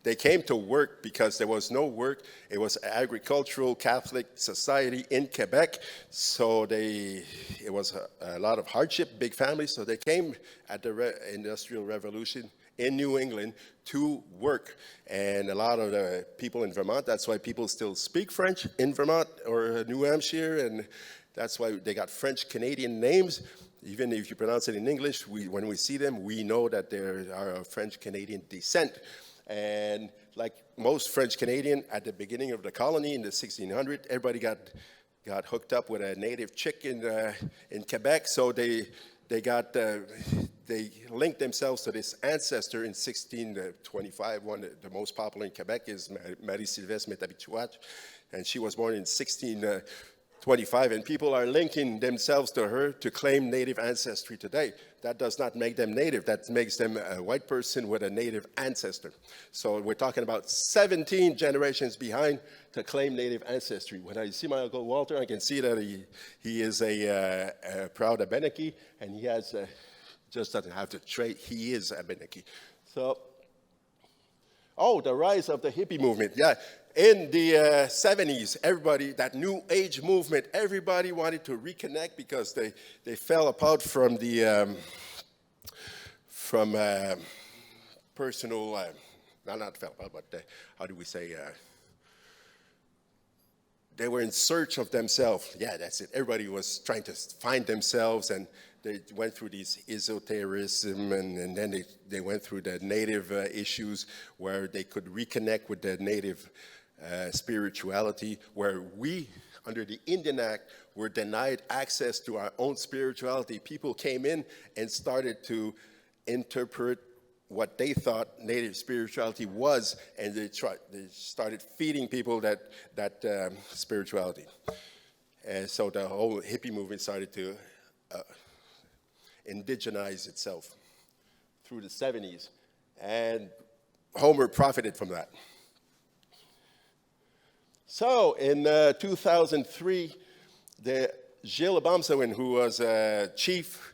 Speaker 10: they came to work because there was no work. It was an agricultural Catholic society in Quebec, so it was a lot of hardship, big families, so they came at the Industrial Revolution in New England to work. And a lot of the people in Vermont, that's why people still speak French in Vermont or New Hampshire, and that's why they got French-Canadian names. Even if you pronounce it in English, when we see them, we know that they are of French-Canadian descent. And like most French-Canadian, at the beginning of the colony in the 1600s, everybody got hooked up with a native chick in Quebec, so they linked themselves to this ancestor in 1625. One of the most popular in Quebec is Marie-Sylvestre Métabitouat, and she was born in 1625, and people are linking themselves to her to claim native ancestry today. That does not make them native. That makes them a white person with a native ancestor. So we're talking about 17 generations behind to claim native ancestry. When I see my Uncle Walter, I can see that he is a proud Abenaki, and he has just doesn't have the trait. He is Abenaki. So, the rise of the hippie movement. Yeah, in the 70s, everybody, that New Age movement, everybody wanted to reconnect because they fell apart from the personal, not fell apart, but how do we say? They were in search of themselves. Yeah, that's it. Everybody was trying to find themselves, and they went through these esotericism, and then they went through the native issues where they could reconnect with the native spirituality, where we, under the Indian Act, were denied access to our own spirituality. People came in and started to interpret what they thought native spirituality was, and they started feeding people that spirituality. And so the whole hippie movement started to indigenize itself through the 70s, and Homer profited from that. So in 2003, Gilles Obomsawin, who was chief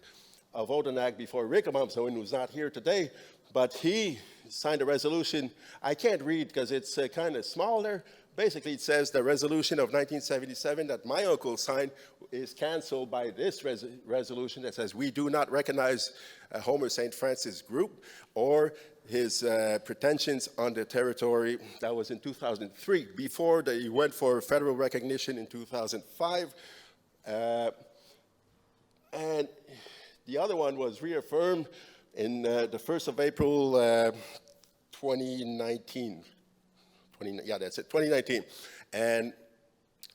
Speaker 10: of Odanak before Rick Obomsawin, who's not here today, but he signed a resolution. I can't read because it's kind of small there. Basically, it says the resolution of 1977 that my uncle signed is canceled by this resolution that says we do not recognize Homer St. Francis group or his pretensions on the territory. That was in 2003. Before, they went for federal recognition in 2005. And the other one was reaffirmed in the 1st of April, 2019. Yeah, that's it, 2019. And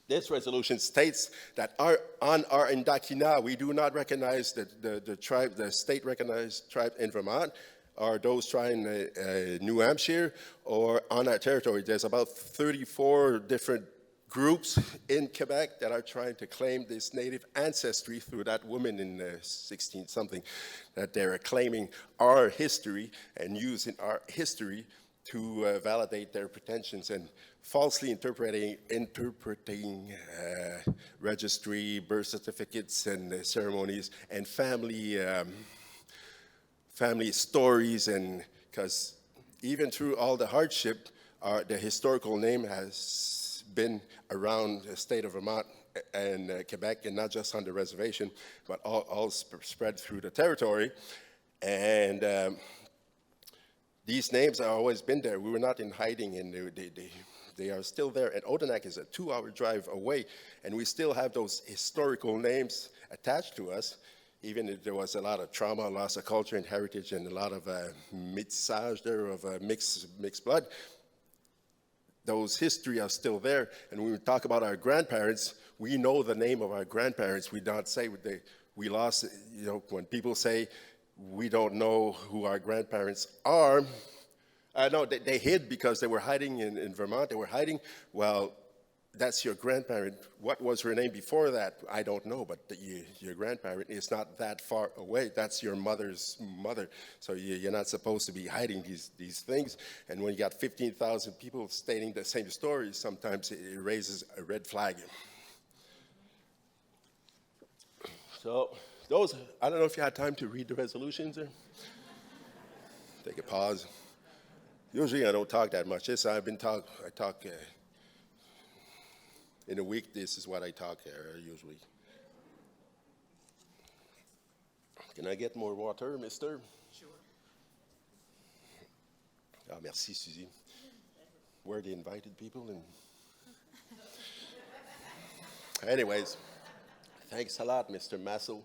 Speaker 10: This resolution states that on our Indakina, we do not recognize the tribe, the state-recognized tribe in Vermont, or those tribes in New Hampshire, or on our territory. There's about 34 different groups in Quebec that are trying to claim this native ancestry through that woman in 16-something, that they're claiming our history and using our history to validate their pretensions and falsely interpreting registry, birth certificates, and ceremonies, and family stories, and because even through all the hardship, the historical name has been around the state of Vermont and Quebec, and not just on the reservation, but all spread through the territory. And these names have always been there. We were not in hiding, and they are still there. And Odanak is a 2-hour drive away, and we still have those historical names attached to us, even if there was a lot of trauma, loss of culture and heritage, and a lot of mixage there of mixed blood. Those history are still there. And when we talk about our grandparents, we know the name of our grandparents. We don't say we lost, when people say we don't know who our grandparents are, no, they hid because they were hiding in Vermont. They were hiding. Well, that's your grandparent. What was her name before that? I don't know, but your grandparent is not that far away. That's your mother's mother. So you're not supposed to be hiding these things. And when you got 15,000 people stating the same story, sometimes it raises a red flag. So those, I don't know if you had time to read the resolutions or take a pause. Usually I don't talk that much. I talk in a week, this is what I talk usually. Can I get more water, mister? Sure. Ah, merci, Suzi. We're the invited people. Anyways, thanks a lot, Mr. Massell.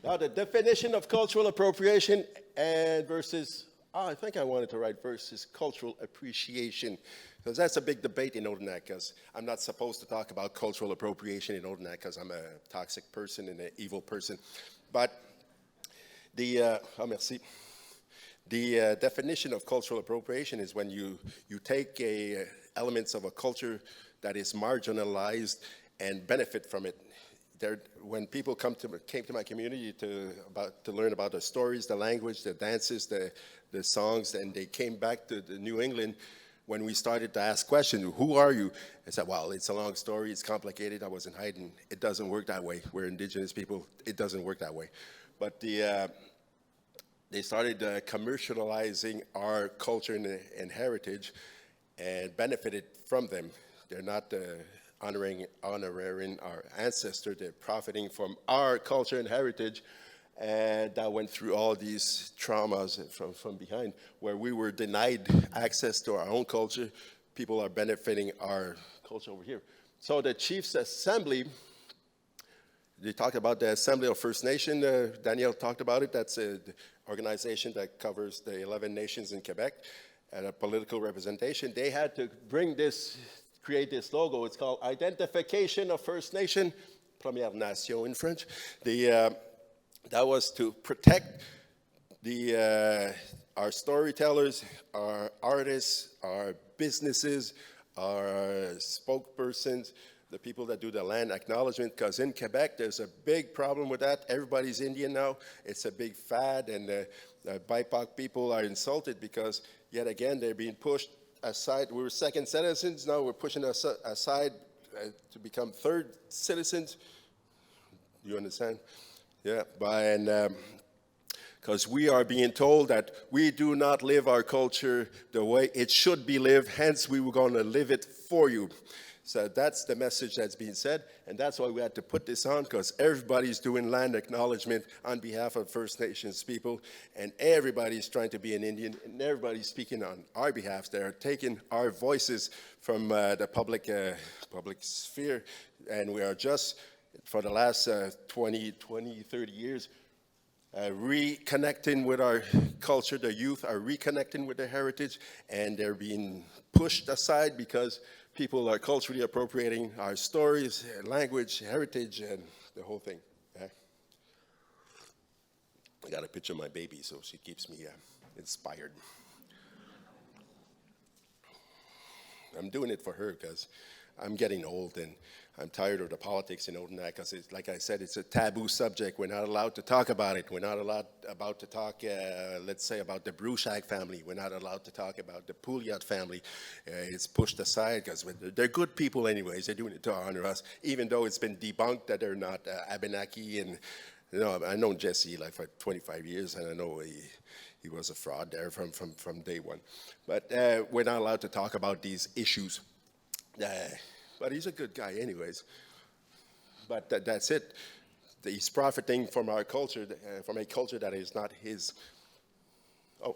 Speaker 10: Now, the definition of cultural appropriation and versus, I think I wanted to write versus cultural appreciation, because that's a big debate in Odanak, because I'm not supposed to talk about cultural appropriation in Odanak because I'm a toxic person and an evil person. But the definition of cultural appropriation is when you take elements of a culture that is marginalized and benefit from it. When people came to my community to learn about the stories, the language, the dances, the songs, and they came back to New England, when we started to ask questions, who are you? I said, well, it's a long story, it's complicated, I wasn't hiding. It doesn't work that way. We're indigenous people, it doesn't work that way. But they started commercializing our culture and heritage and benefited from them. They're not honoring our ancestor, they're profiting from our culture and heritage, and that went through all these traumas from behind, where we were denied access to our own culture. People are benefiting our culture over here. So the Chiefs Assembly, they talked about the Assembly of First Nation. Daniel talked about it. That's the organization that covers the 11 nations in Quebec and a political representation. They had to create this logo. It's called Identification of First Nation, Première Nation in French. That was to protect our storytellers, our artists, our businesses, our spokespersons, the people that do the land acknowledgement, because in Quebec, there's a big problem with that. Everybody's Indian now. It's a big fad, and the BIPOC people are insulted because, yet again, they're being pushed aside. We were second citizens, now we're pushing us aside to become third citizens. You understand? Yeah, because we are being told that we do not live our culture the way it should be lived, hence we were going to live it for you. So that's the message that's being said, and that's why we had to put this on, because everybody's doing land acknowledgement on behalf of First Nations people, and everybody's trying to be an Indian, and everybody's speaking on our behalf. They're taking our voices from the public sphere, and we are just, for the last 20, 30 years, reconnecting with our culture. The youth are reconnecting with their heritage, and they're being pushed aside because people are culturally appropriating our stories, language, heritage, and the whole thing. I got a picture of my baby, so she keeps me inspired. I'm doing it for her because I'm getting old and I'm tired of the politics in Odanak because, like I said, it's a taboo subject. We're not allowed to talk about it. We're not allowed to talk, let's say, about the Bruchak family. We're not allowed to talk about the Pouliot family. It's pushed aside because they're good people anyways. They're doing it to honor us, even though it's been debunked that they're not Abenaki. And you know, I've known Jesse like for 25 years, and I know he was a fraud there from day one. But we're not allowed to talk about these issues. But he's a good guy anyways. But that's it. He's profiting from our culture, from a culture that is not his. Oh.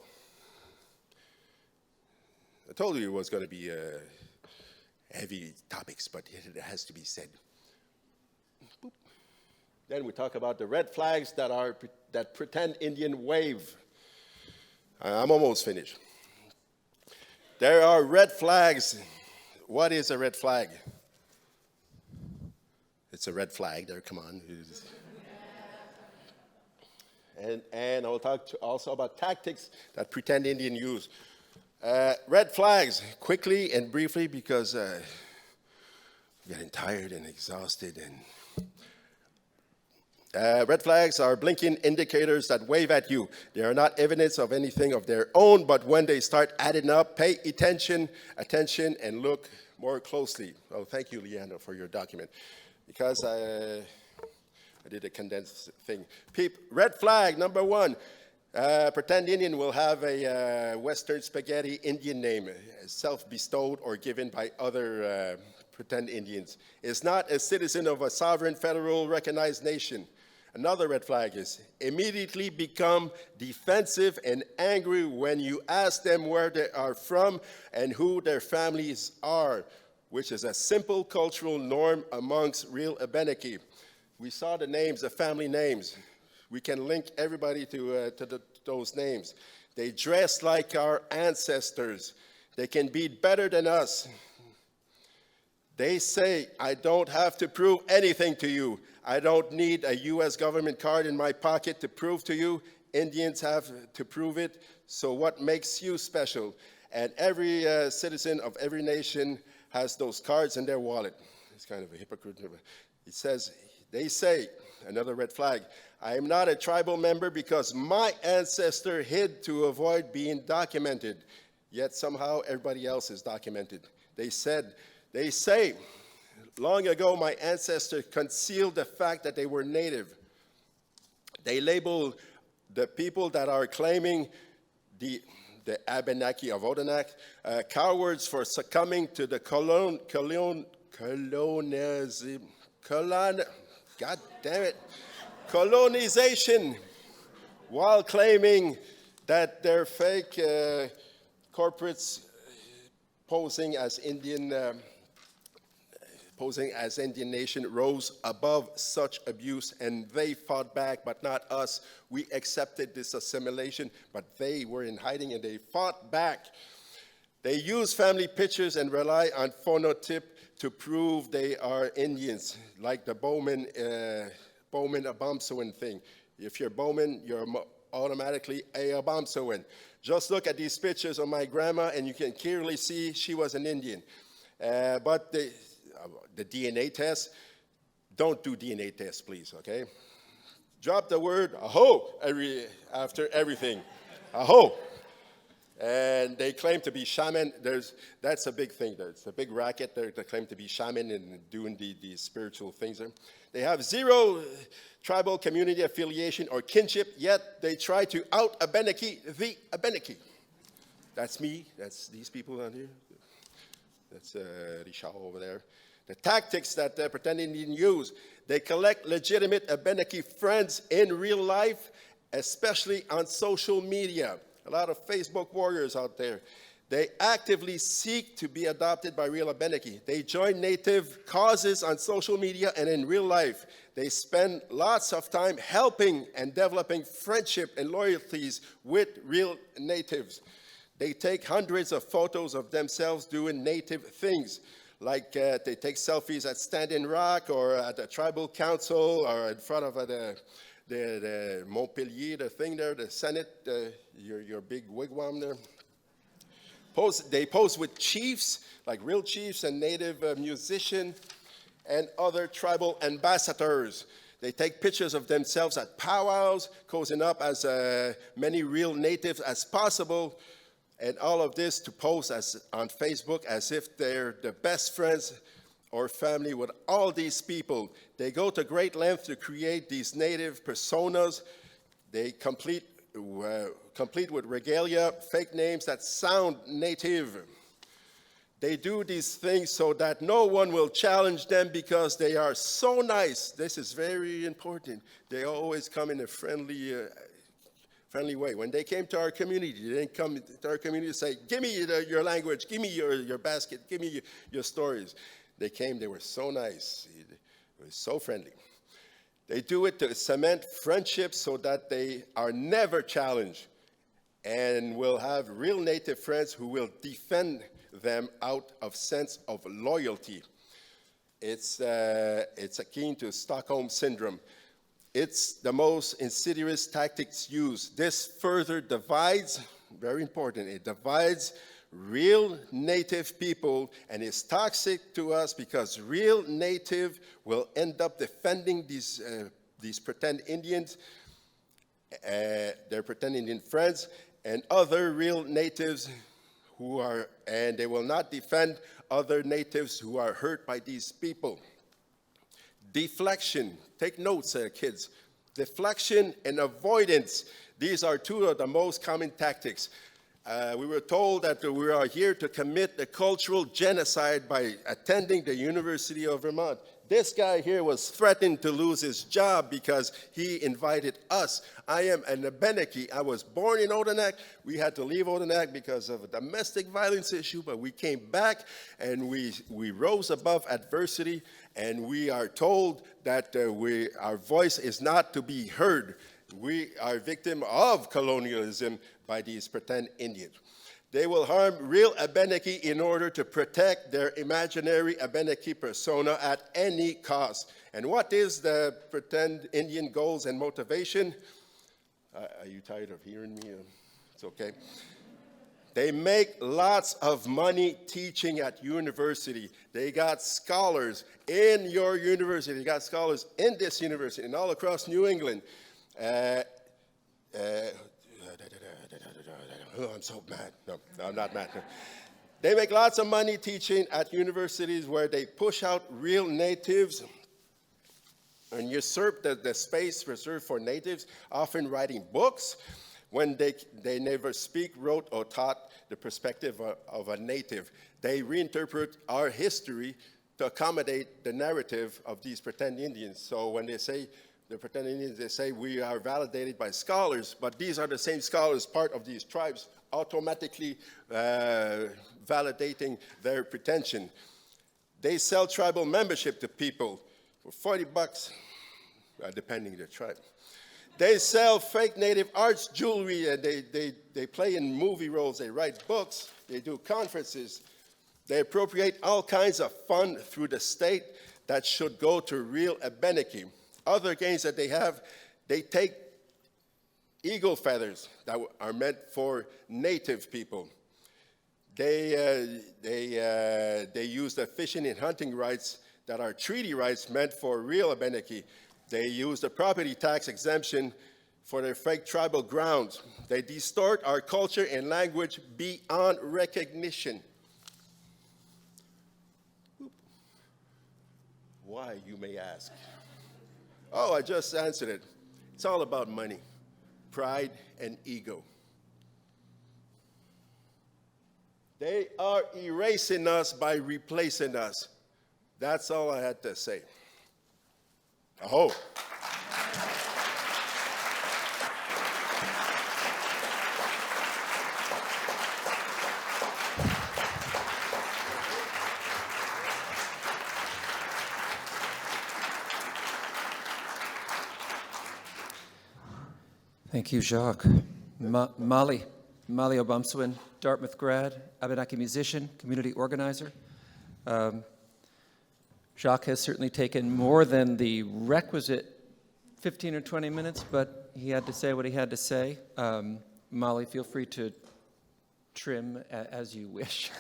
Speaker 10: I told you it was going to be heavy topics, but it has to be said. Boop. Then we talk about the red flags that pretend Indian wave. I'm almost finished. There are red flags. What is a red flag? It's a red flag there, come on. And I'll talk also about tactics that pretend Indian use. Red flags, quickly and briefly, because I'm getting tired and exhausted. Red flags are blinking indicators that wave at you. They are not evidence of anything of their own, but when they start adding up, pay attention, and look more closely. Oh, thank you, Leanna, for your document, because I did a condensed thing. Red flag number 1. Pretend Indian will have a Western spaghetti Indian name, self-bestowed or given by other pretend Indians. Is not a citizen of a sovereign federal recognized nation. Another red flag is immediately become defensive and angry when you ask them where they are from and who their families are, which is a simple cultural norm amongst real Abenaki. We saw the names, the family names. We can link everybody to those names. They dress like our ancestors. They can be better than us. They say, I don't have to prove anything to you. I don't need a U.S. government card in my pocket to prove to you. Indians have to prove it. So what makes you special? And every citizen of every nation has those cards in their wallet. It's kind of a hypocrite. It says, they say, another red flag, I am not a tribal member because my ancestor hid to avoid being documented. Yet somehow everybody else is documented. They say, long ago my ancestors concealed the fact that they were native. They label the people that are claiming the Abenaki of Odanak cowards for succumbing to the colonization, while claiming that their fake corporates posing as Indian nation rose above such abuse, and they fought back, but not us. We accepted this assimilation, but they were in hiding and they fought back. They use family pictures and rely on phonotype to prove they are Indians, like the Bowman Obomsawin thing. If you're Bowman, you're automatically a Obomsawin. Just look at these pictures of my grandma, and you can clearly see she was an Indian. But the DNA test, don't do DNA tests, please, okay? Drop the word aho after everything. Aho. And they claim to be shaman. That's a big thing. There's a big racket there. They claim to be shaman and doing the spiritual things there. They have zero tribal community affiliation or kinship, yet they try to out Abenaki, the Abenaki. That's me. That's these people down here. That's Richard over there. The tactics that pretend Indians use, they collect legitimate Abenaki friends in real life, especially on social media. A lot of Facebook warriors out there. They actively seek to be adopted by real Abenaki. They join Native causes on social media and in real life. They spend lots of time helping and developing friendship and loyalties with real Natives. They take hundreds of photos of themselves doing Native things, like they take selfies at Standing Rock or at the tribal council or in front of the Montpellier, the thing there, the Senate, your big wigwam there. They pose with chiefs, like real chiefs and Native musicians and other tribal ambassadors. They take pictures of themselves at powwows, cozying up as many real Natives as possible, and all of this to post on Facebook as if they're the best friends or family with all these people. They go to great lengths to create these Native personas. They complete with regalia, fake names that sound Native. They do these things so that no one will challenge them because they are so nice. This is very important. They always come in a friendly way. When they came to our community, they didn't come to our community to say, give me your language, give me your basket, give me your stories. They came, they were so nice, they were so friendly. They do it to cement friendships so that they are never challenged and will have real Native friends who will defend them out of sense of loyalty. It's akin to Stockholm Syndrome. It's the most insidious tactics used. This further divides, very important, it divides real Native people and is toxic to us because real Native will end up defending these pretend Indians, their pretend Indian friends, and other real Natives and they will not defend other Natives who are hurt by these people. Deflection, take notes, kids. Deflection and avoidance, these are two of the most common tactics. We were told that we are here to commit a cultural genocide by attending the University of Vermont. This guy here was threatened to lose his job because he invited us. I am an Abenaki. I was born in Odanak. We had to leave Odanak because of a domestic violence issue, but we came back and we rose above adversity, and we are told that our voice is not to be heard. We are victim of colonialism by these pretend Indians. They will harm real Abenaki in order to protect their imaginary Abenaki persona at any cost. And what is the pretend Indian goals and motivation? Are you tired of hearing me? It's okay. They make lots of money teaching at university. They got scholars in your university. They got scholars in this university and all across New England. Oh, I'm so mad. No, I'm not mad. No. They make lots of money teaching at universities where they push out real Natives and usurp the space reserved for Natives, often writing books when they never speak, wrote, or taught the perspective of a Native. They reinterpret our history to accommodate the narrative of these pretend Indians. So when they say the pretend Indians, they say we are validated by scholars, but these are the same scholars, part of these tribes, automatically validating their pretension. They sell tribal membership to people for $40, depending on the tribe. They sell fake Native arts jewelry, and they play in movie roles, they write books, they do conferences. They appropriate all kinds of fun through the state that should go to real Abenaki. Other gains that they have, they take eagle feathers that are meant for Native people. They use the fishing and hunting rights that are treaty rights meant for real Abenaki. They use the property tax exemption for their fake tribal grounds. They distort our culture and language beyond recognition. Why, you may ask? Oh, I just answered it. It's all about money, pride, and ego. They are erasing us by replacing us. That's all I had to say. Aho.
Speaker 9: Thank you, Jacques. Mali Obomsawin, Dartmouth grad, Abenaki musician, community organizer. Jacques has certainly taken more than the requisite 15 or 20 minutes, but he had to say what he had to say. Molly, feel free to trim as you wish.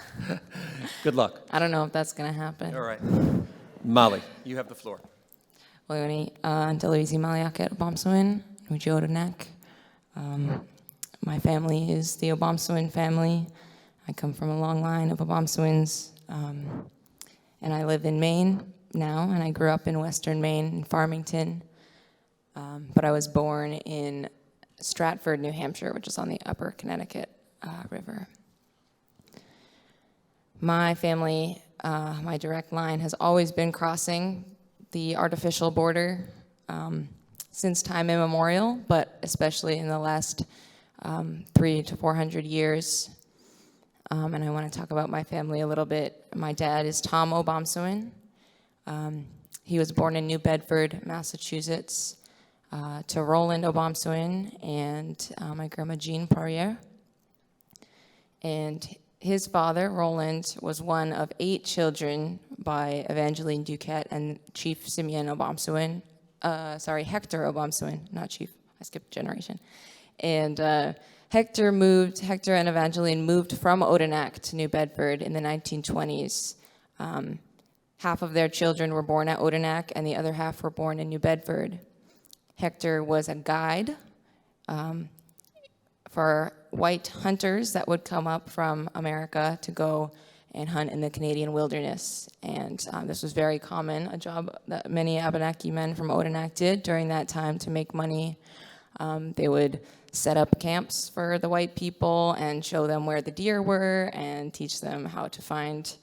Speaker 9: Good luck.
Speaker 7: I don't know if that's going to happen.
Speaker 9: All right. Molly, you have the floor.
Speaker 7: Oyoni, Anthropology Maliaket Obomsawin, Nuji Odanak. My family is the Obomsawin family. I come from a long line of Obomsawins, and I live in Maine now, and I grew up in Western Maine, in Farmington. But I was born in Stratford, New Hampshire, which is on the upper Connecticut River. My family, my direct line, has always been crossing the artificial border since time immemorial, but especially in the last 300 to 400 years. And I want to talk about my family a little bit. My dad is Tom Obomsawin. He was born in New Bedford, Massachusetts, to Roland Obomsawin and my grandma Jean Poirier. And his father, Roland, was one of 8 children by Evangeline Duquette and Chief Simeon Obomsawin. Hector Obomsawin, not Chief. I skipped a generation. And Hector and Evangeline moved from Odanak to New Bedford in the 1920s. Half of their children were born at Odanak, and the other half were born in New Bedford. Hector was a guide for white hunters that would come up from America to go and hunt in the Canadian wilderness. And this was very common, a job that many Abenaki men from Odanak did during that time to make money. They would set up camps for the white people and show them where the deer were and teach them how to find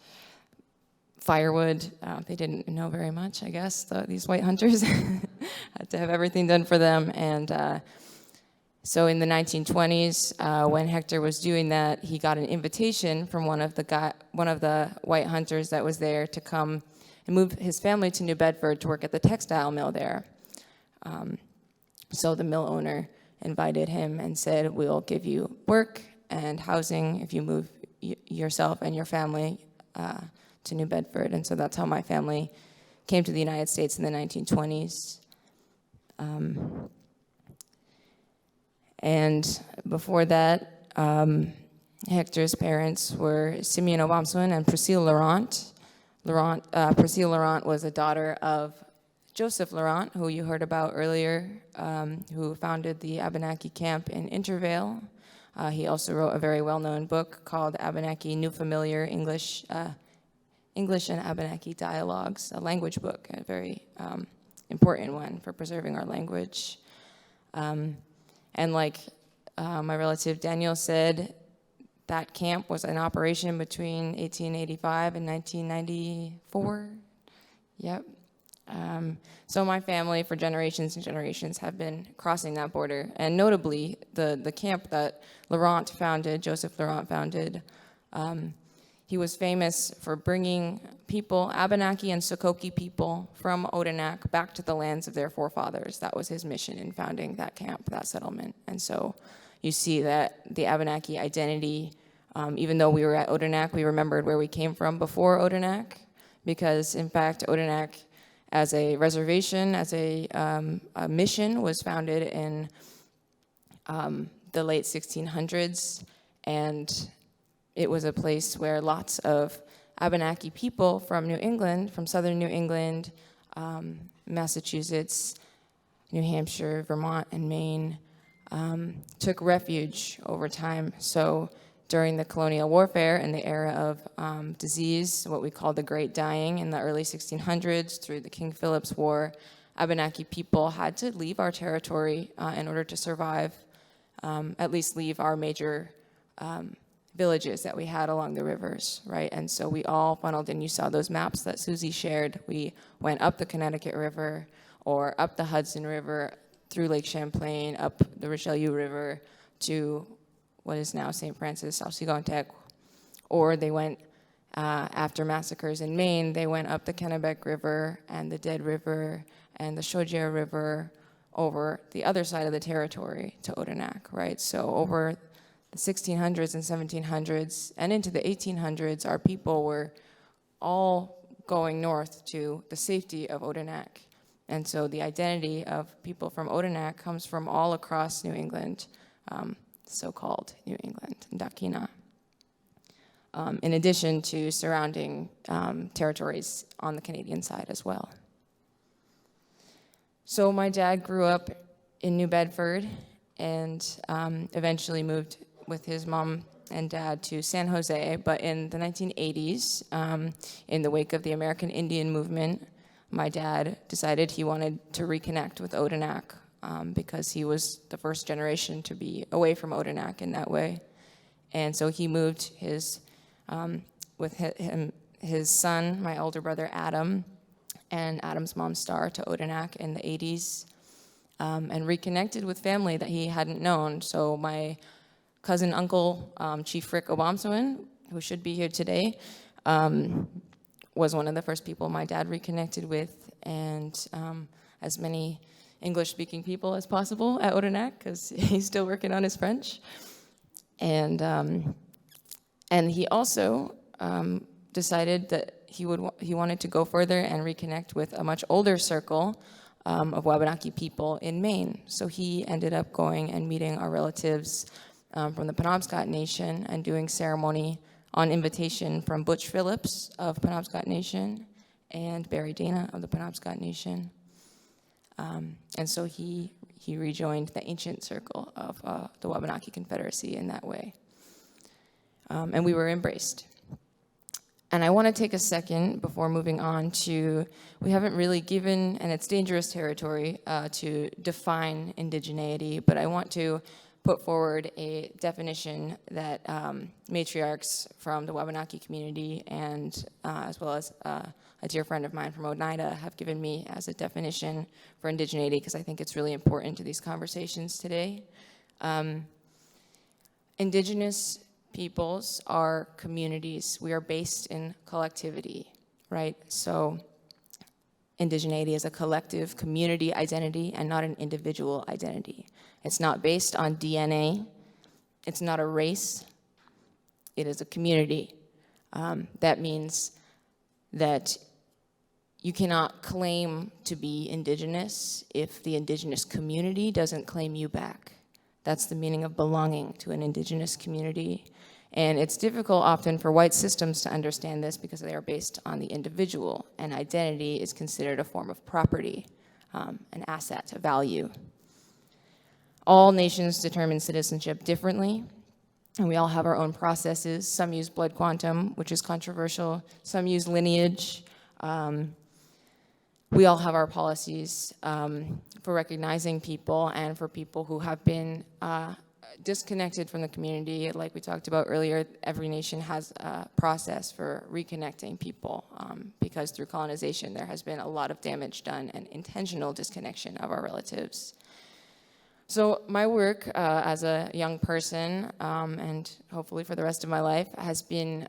Speaker 7: firewood. They didn't know very much, I guess, these white hunters. Had to have everything done for them. And so in the 1920s, when Hector was doing that, he got an invitation from one of the white hunters that was there to come and move his family to New Bedford to work at the textile mill there. So the mill owner invited him and said, "We'll give you work and housing if you move yourself and your family to New Bedford." And so that's how my family came to the United States in the 1920s. And before that, Hector's parents were Simeon Obomsawin and Priscilla Laurent. Priscilla Laurent was a daughter of Joseph Laurent, who you heard about earlier, who founded the Abenaki camp in Intervale. He also wrote a very well-known book called Abenaki New Familiar English and Abenaki Dialogues, a language book, a very important one for preserving our language. And like my relative Daniel said, that camp was in operation between 1885 and 1994. Yep. So my family, for generations and generations, have been crossing that border. And notably, the camp that Laurent founded, Joseph Laurent founded, he was famous for bringing people, Abenaki and Sokoki people, from Odanak back to the lands of their forefathers. That was his mission in founding that camp, that settlement. And so you see that the Abenaki identity, even though we were at Odanak, we remembered where we came from before Odanak, because in fact, Odanak, as a reservation, as a mission, was founded in the late 1600s, and it was a place where lots of Abenaki people from New England, from southern New England, Massachusetts, New Hampshire, Vermont, and Maine, took refuge over time. So during the colonial warfare and the era of disease, what we call the Great Dying in the early 1600s through the King Philip's War, Abenaki people had to leave our territory in order to survive, at least leave our major villages that we had along the rivers, right? And so we all funneled in. You saw those maps that Suzi shared. We went up the Connecticut River or up the Hudson River through Lake Champlain, up the Richelieu River to what is now St. Francis, Alcigontec. Or they went, after massacres in Maine, they went up the Kennebec River and the Dead River and the Chaudière River
Speaker 3: over the other side of the territory to Odanak, right? So over the 1600s and 1700s and into the 1800s, our people were all going north to the safety of Odanak. And so the identity of people from Odanak comes from all across New England, so-called New England, Dakina, in addition to surrounding territories on the Canadian side as well. So my dad grew up in New Bedford and eventually moved with his mom and dad to San Jose, but in the 1980s, in the wake of the American Indian movement, my dad decided he wanted to reconnect with Odanak because he was the first generation to be away from Odanak in that way. And so he moved his son, my older brother Adam, and Adam's mom Star to Odanak in the 80s and reconnected with family that he hadn't known. So my cousin uncle, Chief Rick Obomsawin, who should be here today, was one of the first people my dad reconnected with, and as many English-speaking people as possible at Odanak, because he's still working on his French. And he also decided that he wanted to go further and reconnect with a much older circle of Wabanaki people in Maine. So he ended up going and meeting our relatives from the Penobscott Nation and doing ceremony on invitation from Butch Phillips of Penobscot Nation and Barry Dana of the Penobscot Nation. And so he rejoined the ancient circle of the Wabanaki Confederacy in that way. And we were embraced. And I want to take a second before moving on to, we haven't really given, and it's dangerous territory to define indigeneity, but I want to put forward a definition that matriarchs from the Wabanaki community and as well as a dear friend of mine from Oneida have given me as a definition for indigeneity, because I think it's really important to these conversations today. Indigenous peoples are communities. We are based in collectivity, right? So indigeneity is a collective community identity and not an individual identity. It's not based on DNA. It's not a race. It is a community. That means that you cannot claim to be indigenous if the indigenous community doesn't claim you back. That's the meaning of belonging to an indigenous community. And it's difficult often for white systems to understand this because they are based on the individual, and identity is considered a form of property, an asset, a value. All nations determine citizenship differently, and we all have our own processes. Some use blood quantum, which is controversial. Some use lineage. We all have our policies for recognizing people and for people who have been disconnected from the community. Like we talked about earlier, every nation has a process for reconnecting people because through colonization there has been a lot of damage done and intentional disconnection of our relatives. So my work as a young person and hopefully for the rest of my life has been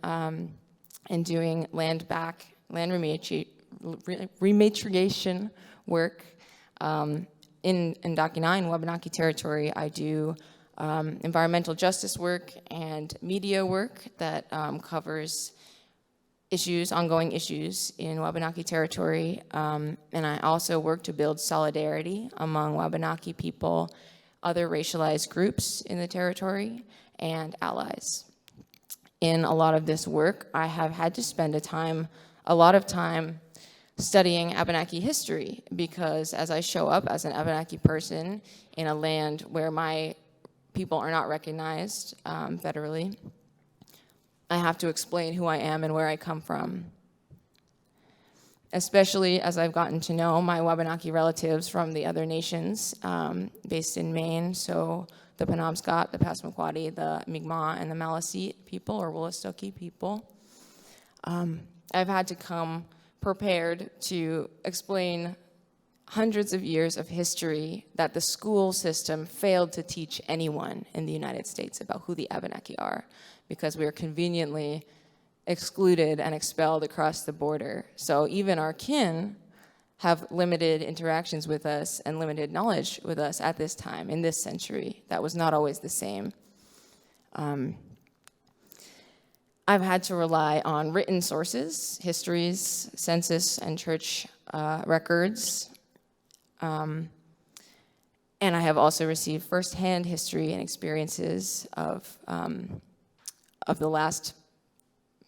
Speaker 3: in doing land rematriation work in Dakina, in Wabanaki territory. I do environmental justice work and media work that covers ongoing issues in Wabanaki territory. And I also work to build solidarity among Wabanaki people, other racialized groups in the territory, and allies. In a lot of this work, I have had to spend a lot of time studying Abenaki history, because as I show up as an Abenaki person in a land where my people are not recognized federally, I have to explain who I am and where I come from. Especially as I've gotten to know my Wabanaki relatives from the other nations based in Maine, so the Penobscot, the Passamaquoddy, the Mi'kmaq, and the Maliseet people, or Wolastoqey people. I've had to come prepared to explain hundreds of years of history that the school system failed to teach anyone in the United States about who the Abenaki are, because we are conveniently excluded and expelled across the border. So even our kin have limited interactions with us and limited knowledge with us at this time, in this century. That was not always the same. I've had to rely on written sources, histories, census, and church records. And I have also received firsthand history and experiences of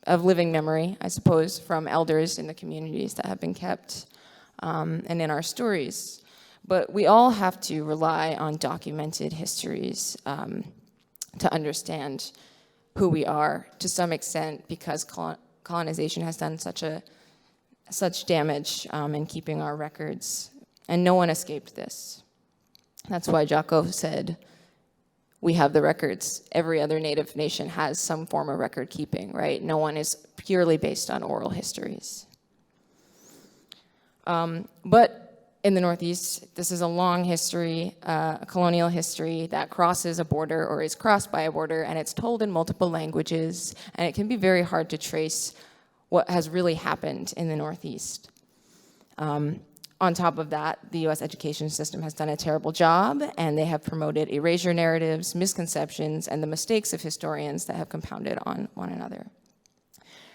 Speaker 3: living memory, I suppose, from elders in the communities that have been kept, and in our stories. But we all have to rely on documented histories to understand who we are, to some extent, because colonization has done such damage in keeping our records, and no one escaped this. That's why Jacques said, we have the records. Every other Native nation has some form of record keeping, right? No one is purely based on oral histories. But in the Northeast, this is a long history, a colonial history that crosses a border or is crossed by a border, and it's told in multiple languages, and it can be very hard to trace what has really happened in the Northeast. On top of that, the US education system has done a terrible job, and they have promoted erasure narratives, misconceptions, and the mistakes of historians that have compounded on one another.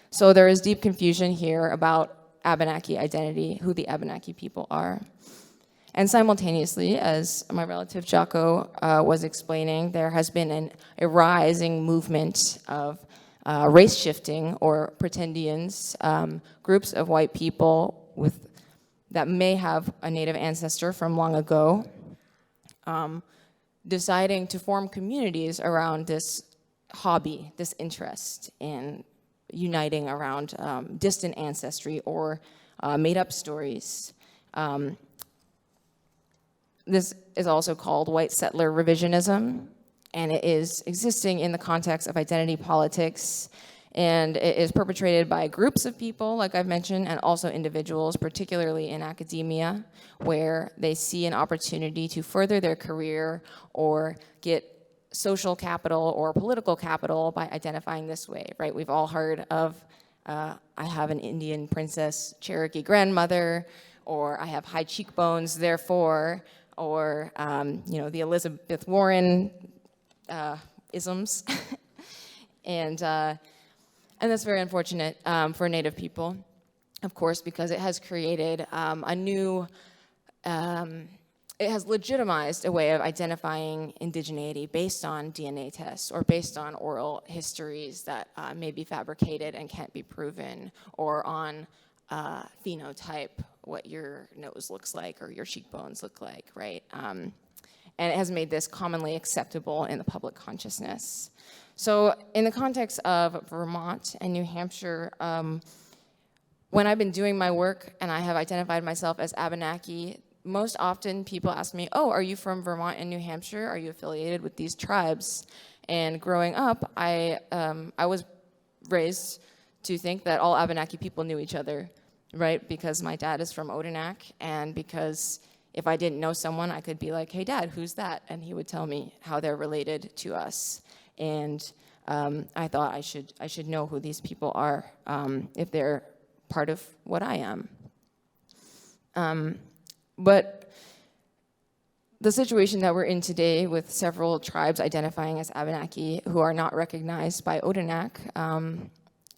Speaker 3: So there is deep confusion here about Abenaki identity, who the Abenaki people are. And simultaneously, as my relative Jacques was explaining, there has been a rising movement of race shifting or pretendians, groups of white people that may have a Native ancestor from long ago, deciding to form communities around this hobby, this interest in uniting around distant ancestry or made-up stories. This is also called white settler revisionism, and it is existing in the context of identity politics, and it is perpetrated by groups of people, like I've mentioned, and also individuals, particularly in academia, where they see an opportunity to further their career or get social capital or political capital by identifying this way, right? We've all heard of, I have an Indian princess Cherokee grandmother, or I have high cheekbones, therefore, or, the Elizabeth Warren isms. And that's very unfortunate for Native people, of course, because it has created it has legitimized a way of identifying indigeneity based on DNA tests or based on oral histories that may be fabricated and can't be proven, or on phenotype, what your nose looks like or your cheekbones look like, right? And it has made this commonly acceptable in the public consciousness. So in the context of Vermont and New Hampshire, when I've been doing my work and I have identified myself as Abenaki, most often people ask me, oh, are you from Vermont and New Hampshire? Are you affiliated with these tribes? And growing up, I was raised to think that all Abenaki people knew each other, right? Because my dad is from Odanak, and because if I didn't know someone, I could be like, hey, Dad, who's that? And he would tell me how they're related to us. And I thought I should know who these people are if they're part of what I am. But the situation that we're in today, with several tribes identifying as Abenaki who are not recognized by Odanak,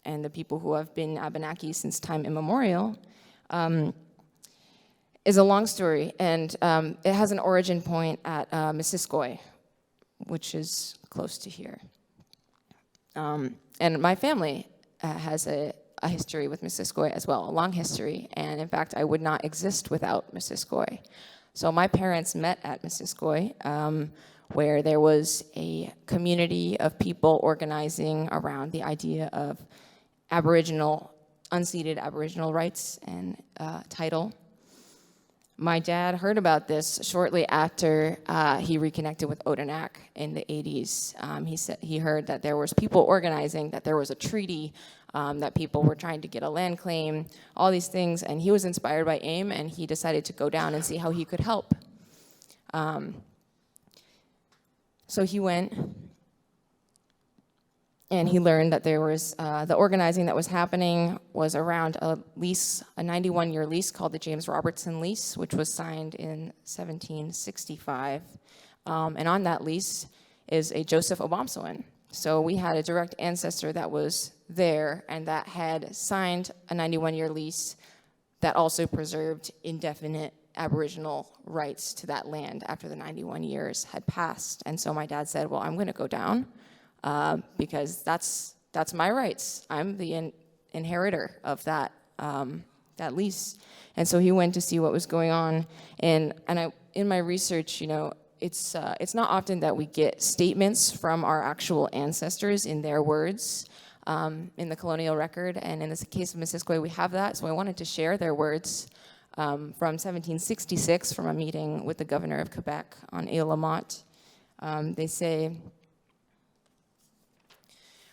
Speaker 3: and the people who have been Abenaki since time immemorial, is a long story, and it has an origin point at Missisquoi, which is close to here. And my family has a history with Missisquoi as well, a long history, and in fact, I would not exist without Missisquoi. So my parents met at Missisquoi, where there was a community of people organizing around the idea of unceded Aboriginal rights and title. My dad heard about this shortly after he reconnected with Odanak in the 80s. He heard that there was people organizing, that there was a treaty, that people were trying to get a land claim, all these things, and he was inspired by AIM, and he decided to go down and see how he could help. So he went, and he learned that there was the organizing that was happening was around a lease, a 91-year lease called the James Robertson lease, which was signed in 1765. And on that lease is a Joseph Obomsawin. So we had a direct ancestor that was there and that had signed a 91-year lease that also preserved indefinite Aboriginal rights to that land after the 91 years had passed. And so my dad said, well, I'm going to go down because that's my rights. I'm the inheritor of that that lease. And so he went to see what was going on. And in my research, you know, it's not often that we get statements from our actual ancestors in their words in the colonial record. And in this case of Missisquoi, we have that. So I wanted to share their words from 1766 from a meeting with the governor of Quebec on Ile Lamont. They say,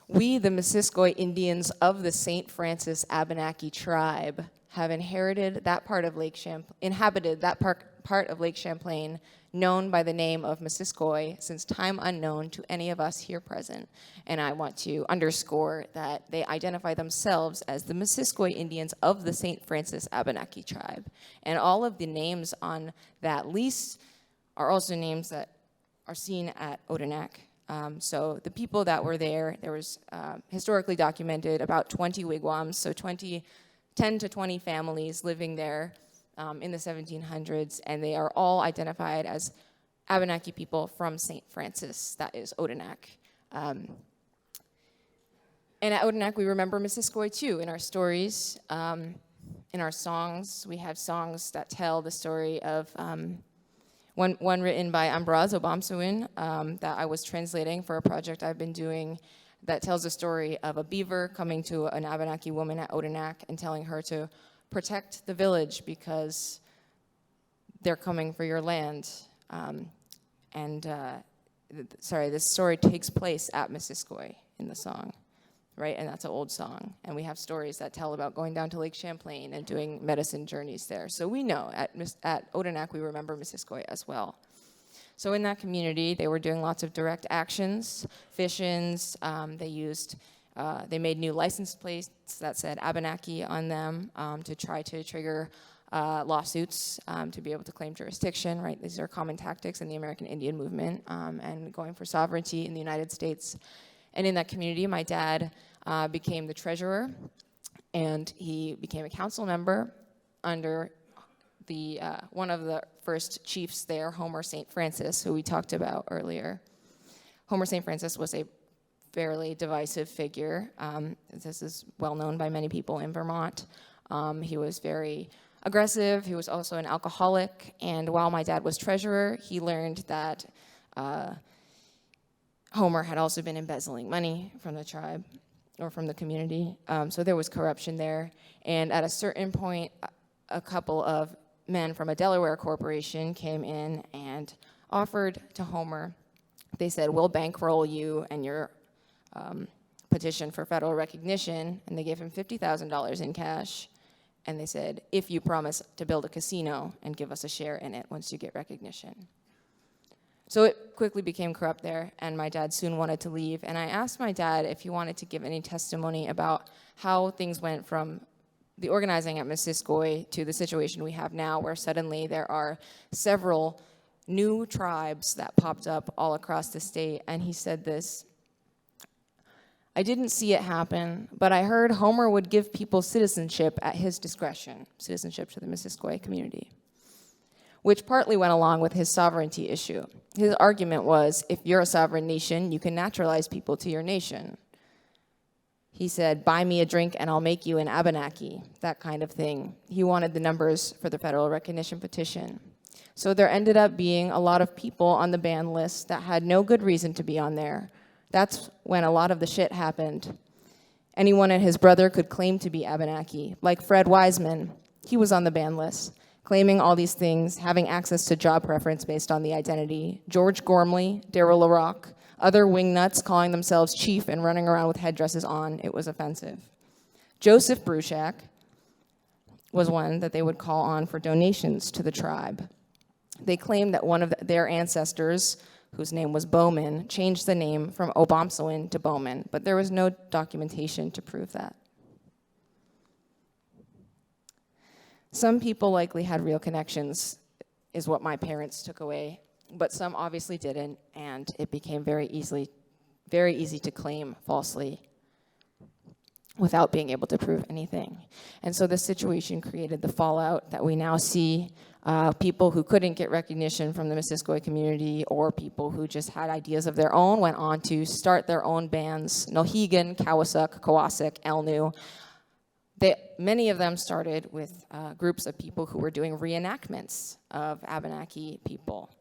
Speaker 3: "We, the Missisquoi Indians of the St. Francis Abenaki tribe, have inherited that part of Lake inhabited that part of Lake Champlain known by the name of Missisquoi since time unknown to any of us here present." And I want to underscore that they identify themselves as the Missisquoi Indians of the St. Francis Abenaki tribe. And all of the names on that lease are also names that are seen at Odanak. So the people that were there was historically documented about 20 wigwams, so 10 to 20 families living there in the 1700s, and they are all identified as Abenaki people from St. Francis, that is Odanak. And at Odanak, we remember Missisquoi too in our stories, in our songs. We have songs that tell the story of one written by Ambroise Obomsawin that I was translating for a project I've been doing that tells the story of a beaver coming to an Abenaki woman at Odanak and telling her to protect the village because they're coming for your land. This story takes place at Missisquoi in the song, right? And that's an old song. And we have stories that tell about going down to Lake Champlain and doing medicine journeys there. So we know at Odanak we remember Missisquoi as well. So in that community, they were doing lots of direct actions, fish-ins. They made new license plates that said Abenaki on them to try to trigger lawsuits to be able to claim jurisdiction, right? These are common tactics in the American Indian movement and going for sovereignty in the United States. And in that community, my dad became the treasurer, and he became a council member under one of the first chiefs there, Homer St. Francis, who we talked about earlier. Homer St. Francis was a fairly divisive figure. This is well known by many people in Vermont. He was very aggressive. He was also an alcoholic. And while my dad was treasurer, he learned that Homer had also been embezzling money from the tribe or from the community. So there was corruption there. And at a certain point, a couple of men from a Delaware corporation came in and offered to Homer. They said, "We'll bankroll you and your petition for federal recognition," and they gave him $50,000 in cash, and they said, "if you promise to build a casino and give us a share in it once you get recognition." So it quickly became corrupt there, and my dad soon wanted to leave, and I asked my dad if he wanted to give any testimony about how things went from the organizing at Missisquoi to the situation we have now, where suddenly there are several new tribes that popped up all across the state, and he said this: "I didn't see it happen, but I heard Homer would give people citizenship at his discretion," citizenship to the Missisquoi community, which partly went along with his sovereignty issue. His argument was, if you're a sovereign nation, you can naturalize people to your nation. He said, "Buy me a drink and I'll make you an Abenaki," that kind of thing. He wanted the numbers for the federal recognition petition. So there ended up being a lot of people on the ban list that had no good reason to be on there. That's when a lot of the shit happened. Anyone and his brother could claim to be Abenaki, like Fred Wiseman. He was on the ban list, claiming all these things, having access to job preference based on the identity. George Gormley, Darryl LaRock, other wingnuts calling themselves chief and running around with headdresses on. It was offensive. Joseph Bruchac was one that they would call on for donations to the tribe. They claimed that one of their ancestors whose name was Bowman, changed the name from Obomsawin to Bowman, but there was no documentation to prove that. Some people likely had real connections, is what my parents took away, but some obviously didn't, and it became very easy to claim falsely without being able to prove anything. And so this situation created the fallout that we now see. People who couldn't get recognition from the Missisquoi community, or people who just had ideas of their own, went on to start their own bands, Nohegan, Kawasuk, Kawasik, Elnu. Many of them started with groups of people who were doing reenactments of Abenaki people.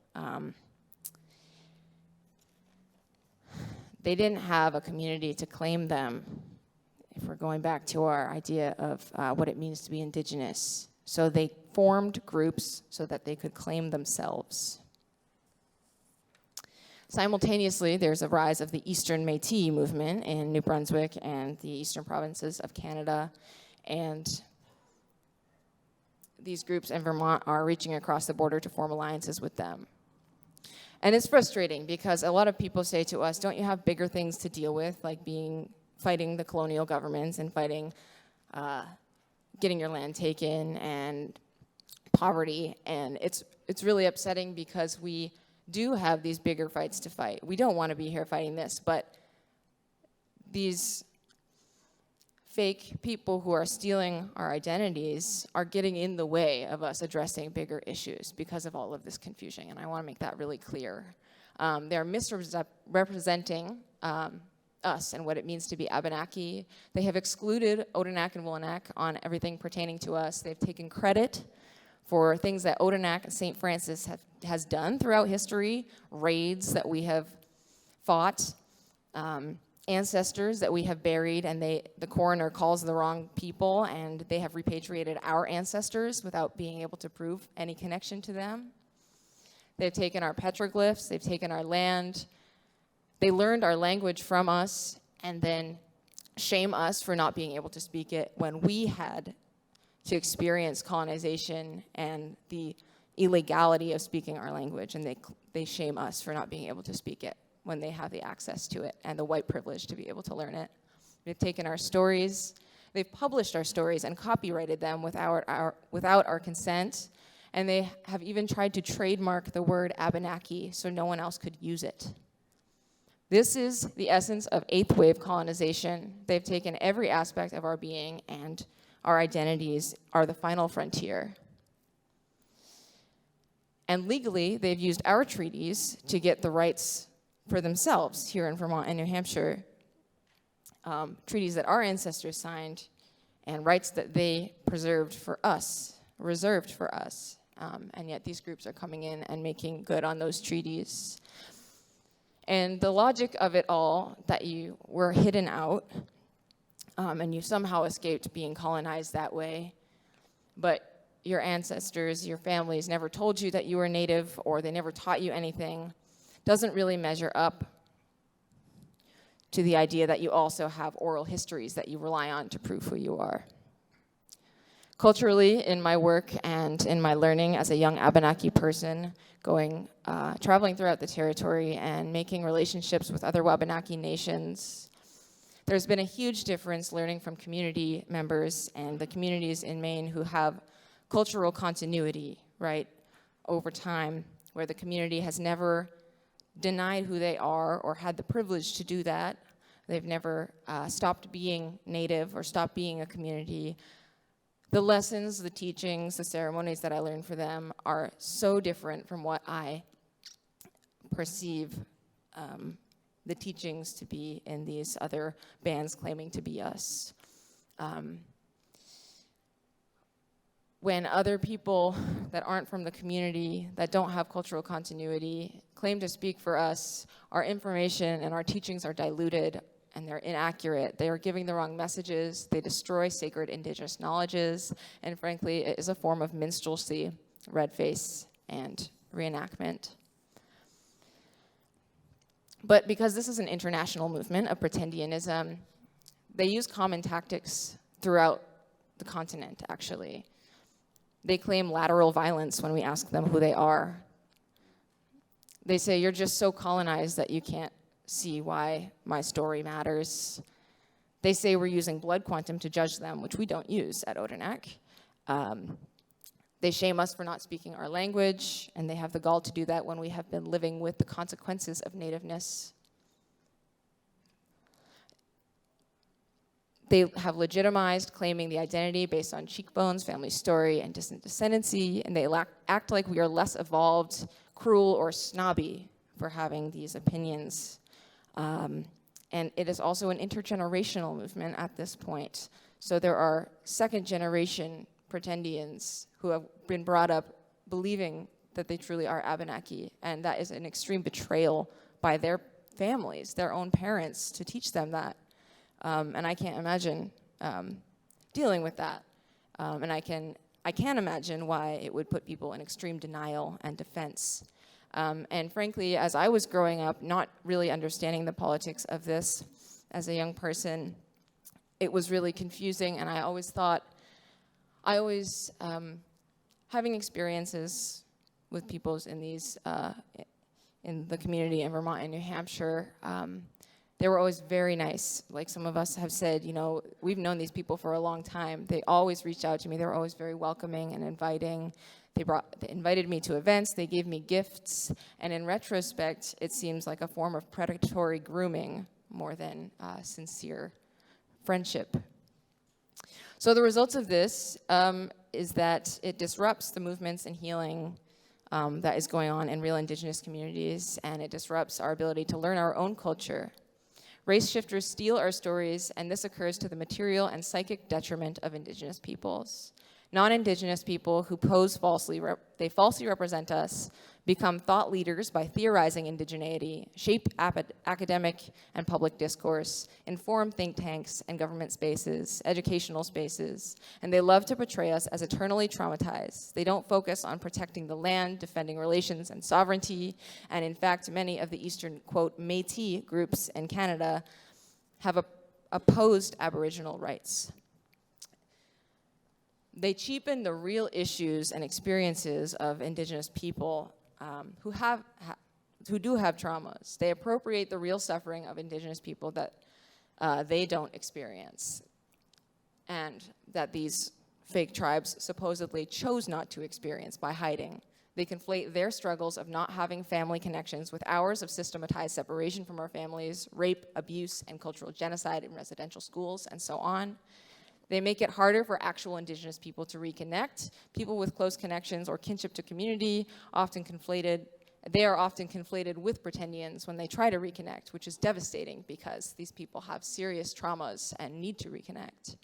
Speaker 3: They didn't have a community to claim them, if we're going back to our idea of what it means to be Indigenous. So they formed groups so that they could claim themselves. Simultaneously, there's a rise of the Eastern Métis movement in New Brunswick and the eastern provinces of Canada, and these groups in Vermont are reaching across the border to form alliances with them. And it's frustrating because a lot of people say to us, don't you have bigger things to deal with, like fighting the colonial governments and fighting getting your land taken and poverty? And it's really upsetting because we do have these bigger fights to fight. We don't want to be here fighting this, but these fake people who are stealing our identities are getting in the way of us addressing bigger issues because of all of this confusion, and I want to make that really clear. They're misrepresenting us and what it means to be Abenaki. They have excluded Odanak and Willanak on everything pertaining to us. They've taken credit for things that Odanak and St. Francis has done throughout history, raids that we have fought, ancestors that we have buried, and the coroner calls the wrong people, and they have repatriated our ancestors without being able to prove any connection to them. They've taken our petroglyphs, they've taken our land, they learned our language from us, and then shame us for not being able to speak it when we had to experience colonization and the illegality of speaking our language, and they shame us for not being able to speak it when they have the access to it and the white privilege to be able to learn it. They've taken our stories, they've published our stories and copyrighted them without our consent, and they have even tried to trademark the word Abenaki so no one else could use it. This is the essence of eighth wave colonization. They've taken every aspect of our being, and our identities are the final frontier. And legally, they've used our treaties to get the rights for themselves here in Vermont and New Hampshire, treaties that our ancestors signed and rights that they reserved for us, and yet these groups are coming in and making good on those treaties. And the logic of it all, that you were hidden out, and you somehow escaped being colonized that way, but your ancestors, your families never told you that you were Native, or they never taught you anything, doesn't really measure up to the idea that you also have oral histories that you rely on to prove who you are. Culturally, in my work and in my learning as a young Abenaki person, traveling throughout the territory and making relationships with other Wabanaki nations, there's been a huge difference learning from community members and the communities in Maine who have cultural continuity, right, over time, where the community has never denied who they are or had the privilege to do that. They've never stopped being Native or stopped being a community. The lessons, the teachings, the ceremonies that I learned for them are so different from what I perceive the teachings to be in these other bands claiming to be us. When other people that aren't from the community, that don't have cultural continuity, claim to speak for us, our information and our teachings are diluted and they're inaccurate. They are giving the wrong messages, they destroy sacred Indigenous knowledges, and frankly, it is a form of minstrelsy, red face, and reenactment. But because this is an international movement of pretendianism, they use common tactics throughout the continent, actually. They claim lateral violence when we ask them who they are. They say, you're just so colonized that you can't see why my story matters. They say we're using blood quantum to judge them, which we don't use at Odanak. They shame us for not speaking our language, and they have the gall to do that when we have been living with the consequences of nativeness. They have legitimized claiming the identity based on cheekbones, family story, and distant descendancy, and they act like we are less evolved, cruel, or snobby for having these opinions. And it is also an intergenerational movement at this point. So there are second-generation pretendians who have been brought up believing that they truly are Abenaki, and that is an extreme betrayal by their families, their own parents, to teach them that. And I can't imagine dealing with that. And I can imagine why it would put people in extreme denial and defense. And frankly, as I was growing up, not really understanding the politics of this as a young person, it was really confusing, and I always having experiences with people in these, in the community in Vermont and New Hampshire, they were always very nice. Like some of us have said, you know, we've known these people for a long time. They always reached out to me. They were always very welcoming and inviting. They invited me to events. They gave me gifts. And in retrospect, it seems like a form of predatory grooming more than sincere friendship. So the results of this is that it disrupts the movements and healing that is going on in real Indigenous communities, and it disrupts our ability to learn our own culture. Race shifters steal our stories, and this occurs to the material and psychic detriment of Indigenous peoples. Non-Indigenous people who pose falsely, they falsely represent us, become thought leaders by theorizing indigeneity, shape academic and public discourse, inform think tanks and government spaces, educational spaces, and they love to portray us as eternally traumatized. They don't focus on protecting the land, defending relations and sovereignty, and in fact, many of the Eastern, quote, Métis groups in Canada have opposed Aboriginal rights. They cheapen the real issues and experiences of Indigenous people who do have traumas. They appropriate the real suffering of Indigenous people that they don't experience, and that these fake tribes supposedly chose not to experience by hiding. They conflate their struggles of not having family connections with hours of systematized separation from our families, rape, abuse, and cultural genocide in residential schools, and so on. They make it harder for actual Indigenous people to reconnect. People with close connections or kinship to community are often conflated with pretendians when they try to reconnect, which is devastating because these people have serious traumas and need to reconnect.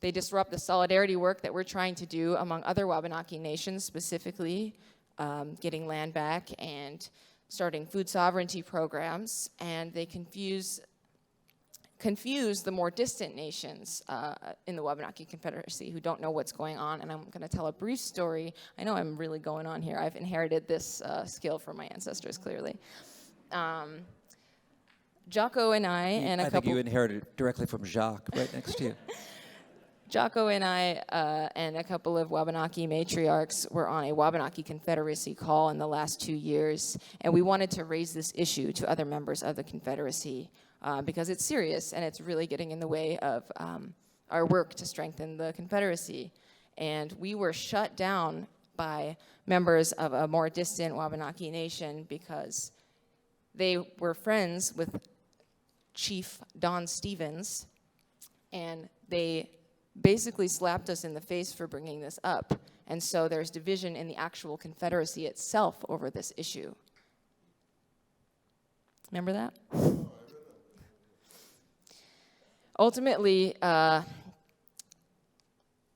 Speaker 3: They disrupt the solidarity work that we're trying to do among other Wabanaki nations, specifically getting land back and starting food sovereignty programs, and they confuse the more distant nations in the Wabanaki Confederacy who don't know what's going on. And I'm going to tell a brief story. I know I'm really going on here. I've inherited this skill from my ancestors, clearly. Jocko and I
Speaker 9: think you inherited it directly from Jacques, right next to you.
Speaker 3: Jocko and I and a couple of Wabanaki matriarchs were on a Wabanaki Confederacy call in the last 2 years, and we wanted to raise this issue to other members of the Confederacy. Because it's serious and it's really getting in the way of our work to strengthen the Confederacy. And we were shut down by members of a more distant Wabanaki nation because they were friends with Chief Don Stevens, and they basically slapped us in the face for bringing this up. And so there's division in the actual Confederacy itself over this issue. Remember that? Ultimately,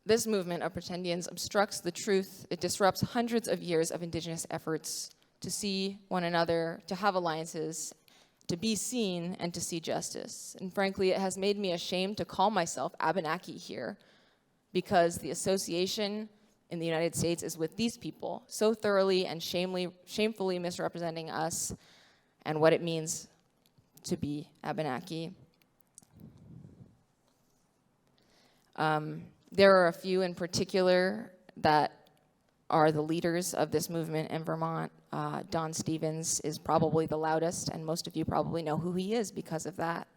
Speaker 3: this movement of pretendians obstructs the truth. It disrupts hundreds of years of Indigenous efforts to see one another, to have alliances, to be seen, and to see justice. And frankly, it has made me ashamed to call myself Abenaki here, because the association in the United States is with these people, so thoroughly and shamefully misrepresenting us and what it means to be Abenaki. There are a few in particular that are the leaders of this movement in Vermont. Don Stevens is probably the loudest, and most of you probably know who he is because of that.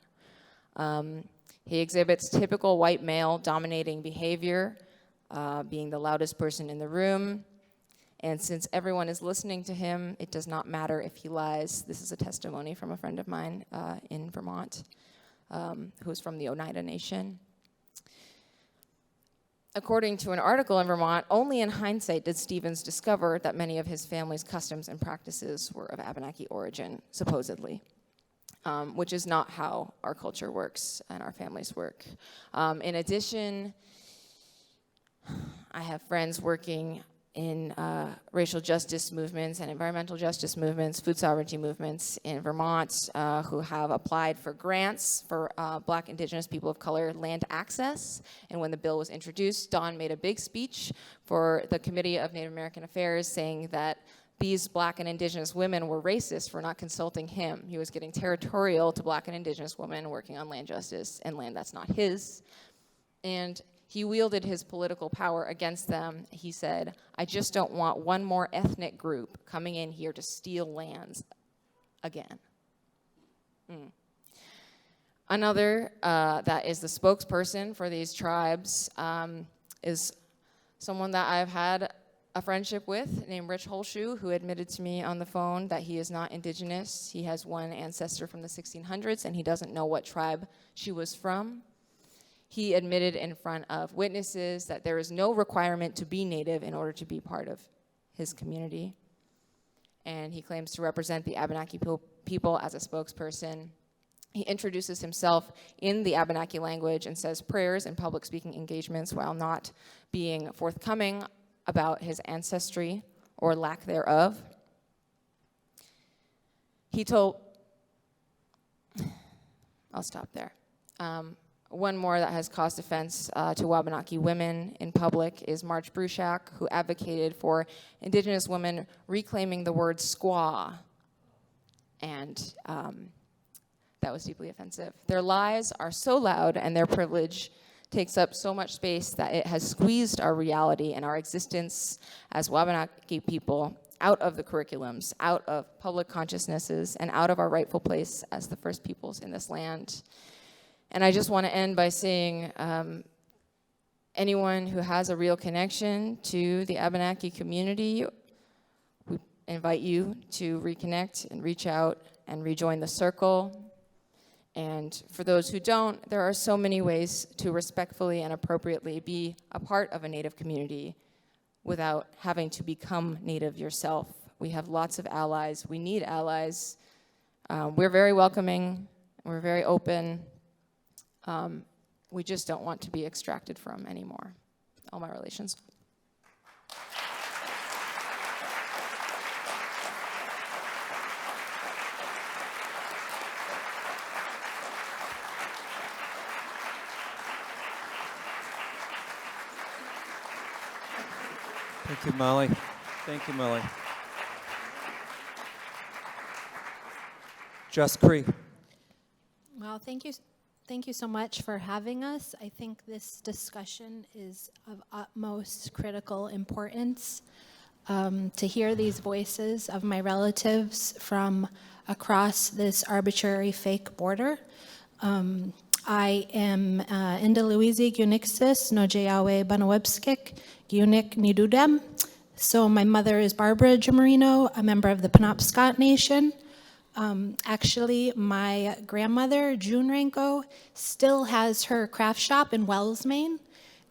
Speaker 3: He exhibits typical white male dominating behavior, being the loudest person in the room. And since everyone is listening to him, it does not matter if he lies. This is a testimony from a friend of mine in Vermont who is from the Oneida Nation. According to an article in Vermont, only in hindsight did Stevens discover that many of his family's customs and practices were of Abenaki origin, supposedly, which is not how our culture works and our families work. In addition, I have friends working in racial justice movements and environmental justice movements, food sovereignty movements in Vermont who have applied for grants for Black, Indigenous, people of color land access. And when the bill was introduced, Don made a big speech for the Committee of Native American Affairs saying that these Black and Indigenous women were racist for not consulting him. He was getting territorial to Black and Indigenous women working on land justice and land that's not his. And he wielded his political power against them. He said, I just don't want one more ethnic group coming in here to steal lands again. Another that is the spokesperson for these tribes is someone that I've had a friendship with named Rich Holshoe, who admitted to me on the phone that he is not Indigenous. He has one ancestor from the 1600s, and he doesn't know what tribe she was from. He admitted in front of witnesses that there is no requirement to be Native in order to be part of his community. And he claims to represent the Abenaki people as a spokesperson. He introduces himself in the Abenaki language and says prayers in public speaking engagements while not being forthcoming about his ancestry or lack thereof. I'll stop there. One more that has caused offense to Wabanaki women in public is Marge Bruchak, who advocated for Indigenous women reclaiming the word squaw. And that was deeply offensive. Their lies are so loud and their privilege takes up so much space that it has squeezed our reality and our existence as Wabanaki people out of the curriculums, out of public consciousnesses, and out of our rightful place as the first peoples in this land. And I just want to end by saying anyone who has a real connection to the Abenaki community, we invite you to reconnect and reach out and rejoin the circle. And for those who don't, there are so many ways to respectfully and appropriately be a part of a Native community without having to become Native yourself. We have lots of allies. We need allies. We're very welcoming. We're very open. We just don't want to be extracted from anymore. All my relations.
Speaker 9: Thank you, Molly. Thank you, Molly. Just Crea.
Speaker 11: Well, thank you so much for having us. I think this discussion is of utmost critical importance. To hear these voices of my relatives from across this arbitrary fake border. I am Indaluizi Gunixis Nojeawe Banawebskik Gunik Nidudem. So my mother is Barbara Giammarino, a member of the Penobscott Nation. Actually, my grandmother, June Ranko, still has her craft shop in Wells, Maine.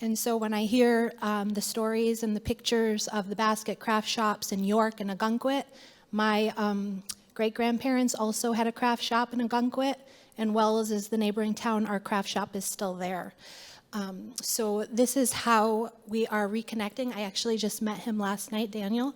Speaker 11: And so when I hear the stories and the pictures of the basket craft shops in York and Ogunquit, my great-grandparents also had a craft shop in Ogunquit, and Wells is the neighboring town. Our craft shop is still there. So this is how we are reconnecting. I actually just met him last night, Daniel.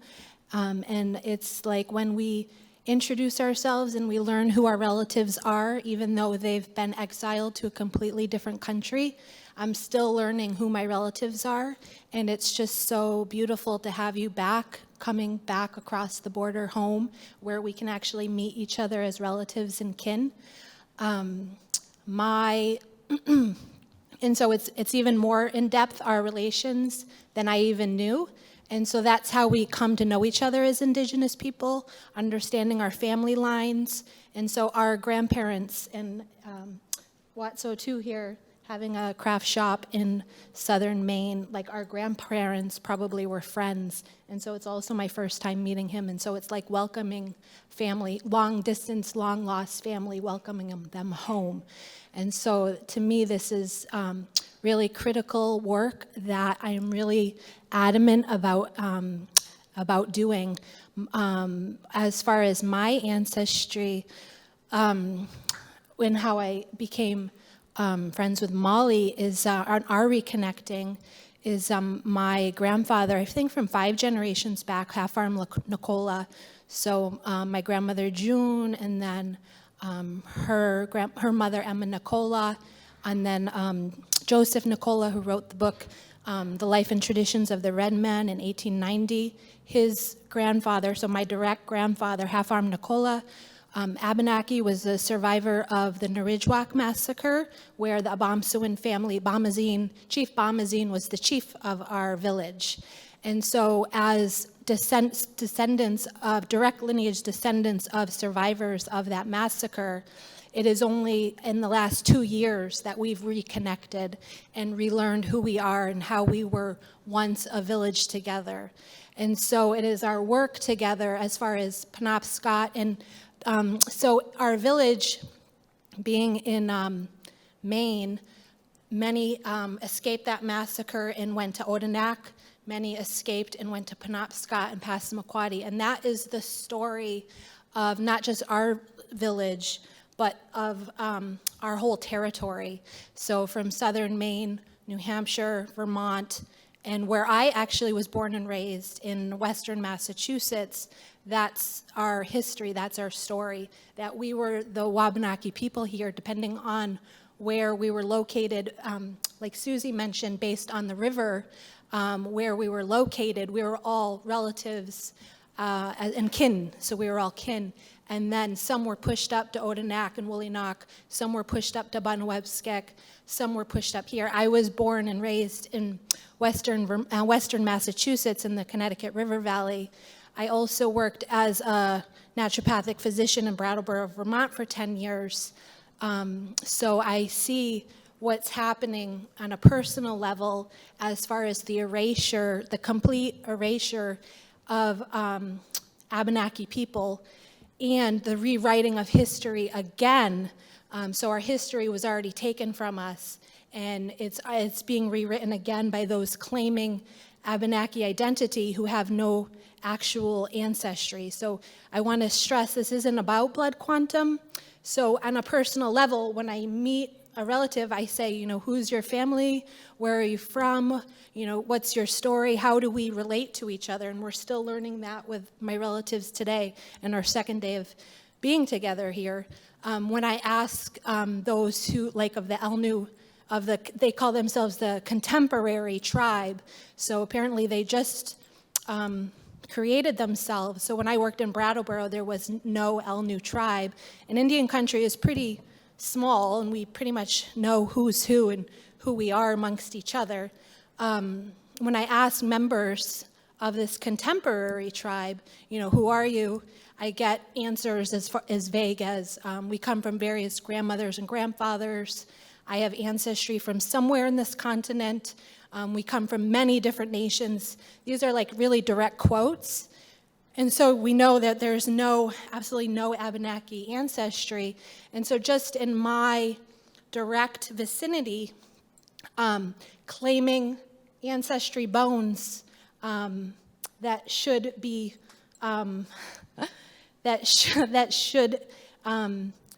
Speaker 11: And it's like when we introduce ourselves and we learn who our relatives are, even though they've been exiled to a completely different country, I'm still learning who my relatives are. And it's just so beautiful to have you back, coming back across the border home, where we can actually meet each other as relatives and kin. And so it's even more in depth, our relations, than I even knew. And so that's how we come to know each other as Indigenous people, understanding our family lines. And so our grandparents, and Watso too here, having a craft shop in southern Maine, like our grandparents probably were friends. And so it's also my first time meeting him. And so it's like welcoming family, long distance, long lost family, welcoming them home. And so to me, this is really critical work that I am really adamant about doing. As far as my ancestry, and how I became friends with Molly is on our reconnecting is my grandfather, I think from 5 generations back, half farm Nicola. So my grandmother June, and then her mother Emma Nicola, and then Joseph Nicola, who wrote the book The Life and Traditions of the Red Men in 1890. His grandfather, so my direct grandfather, half farm Nicola, Abenaki, was a survivor of the Narijwak massacre, where the Obomsawin family, Chief Bomazine was the chief of our village. And so as descendants of, direct lineage descendants of survivors of that massacre, it is only in the last 2 years that we've reconnected and relearned who we are and how we were once a village together. And so it is our work together as far as Penobscott, and so our village being in Maine, many escaped that massacre and went to Odanak. Many escaped and went to Penobscott and Passamaquoddy. And that is the story of not just our village, but of our whole territory. So from southern Maine, New Hampshire, Vermont, and where I actually was born and raised in western Massachusetts, that's our history, that's our story, that we were the Wabanaki people here, depending on where we were located, like Suzi mentioned, based on the river, where we were located, we were all relatives and kin, so we were all kin. And then some were pushed up to Odanak and Woollynock, some were pushed up to Bunwebskek, some were pushed up here. I was born and raised in western Massachusetts in the Connecticut River Valley. I also worked as a naturopathic physician in Brattleboro, Vermont for 10 years. So I see what's happening on a personal level as far as the erasure, the complete erasure of Abenaki people and the rewriting of history again. So our history was already taken from us, and it's being rewritten again by those claiming Abenaki identity who have no actual ancestry. So I want to stress this isn't about blood quantum. So on a personal level, when I meet a relative, I say, you know, who's your family? Where are you from? You know, what's your story? How do we relate to each other? And we're still learning that with my relatives today in our second day of being together here. When I ask those who, like of the Elnu, they call themselves the contemporary tribe. So apparently they just created themselves. So when I worked in Brattleboro, there was no Elnu tribe. And Indian country is pretty small, and we pretty much know who's who and who we are amongst each other. When I ask members of this contemporary tribe, you know, who are you? I get answers as vague as we come from various grandmothers and grandfathers. I have ancestry from somewhere in this continent. We come from many different nations. These are like really direct quotes. And so we know that there's absolutely no Abenaki ancestry. And so just in my direct vicinity, claiming ancestry bones that should be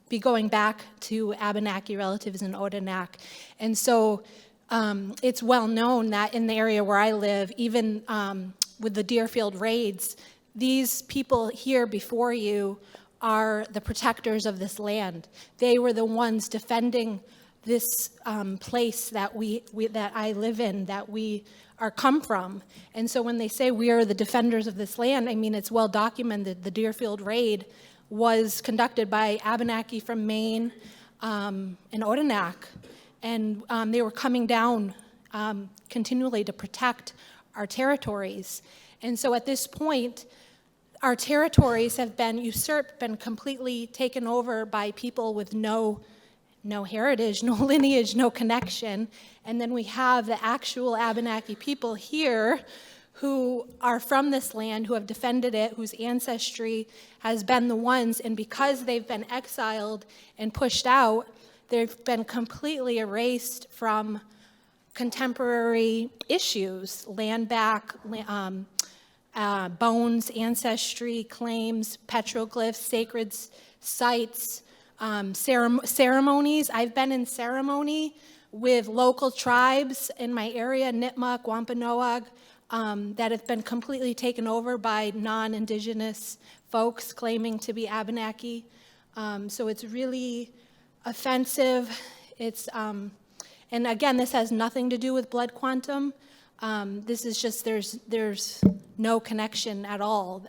Speaker 11: be going back to Abenaki relatives in Odanak. And so it's well known that in the area where I live, even with the Deerfield raids, these people here before you are the protectors of this land. They were the ones defending this place that that I live in, that we are come from. And so when they say we are the defenders of this land, I mean, it's well documented. The Deerfield raid was conducted by Abenaki from Maine and Odanak. And they were coming down continually to protect our territories. And so at this point, our territories have been usurped, been completely taken over by people with no heritage, no lineage, no connection. And then we have the actual Abenaki people here who are from this land, who have defended it, whose ancestry has been the ones, and because they've been exiled and pushed out, they've been completely erased from contemporary issues, land back, bones, ancestry, claims, petroglyphs, sacred sites, ceremonies. I've been in ceremony with local tribes in my area, Nipmuc, Wampanoag, that have been completely taken over by non-Indigenous folks claiming to be Abenaki. So it's really offensive. It's, and again, this has nothing to do with blood quantum. This is just, there's no connection at all.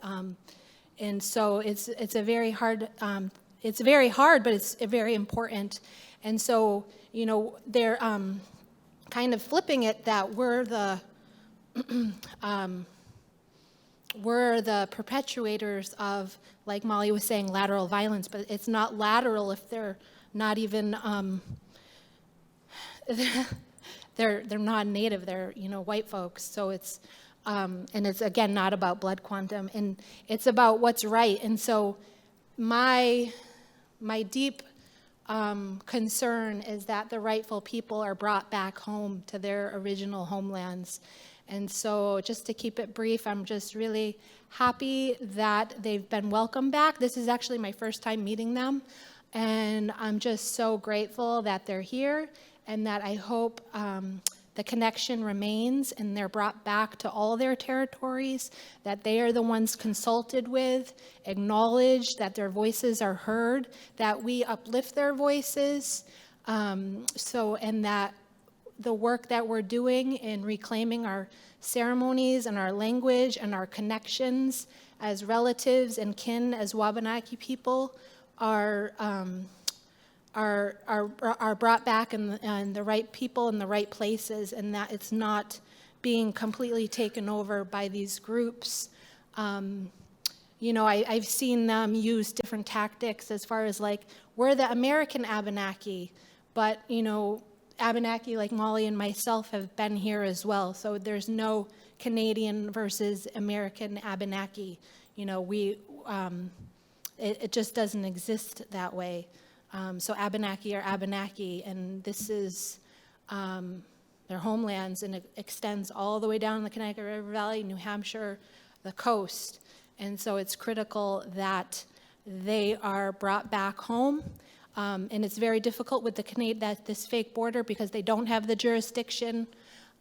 Speaker 11: And so it's a very hard, but it's very important. And so, you know, they're kind of flipping it that we're the perpetuators of, like Molly was saying, lateral violence, but it's not lateral if they're not even, they're non-native, they're, you know, white folks. So it's, and it's, again, not about blood quantum, and it's about what's right. And so my deep concern is that the rightful people are brought back home to their original homelands. And so just to keep it brief, I'm just really happy that they've been welcomed back. This is actually my first time meeting them, and I'm just so grateful that they're here, and that I hope the connection remains and they're brought back to all their territories, that they are the ones consulted with, acknowledged, that their voices are heard, that we uplift their voices, and that the work that we're doing in reclaiming our ceremonies and our language and our connections as relatives and kin, as Wabanaki people, are brought back in the right people in the right places, and that it's not being completely taken over by these groups. You know, I've seen them use different tactics as far as, like, we're the American Abenaki, but, you know, Abenaki, like Molly and myself, have been here as well. So there's no Canadian versus American Abenaki. You know, it just doesn't exist that way. So Abenaki are Abenaki, and this is their homelands, and it extends all the way down the Connecticut River Valley, New Hampshire, the coast. And so it's critical that they are brought back home. And it's very difficult with this fake border, because they don't have the jurisdiction,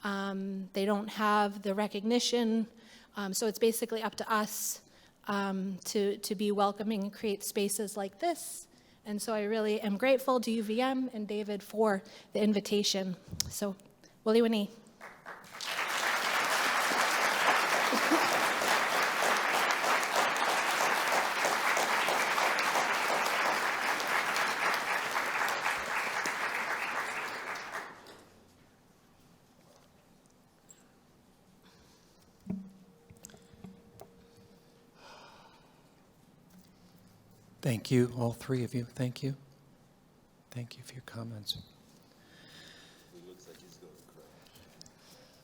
Speaker 11: they don't have the recognition. So it's basically up to us to be welcoming and create spaces like this. And so I really am grateful to UVM and David for the invitation. So, Willie Winnie.
Speaker 9: Thank you, all three of you. Thank you. Thank you for your comments.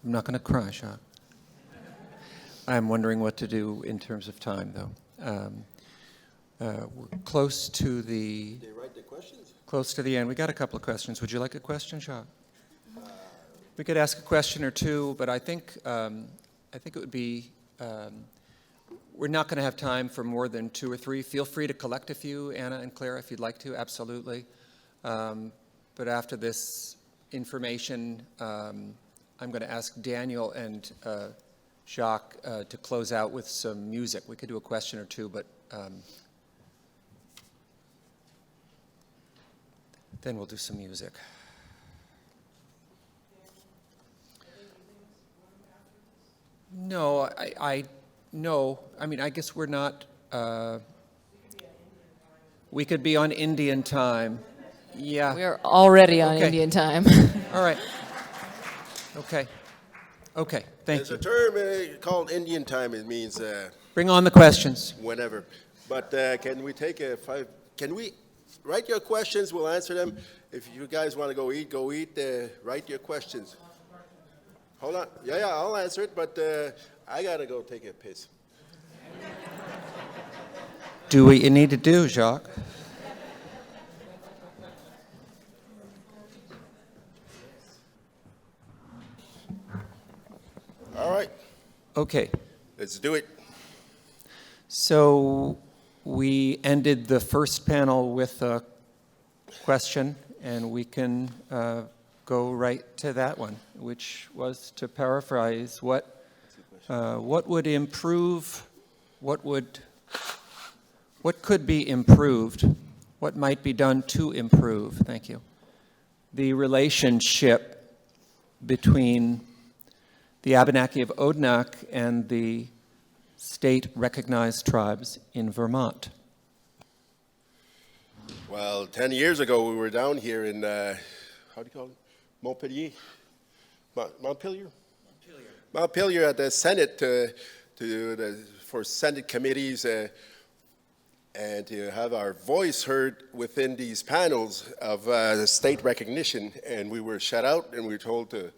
Speaker 9: I'm not going to cry, Jacques. I'm wondering what to do in terms of time, though. We're close to the...
Speaker 10: They write the questions?
Speaker 9: Close to the end. We got a couple of questions. Would you like a question, Jacques? We could ask a question or two, but I think it would be... we're not going to have time for more than 2 or 3. Feel free to collect a few, Anna and Clara, if you'd like to, absolutely. But after this information, I'm going to ask Daniel and Jacques to close out with some music. We could do a question or two, but then we'll do some music. No, no. I mean, I guess we're not... we could be on Indian time. Yeah.
Speaker 3: We are already on
Speaker 9: Okay.
Speaker 3: Indian time.
Speaker 9: All right. Okay. Okay, thank
Speaker 10: There's
Speaker 9: you.
Speaker 10: a term called Indian time. It means
Speaker 9: Bring on the questions.
Speaker 10: whenever. But can we take a 5? Can we write your questions? We'll answer them. If you guys want to go eat, go eat. Write your questions. Hold on. Yeah, I'll answer it, but I got to go take a piss.
Speaker 9: Do what you need to do, Jacques.
Speaker 10: All right,
Speaker 9: Okay,
Speaker 10: let's do it.
Speaker 9: so we ended the first panel with a question, and we can go right to that one, which was to paraphrase what would improve, what could be improved, what might be done to improve, thank you, the relationship between the Abenaki of Odanak and the state-recognized tribes in Vermont.
Speaker 10: Well, 10 years ago, we were down here in, how do you call it? Montpelier? Montpelier? Montpelier at the Senate for Senate committees and to have our voice heard within these panels of state recognition. And we were shut out, and we were told to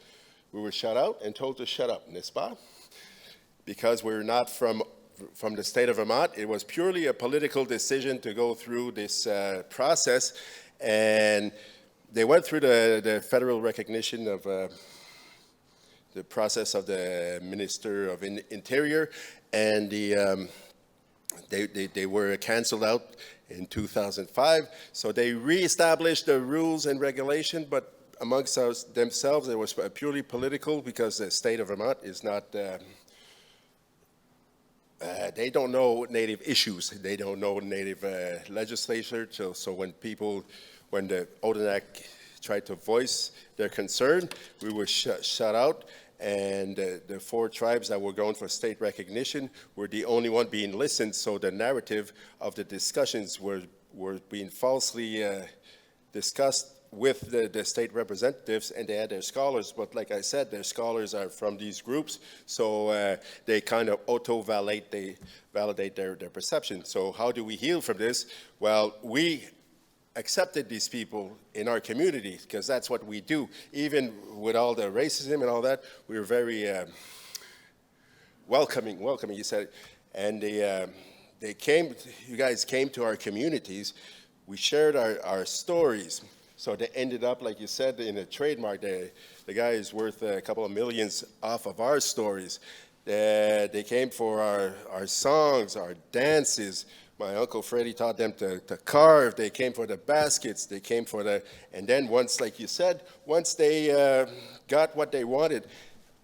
Speaker 10: shut up, n'est-ce pas? Because we're not from the state of Vermont. It was purely a political decision to go through this process, and they went through the federal recognition of the process of the Minister of Interior, and they were canceled out in 2005. So they reestablished the rules and regulation, but amongst themselves, it was purely political because the state of Vermont is not, they don't know native issues. They don't know native legislature. So when the Odanak tried to voice their concern, we were shut out. And the 4 tribes that were going for state recognition were the only one being listened. So the narrative of the discussions were being falsely discussed with the state representatives, and they had their scholars, but like I said, their scholars are from these groups, so they kind of auto-validate their perception. So how do we heal from this? Well, we accepted these people in our community, because that's what we do. Even with all the racism and all that, we were very welcoming, you said. And you guys came to our communities. We shared our stories. So they ended up, like you said, in a trademark. The guy is worth a couple of millions off of our stories. They came for our songs, our dances. My Uncle Freddie taught them to carve. They came for the baskets. They came for and then once, like you said, once they got what they wanted,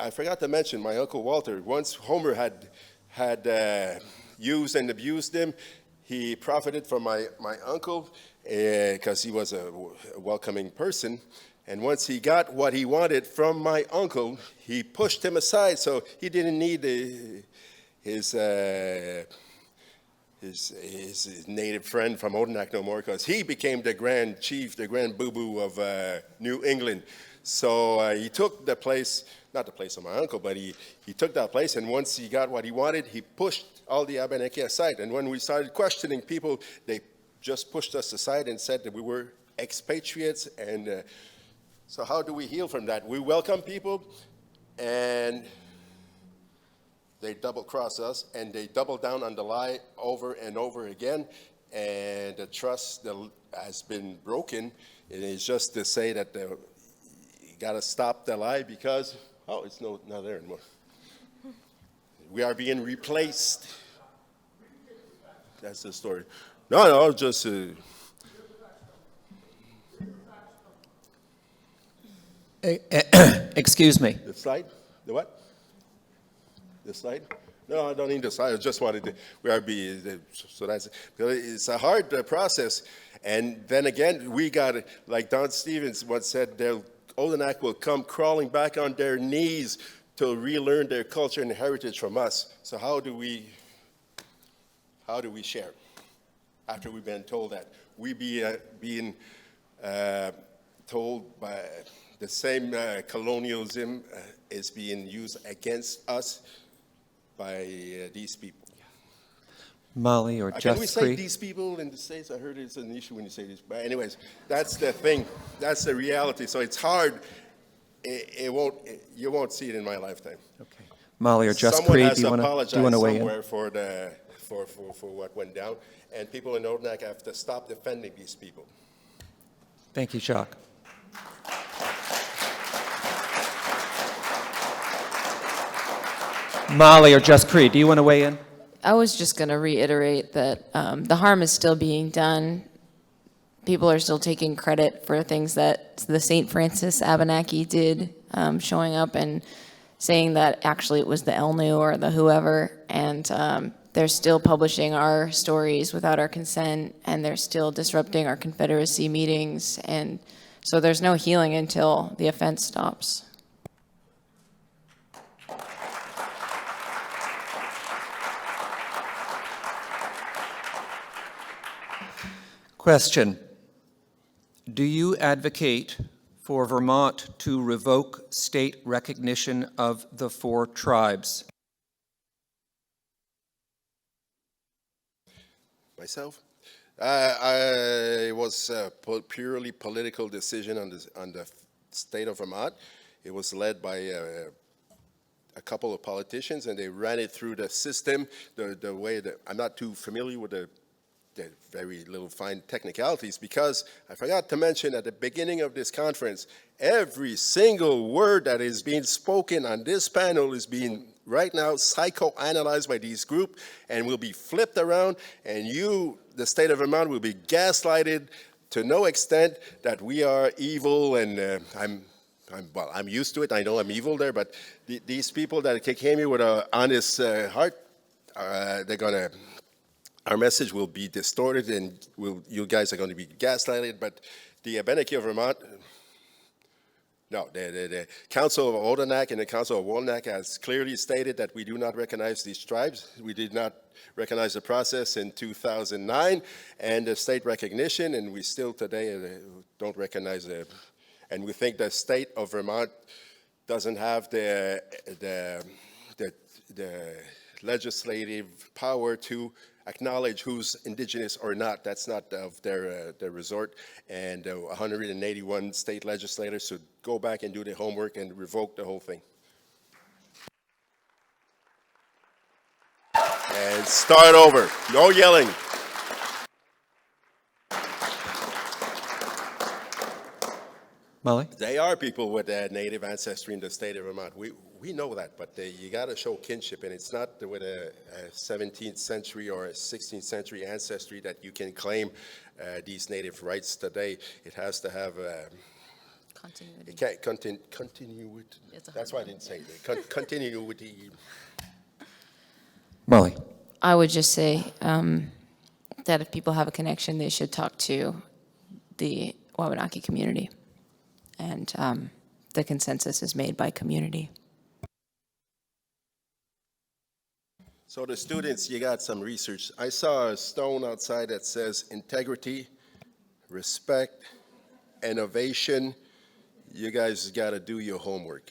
Speaker 10: I forgot to mention my Uncle Walter. Once Homer had used and abused him, he profited from my uncle, because he was a welcoming person. And once he got what he wanted from my uncle, he pushed him aside, so he didn't need his native friend from Odanak no more, because he became the grand chief, the grand boo-boo of New England. So he took the place, not the place of my uncle, but he took that place, and once he got what he wanted, he pushed all the Abenaki aside. And when we started questioning people, they just pushed us aside and said that we were expatriates. And so how do we heal from that? We welcome people, and they double-cross us, and they double down on the lie over and over again, and the trust has been broken. It is just to say that you got to stop the lie because, it's not there anymore. We are being replaced. That's the story. No, just...
Speaker 9: Excuse me.
Speaker 10: The slide? The what? The slide? No, I don't need the slide. I just wanted to, so that's, it's a hard process. And then again, we got it, like Don Stevens once said, Odanak will come crawling back on their knees to relearn their culture and heritage from us. So how do we share after we've been told that? We being told by the same colonialism is being used against us by these people.
Speaker 9: Molly or
Speaker 10: Can we
Speaker 9: Just
Speaker 10: say
Speaker 9: Cree?
Speaker 10: these people in the States? I heard it's an issue when you say this. But anyways, that's the thing. That's the reality. So it's hard. You won't see it in my lifetime.
Speaker 9: Okay. Molly or Just
Speaker 10: Someone
Speaker 9: Cree,
Speaker 10: has
Speaker 9: do you want
Speaker 10: apologized
Speaker 9: to weigh in?
Speaker 10: somewhere for what went down, and people in Odanak have to stop defending these people.
Speaker 9: Thank you, Jacques. Molly or Just Cree, do you want to weigh in?
Speaker 3: I was just going to reiterate that the harm is still being done. People are still taking credit for things that the St. Francis Abenaki did, showing up and saying that actually it was the Elnu or the whoever, and they're still publishing our stories without our consent, and they're still disrupting our Confederacy meetings, and so there's no healing until the offense stops.
Speaker 9: Question. Do you advocate for Vermont to revoke state recognition of the 4 tribes?
Speaker 10: Myself? It was a purely political decision on the state of Vermont. It was led by a couple of politicians, and they ran it through the system the way that I'm not too familiar with the very little fine technicalities, because I forgot to mention at the beginning of this conference, every single word that is being spoken on this panel is being right now psychoanalyzed by this group and will be flipped around, and you, the state of Vermont, will be gaslighted to no extent that we are evil, and I'm used to it. I know I'm evil there, but these people that came here with an honest heart, they're gonna. Our message will be distorted, and you guys are going to be gaslighted. But the Abenaki of Vermont, no, the Council of Odanak and the Council of Odanak has clearly stated that we do not recognize these tribes. We did not recognize the process in 2009 and the state recognition, and we still today don't recognize it. And we think the state of Vermont doesn't have the legislative power to acknowledge who's indigenous or not. That's not of their resort, and 181 state legislators should go back and do their homework and revoke the whole thing. And start over. No yelling.
Speaker 9: Molly?
Speaker 10: They are people with native ancestry in the state of Vermont. We know that, but you got to show kinship, and it's not with a 17th century or a 16th century ancestry that you can claim these native rights today. It has to have
Speaker 3: Continuity.
Speaker 10: it can't continue with. That's why I didn't say it. Continue with the.
Speaker 9: Molly?
Speaker 3: I would just say that if people have a connection, they should talk to the Wabanaki community. And the consensus is made by community.
Speaker 10: So the students, you got some research. I saw a stone outside that says integrity, respect, innovation. You guys got to do your homework.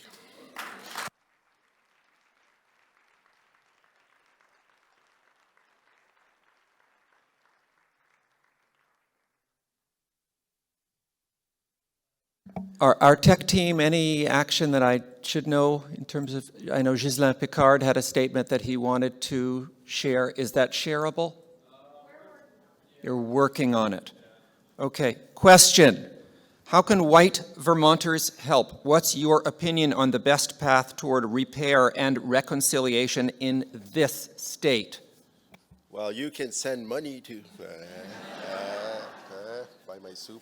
Speaker 9: Our tech team, any action that I should know in terms of, I know Ghislain Picard had a statement that he wanted to share. Is that shareable? You're working on it. Okay, question. How can white Vermonters help? What's your opinion on the best path toward repair and reconciliation in this state?
Speaker 10: Well, you can send money to buy my soup.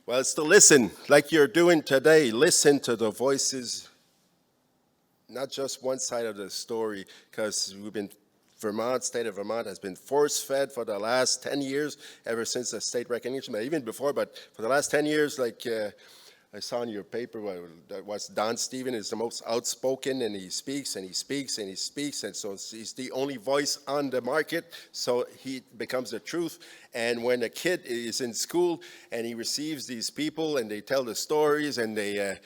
Speaker 10: Well, it's to listen, like you're doing today. Listen to the voices, not just one side of the story, because state of Vermont has been force-fed for the last 10 years, ever since the state recognition, but even before, but for the last 10 years, like I saw in your paper that was Don Stephen is the most outspoken, and he speaks and he speaks and he speaks, and so he's the only voice on the market, so he becomes the truth. And when a kid is in school and he receives these people and they tell the stories and they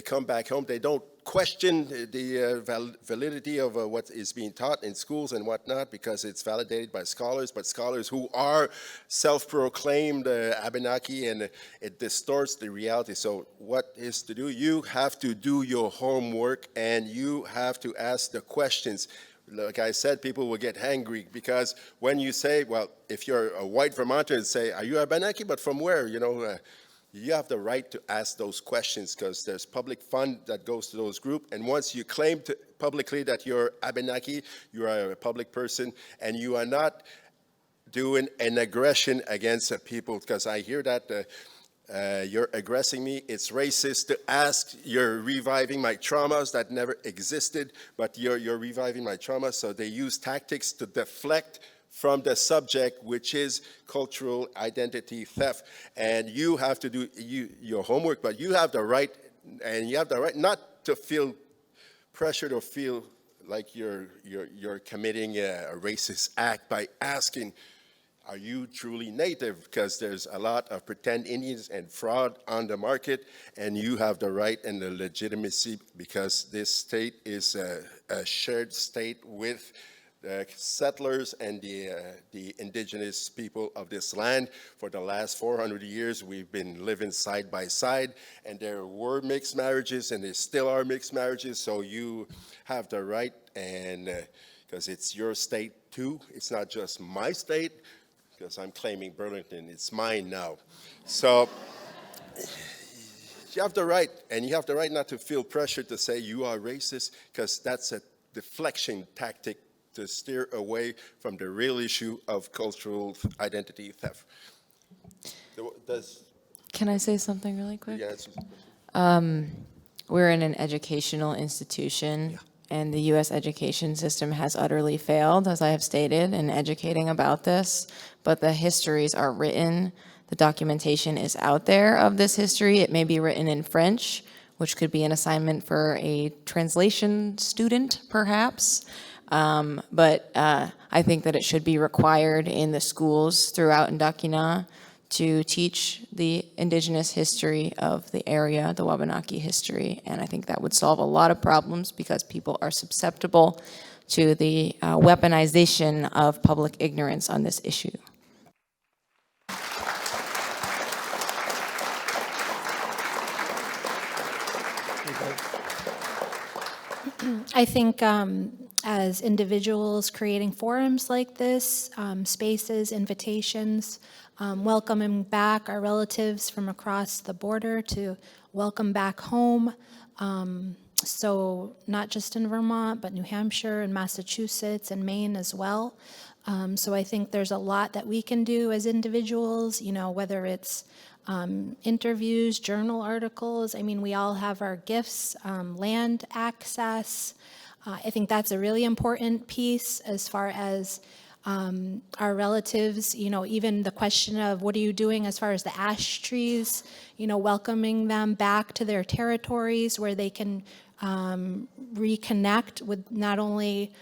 Speaker 10: come back home, they don't question the validity of what is being taught in schools and whatnot, because it's validated by scholars, but scholars who are self-proclaimed Abenaki, and it distorts the reality. So what is to do? You have to do your homework and you have to ask the questions. Like I said, people will get angry because when you say, well, if you're a white Vermonter and say, are you Abenaki, but from where? You have the right to ask those questions because there's public fund that goes to those groups. And once you claim publicly that you're Abenaki, you are a public person, and you are not doing an aggression against people, because I hear that you're aggressing me. It's racist to ask. You're reviving my traumas that never existed, but you're reviving my traumas. So they use tactics to deflect from the subject, which is cultural identity theft. And you have to do your homework, but you have the right, and you have the right not to feel pressured or feel like you're committing a racist act by asking, are you truly native? Because there's a lot of pretend Indians and fraud on the market, and you have the right and the legitimacy, because this state is a shared state with the settlers and the indigenous people of this land. For the last 400 years, we've been living side by side, and there were mixed marriages, and there still are mixed marriages, so you have the right, and because it's your state too. It's not just my state, because I'm claiming Burlington, it's mine now. So you have the right, and you have the right not to feel pressured to say you are racist, because that's a deflection tactic to steer away from the real issue of cultural identity theft.
Speaker 3: Can I say something really quick?
Speaker 10: Yeah,
Speaker 3: We're in an educational institution, and the U.S. education system has utterly failed, as I have stated, in educating about this. But the histories are written. The documentation is out there of this history. It may be written in French, which could be an assignment for a translation student, perhaps. But I think that it should be required in the schools throughout Indakina to teach the indigenous history of the area, the Wabanaki history, and I think that would solve a lot of problems because people are susceptible to the weaponization of public ignorance on this issue.
Speaker 11: I think as individuals creating forums like this, spaces, invitations, welcoming back our relatives from across the border to welcome back home. So not just in Vermont, but New Hampshire and Massachusetts and Maine as well. So I think there's a lot that we can do as individuals, whether it's interviews, journal articles. I mean, we all have our gifts, land access. I think that's a really important piece as far as our relatives, even the question of what are you doing as far as the ash trees, welcoming them back to their territories where they can reconnect with not only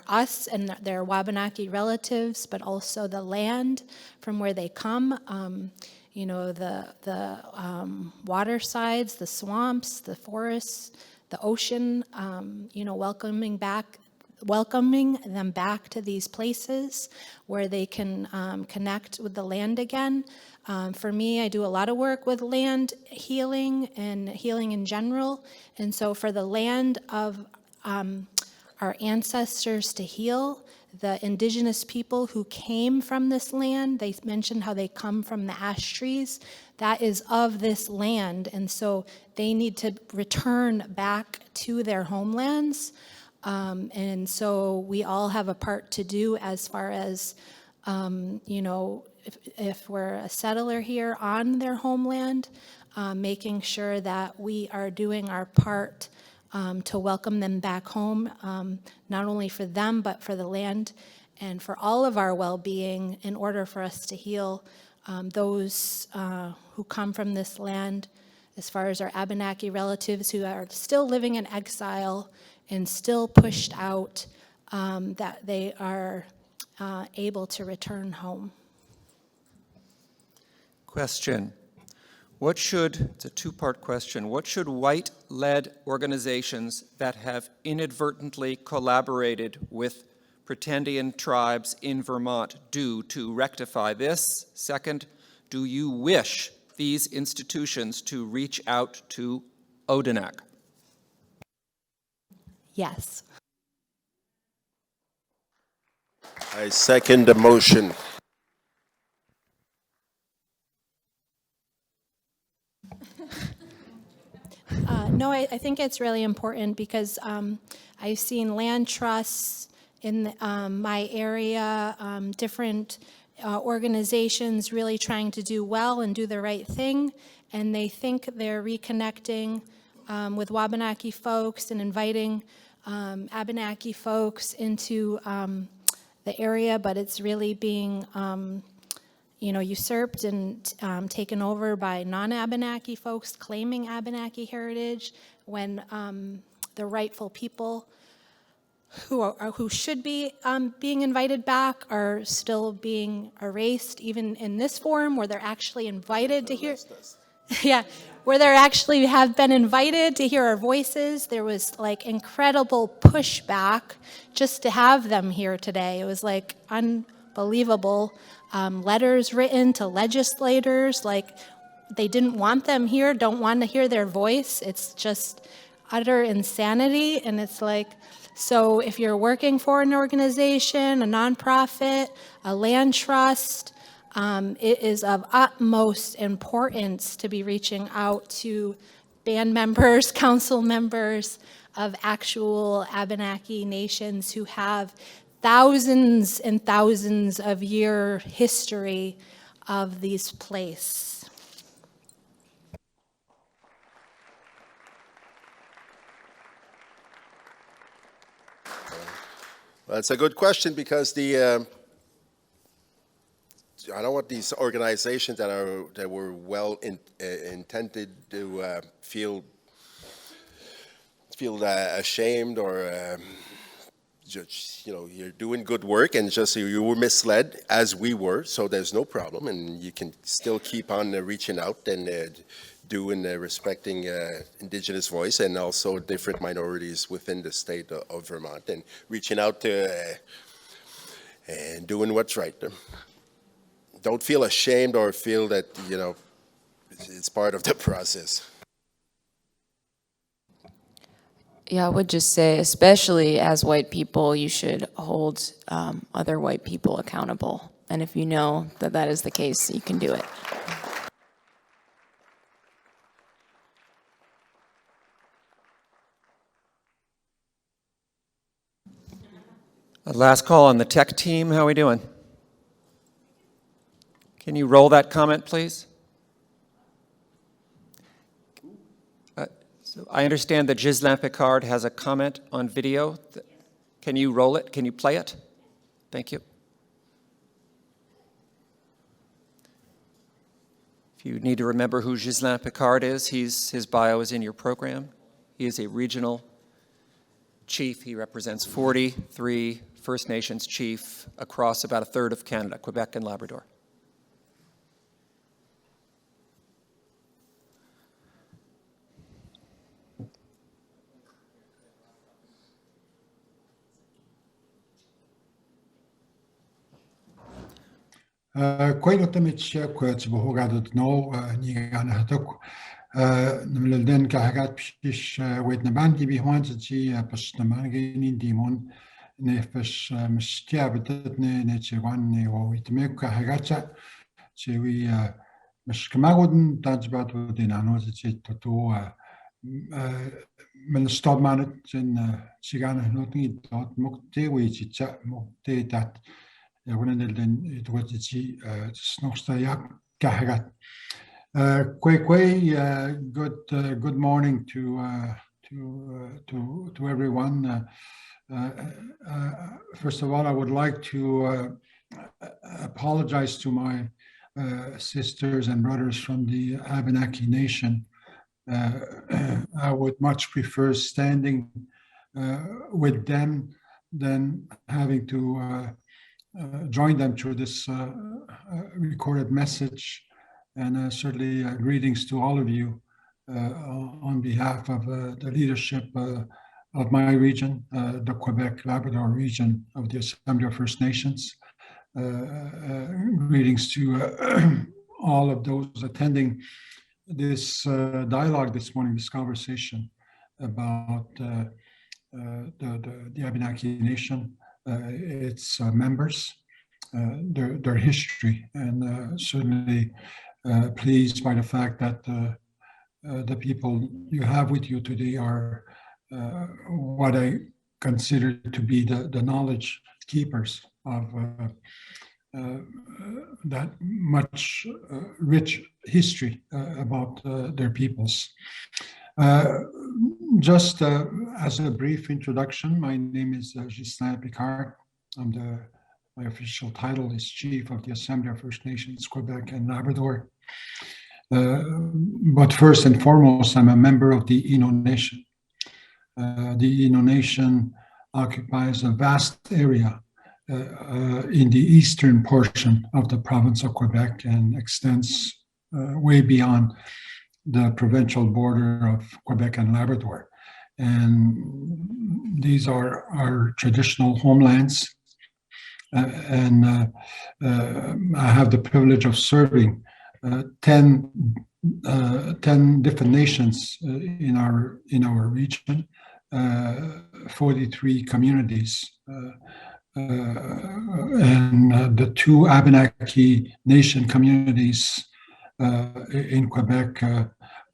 Speaker 11: us and their Wabanaki relatives, but also the land from where they come. The water sides, the swamps, the forests, the ocean, welcoming them back to these places where they can connect with the land again. For me, I do a lot of work with land healing and healing in general. And so for the land of our ancestors to heal, the indigenous people who came from this land, they mentioned how they come from the ash trees, that is of this land. And so they need to return back to their homelands. And so we all have a part to do as far as, if we're a settler here on their homeland, making sure that we are doing our part to welcome them back home, not only for them, but for the land and for all of our well-being in order for us to heal those who come from this land, as far as our Abenaki relatives who are still living in exile and still pushed out, that they are able to return home.
Speaker 9: Question. It's a two-part question. What should white-led organizations that have inadvertently collaborated with pretendian tribes in Vermont do to rectify this? Second, do you wish these institutions to reach out to Odanak?
Speaker 11: Yes.
Speaker 10: I second the motion.
Speaker 11: No, I think it's really important because I've seen land trusts in my area, different organizations really trying to do well and do the right thing, and they think they're reconnecting with Wabanaki folks and inviting Abenaki folks into the area, but it's really being usurped and taken over by non-Abenaki folks claiming Abenaki heritage when the rightful people who should be being invited back are still being erased, even in this forum where they're actually invited to hear. Yeah, where they actually have been invited to hear our voices. There was like incredible pushback just to have them here today. It was like unbelievable. Letters written to legislators, like they didn't want them here, don't want to hear their voice. It's just utter insanity. And it's like, so if you're working for an organization, a nonprofit, a land trust, it is of utmost importance to be reaching out to band members, council members of actual Abenaki nations who have thousands and thousands of year history of these places.
Speaker 10: That's a good question because I don't want these organizations that were well intended to feel ashamed or just, you're doing good work and just you were misled as we were, so there's no problem, and you can still keep on reaching out and doing respecting Indigenous voice and also different minorities within the state of Vermont and reaching out to and doing what's right. Don't feel ashamed or feel that it's part of the process.
Speaker 3: Yeah, I would just say, especially as white people, you should hold other white people accountable. And if you know that that is the case, you can do it.
Speaker 9: Last call on the tech team. How are we doing? Can you roll that comment, please? So I understand that Ghislain Picard has a comment on video. Can you roll it? Can you play it? Thank you. If you need to remember who Ghislain Picard is, his bio is in your program. He is a regional chief. He represents 43 First Nations chief across about a third of Canada, Quebec and Labrador.
Speaker 12: Koilotamic bohogad no nigan hatok namlden kahagat pish wait nabandi bihwanzi pasnamangi dimon nefesh mstiabetet ne chewan ne witmek kahagacha chewi mshkamagoden tajbat dinano to men stadmanet in chigana notni dot mukte we chicha mukte dat it was good morning to everyone. First of all, I would like to apologize to my sisters and brothers from the Abenaki Nation I would much prefer standing with them than having to join them through this recorded message. And certainly greetings to all of you on behalf of the leadership of my region, the Québec-Labrador region of the Assembly of First Nations. Greetings to all of those attending this dialogue this morning, this conversation about the Abenaki Nation, its members, their history, and certainly pleased by the fact that the people you have with you today are what I consider to be the knowledge keepers of that much rich history about their peoples. Just as a brief introduction, my name is Ghislain Picard. My official title is Chief of the Assembly of First Nations, Quebec and Labrador. But first and foremost, I'm a member of the Ino Nation. The Ino Nation occupies a vast area in the eastern portion of the province of Quebec and extends way beyond the provincial border of Quebec and Labrador. And these are our traditional homelands. And I have the privilege of serving 10 different nations in our region, 43 communities. And the two Abenaki Nation communities in Quebec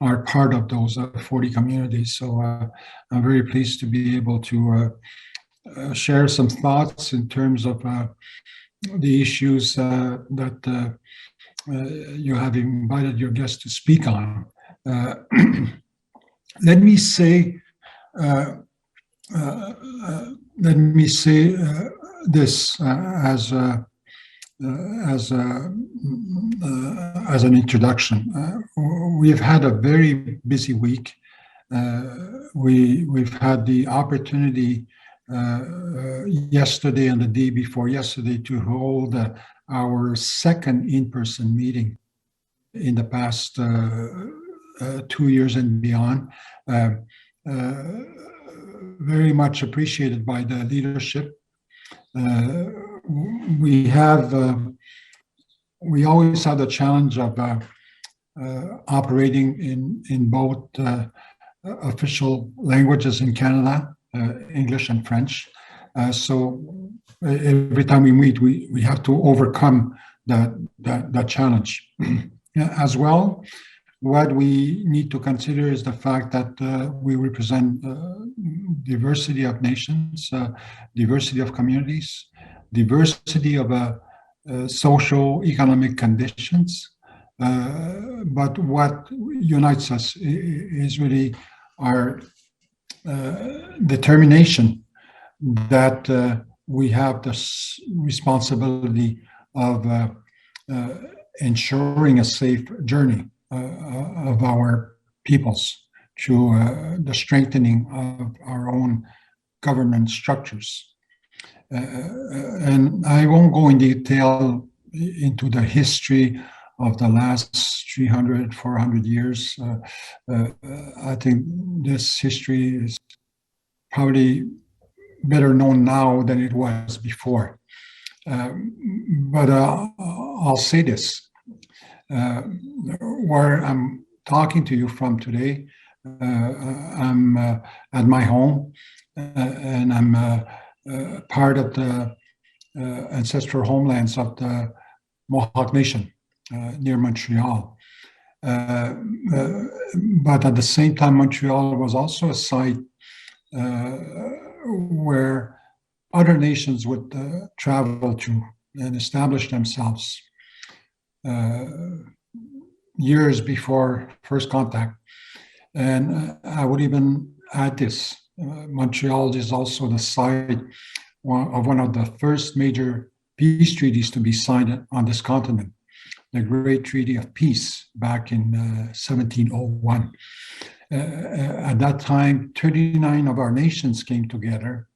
Speaker 12: are part of those 40 communities. So I'm very pleased to be able to share some thoughts in terms of the issues that you have invited your guests to speak on. Let me say this as an introduction. We've had a very busy week. We've had the opportunity yesterday and the day before yesterday to hold our second in-person meeting in the past 2 years and beyond. Very much appreciated by the leadership. We always have the challenge of operating in both official languages in Canada, English and French. So every time we meet, we have to overcome that challenge. As well, what we need to consider is the fact that we represent diversity of nations, diversity of communities, diversity of socio-economic conditions. But what unites us is really our determination that we have this responsibility of ensuring a safe journey of our peoples through the strengthening of our own government structures. And I won't go in detail into the history of the last 300, 400 years. I think this history is probably better known now than it was before. But I'll say this. Where I'm talking to you from today, I'm at my home, and I'm part of the ancestral homelands of the Mohawk Nation near Montreal. But at the same time, Montreal was also a site where other nations would travel to and establish themselves years before first contact. And I would even add this, Montreal is also the site of one of the first major peace treaties to be signed on this continent, the Great Treaty of Peace back in 1701. At that time, 39 of our nations came together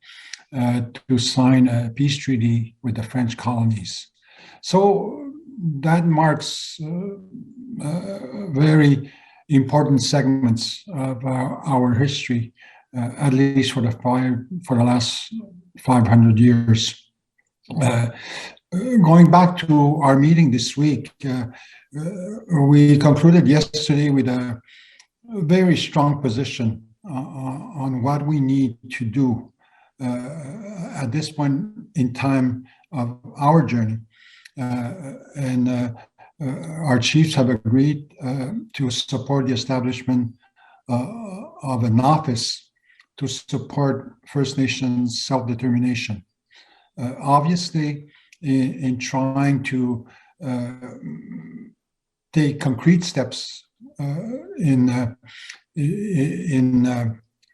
Speaker 12: to sign a peace treaty with the French colonies. So that marks very important segments of our history, at least for the last 500 years. Going back to our meeting this week, we concluded yesterday with a very strong position on what we need to do at this point in time of our journey. Our chiefs have agreed to support the establishment of an office to support First Nations self-determination. Obviously, in trying to take concrete steps in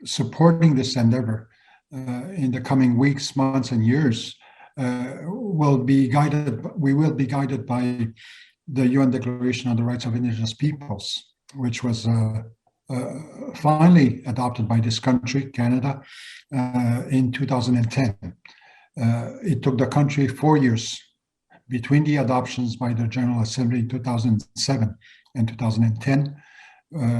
Speaker 12: supporting this endeavor in the coming weeks, months, and years, we will be guided by the UN Declaration on the Rights of Indigenous Peoples, which was finally adopted by this country, Canada, in 2010. It took the country 4 years between the adoptions by the General Assembly in 2007 and 2010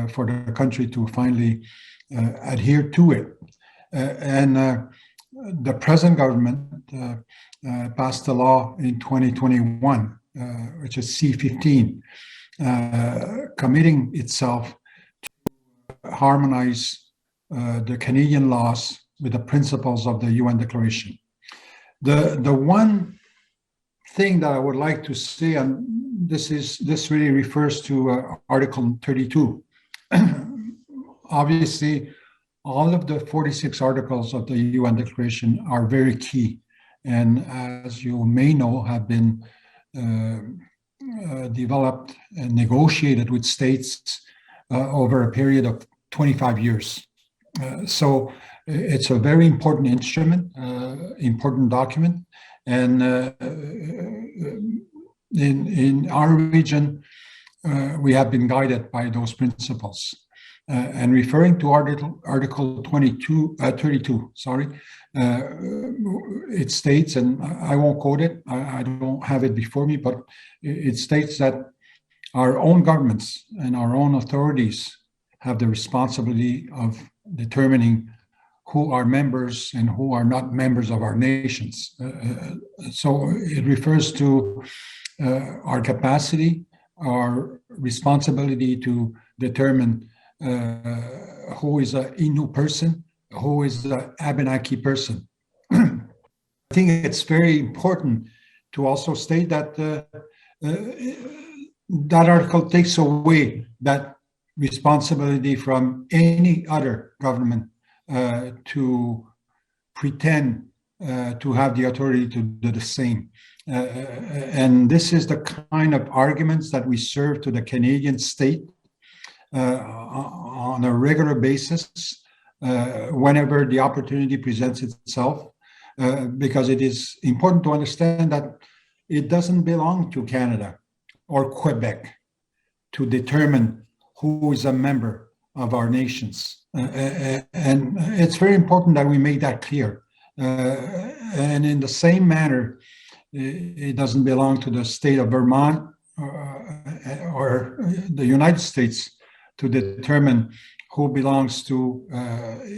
Speaker 12: for the country to finally adhere to it. The present government passed a law in 2021, which is C-15, committing itself to harmonize the Canadian laws with the principles of the UN Declaration. The one thing that I would like to say, and this really refers to Article 32. Obviously, all of the 46 articles of the UN Declaration are very key, and as you may know, have been developed and negotiated with states over a period of 25 years. So it's a very important instrument, important document, and in our region, we have been guided by those principles. And referring to Article 32, it states, and I won't quote it, I don't have it before me, but it states that our own governments and our own authorities have the responsibility of determining who are members and who are not members of our nations. So it refers to our capacity, our responsibility to determine who is an Innu person, who is an Abenaki person. I think it's very important to also state that that article takes away that responsibility from any other government to pretend to have the authority to do the same. And this is the kind of arguments that we serve to the Canadian state on a regular basis whenever the opportunity presents itself, because it is important to understand that it doesn't belong to Canada or Quebec to determine who is a member of our nations. And it's very important that we make that clear. And in the same manner, it doesn't belong to the state of Vermont or the United States to determine who belongs to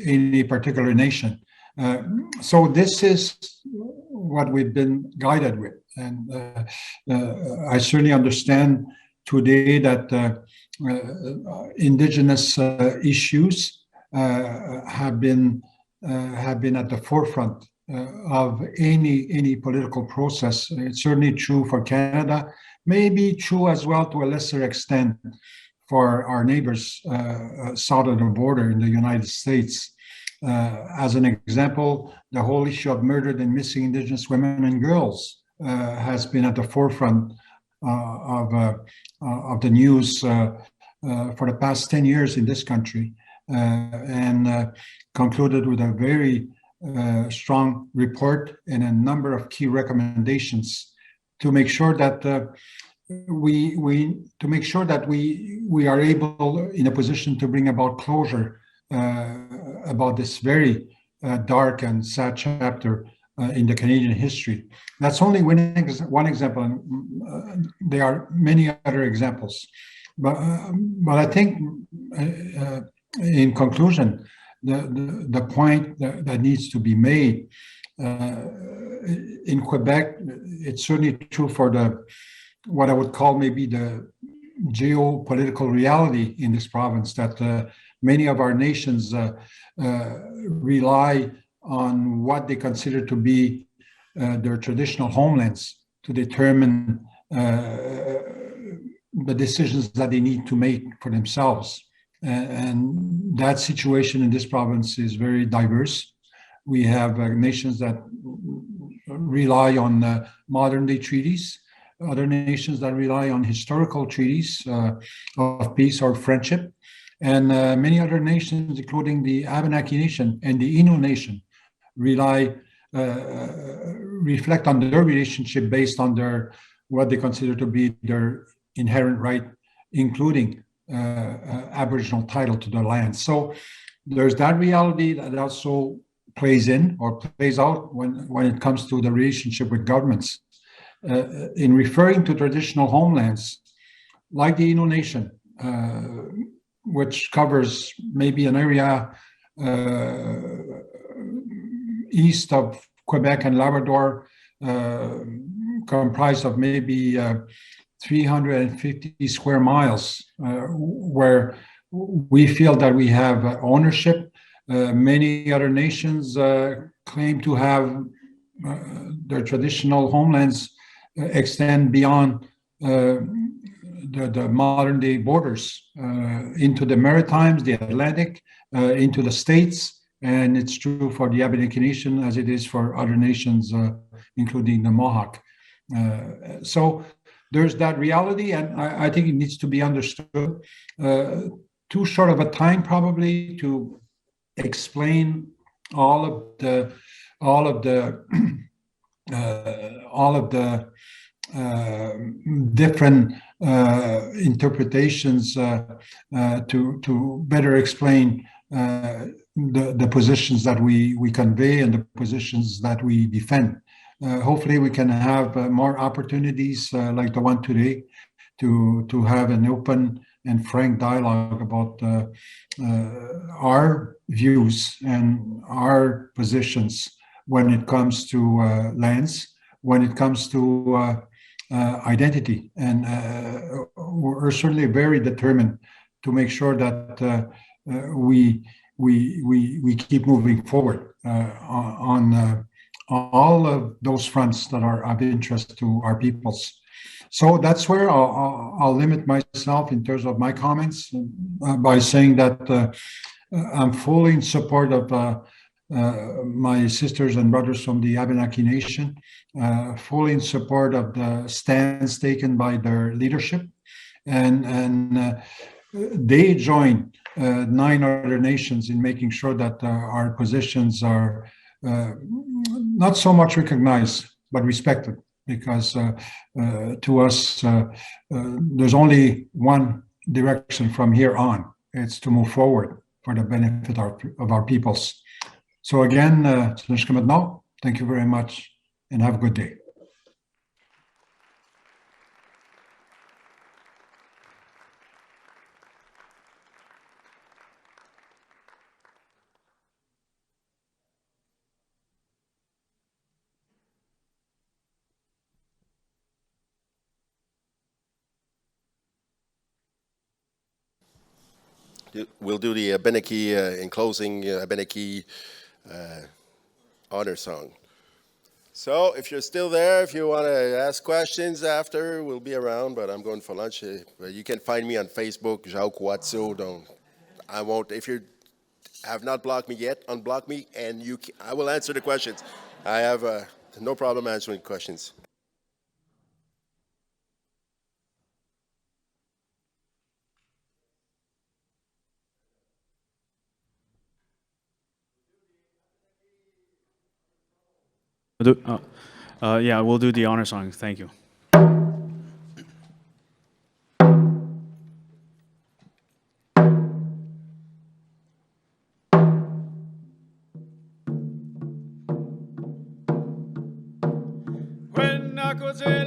Speaker 12: any particular nation. So this is what we've been guided with. And I certainly understand today that Indigenous issues have been at the forefront of any political process. It's certainly true for Canada, maybe true as well to a lesser extent for our neighbors south of the border in the United States. As an example, the whole issue of murdered and missing Indigenous women and girls has been at the forefront of the news for the past 10 years in this country, and concluded with a very strong report and a number of key recommendations to make sure that to make sure that we are able in a position to bring about closure about this very dark and sad chapter in the Canadian history. That's only one example, and there are many other examples. But I think, in conclusion, the point that needs to be made in Quebec, it's certainly true for what I would call maybe the geopolitical reality in this province, that many of our nations rely on what they consider to be their traditional homelands to determine the decisions that they need to make for themselves. And that situation in this province is very diverse. We have nations that rely on modern-day treaties, other nations that rely on historical treaties of peace or friendship, and many other nations, including the Abenaki Nation and the Innu Nation, reflect on their relationship based on what they consider to be their inherent right, including Aboriginal title to their land. So there's that reality that also plays out when it comes to the relationship with governments. In referring to traditional homelands, like the Innu Nation, which covers maybe an area east of Quebec and Labrador, comprised of maybe 350 square miles, where we feel that we have ownership. Many other nations claim to have their traditional homelands extend beyond the modern day borders into the Maritimes, the Atlantic, into the States. And it's true for the Abenaki Nation as it is for other nations, including the Mohawk. So there's that reality, and I think it needs to be understood. Too short of a time probably to explain all of the different interpretations to better explain the positions that we convey and the positions that we defend. Hopefully we can have more opportunities like the one today to have an open and frank dialogue about our views and our positions when it comes to lands, when it comes to identity. And we're certainly very determined to make sure that we keep moving forward on all of those fronts that are of interest to our peoples. So that's where I'll limit myself in terms of my comments by saying that I'm fully in support of my sisters and brothers from the Abenaki Nation, fully in support of the stands taken by their leadership, and they join 9 other nations in making sure that our positions are not so much recognized, but respected, because to us, there's only one direction from here on. It's to move forward for the benefit of our peoples. So again, thank you very much and have a good day.
Speaker 10: We'll do the Abenaki, in closing, Abenaki honor song. So if you're still there, if you want to ask questions after, we'll be around, but I'm going for lunch. You can find me on Facebook, Jacques Watso. I won't, if you have not blocked me yet, unblock me, and I will answer the questions. I have no problem answering questions.
Speaker 1: Yeah, we'll do the honor song. Thank you. Cuzner.